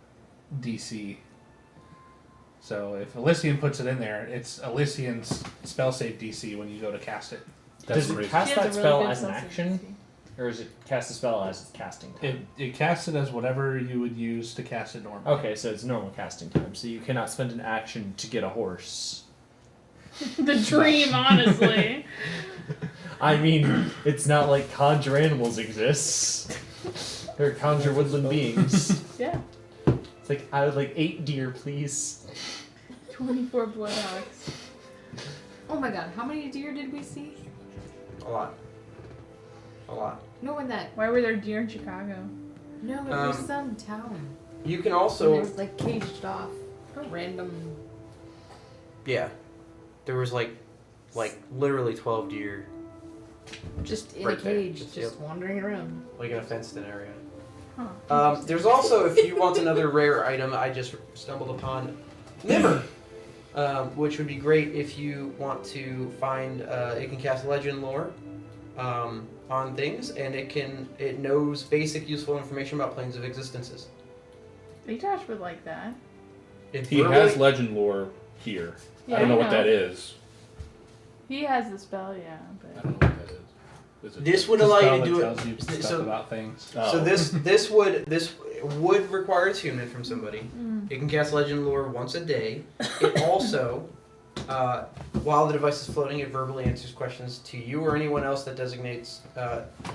DC. So if Elysian puts it in there, it's Elysian's spell save DC when you go to cast it. That's Does it crazy. cast She has that a really spell good as an spell save action? DC. Or is it cast the spell as it's casting time? It casts it as whatever you would use to cast it normally. Okay, so it's normal casting time. So you cannot spend an action to get a horse. The dream, honestly. I mean, it's not like conjure animals exists. Or conjure woodland beings. Yeah. It's like, I would like 8 deer, please. 24 bloodhawks. Oh my god, how many deer did we see? A lot. A lot. No, in that. Why were there deer in Chicago? No, it was some town. You can And it also was like caged off. A random. yeah. There was like literally 12 deer Just in Right a there. cage, Just, just wandering around. like in a fenced-in area. Huh. There's also, if you want another rare item, I just stumbled upon Nimmer, which would be great if you want to find. It can cast legend lore on things, and it knows basic useful information about planes of existences. Atosh would like that. He has legend lore here. Yeah, I don't know I what know. that is. He has the spell, yeah, I but don't know what that is. Is it This would It's a allow spell you to that do tells you it. stuff So, about things. so this would require attunement from somebody. It can cast legend lore once a day. It also, while the device is floating, it verbally answers questions to you or anyone else that designates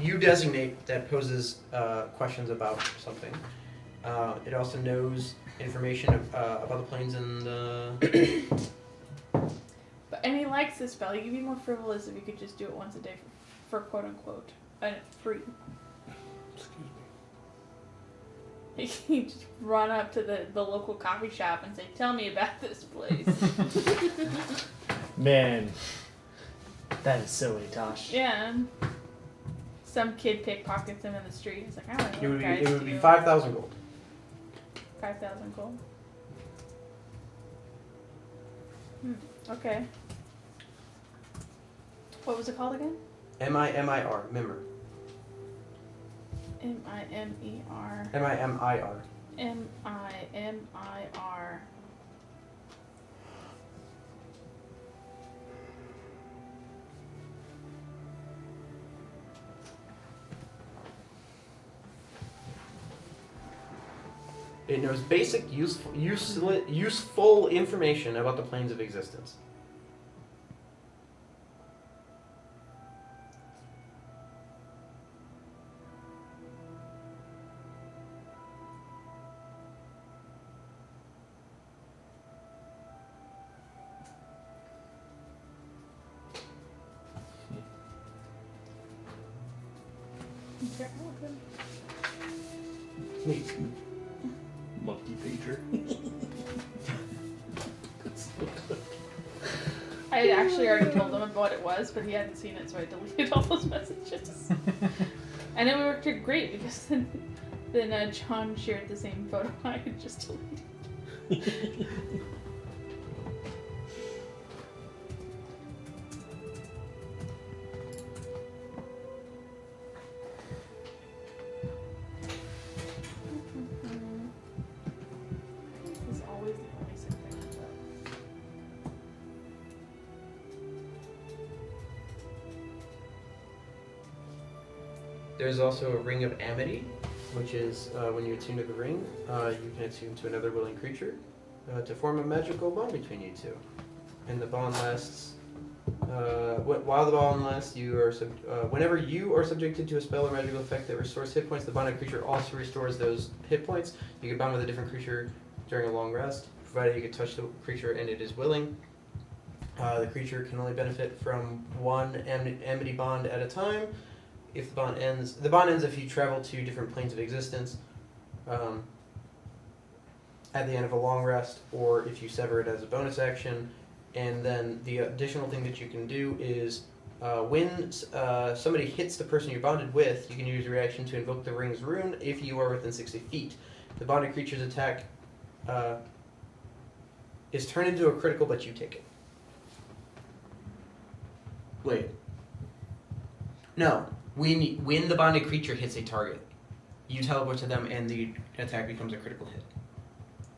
you designate that poses questions about something. It also knows information about the planes and the. and he likes this spell. You'd be more frivolous if you could just do it once a day for quote unquote free. Excuse me. He just run up to the local coffee shop and say, "Tell me about this place." Man, that is so Atosh. Yeah. And some kid pickpockets him in the street. He's like, "I don't know what guys It would be do." 5,000 gold. 5,000 gold. Okay. What was it called again? MIMIR. Mimir. M-I-M-E-R. MIMIR. M-I-M-I-R. It knows basic useful information about the planes of existence. Can't walk them. Neat. Monkey pager. I had actually already told him what it was, but he hadn't seen it, so I deleted all those messages. And it worked out great because then John shared the same photo I had just deleted. This is always the only thing that comes up. There's also a ring of amity, which is when you attune to the ring, you can attune to another willing creature to form a magical bond between you two. And the bond lasts. While the bond lasts, whenever you are subjected to a spell or magical effect that restores hit points, the bonded creature also restores those hit points. You can bond with a different creature during a long rest, provided you can touch the creature and it is willing. The creature can only benefit from one amity bond at a time. If the bond ends if you travel to different planes of existence at the end of a long rest, or if you sever it as a bonus action. And then the additional thing that you can do is when somebody hits the person you're bonded with, you can use a reaction to invoke the ring's rune if you are within 60 feet. The bonded creature's attack is turned into a critical, but you take it. Wait. No. When the bonded creature hits a target, you teleport to them and the attack becomes a critical hit.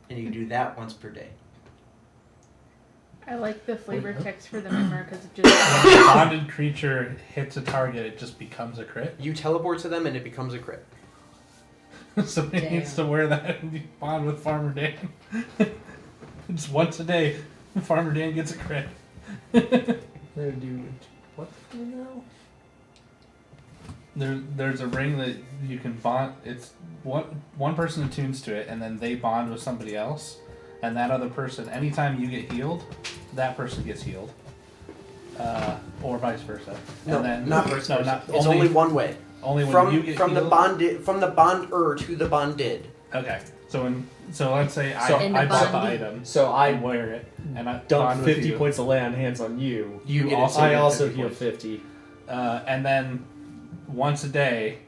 And you can do that once per day. I like the flavor text for the memoir because it When just. a bonded creature hits a target, it just becomes a crit. You teleport to them and it becomes a crit. Somebody Damn. needs to wear that and bond with Farmer Dan. It's once a day. Farmer Dan gets a crit. We're gonna do what now? There's a ring that you can bond. It's one person attunes to it, and then they bond with somebody else, and that other person. Anytime you get healed, that person gets healed, or vice versa. No, and then, not vice versa. not It's only one way. Only when you get from healed. the bonder to the bonded. Okay, so let's say And I the bought the bondee. item, So I I wear it, and I dump bond with 50 you. points of lay on hands on you. You get also I get also 50 heal points. 50. And then once a day,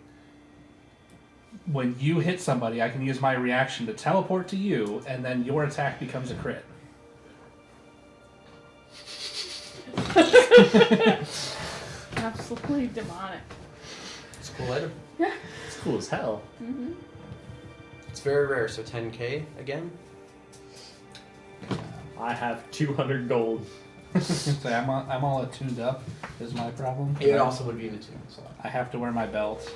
when you hit somebody, I can use my reaction to teleport to you, and then your attack becomes a crit. Absolutely demonic. It's a cool item. It's cool as hell. Mm-hmm. It's very rare, so 10k again. I have 200 gold. So I'm all attuned up is my problem. It also would be in the tune. So. I have to wear my belt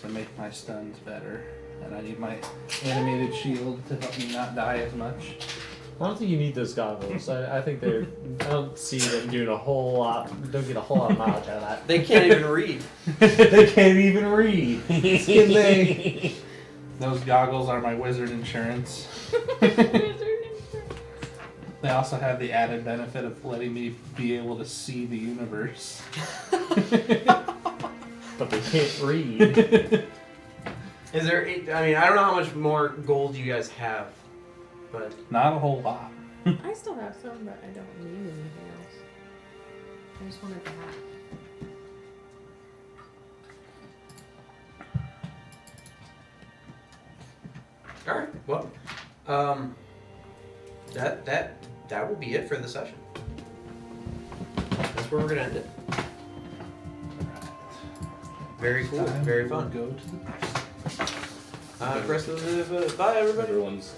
to make my stuns better, and I need my animated shield to help me not die as much. I don't think you need those goggles. I think they're. I don't see them doing a whole lot. Don't get a whole lot of mileage out of that. They can't even read. They can't even read. Can they? Those goggles are my wizard insurance. They also have the added benefit of letting me be able to see the universe. But they can't read. Is there? I mean, I don't know how much more gold you guys have, but Not a whole lot. I still have some, but I don't need anything else. I just wanted the hat. all right. Well, that will be it for the session. That's where we're gonna end it. Very cool. Time Very to fun. Go to the Bye, everybody. Everyone's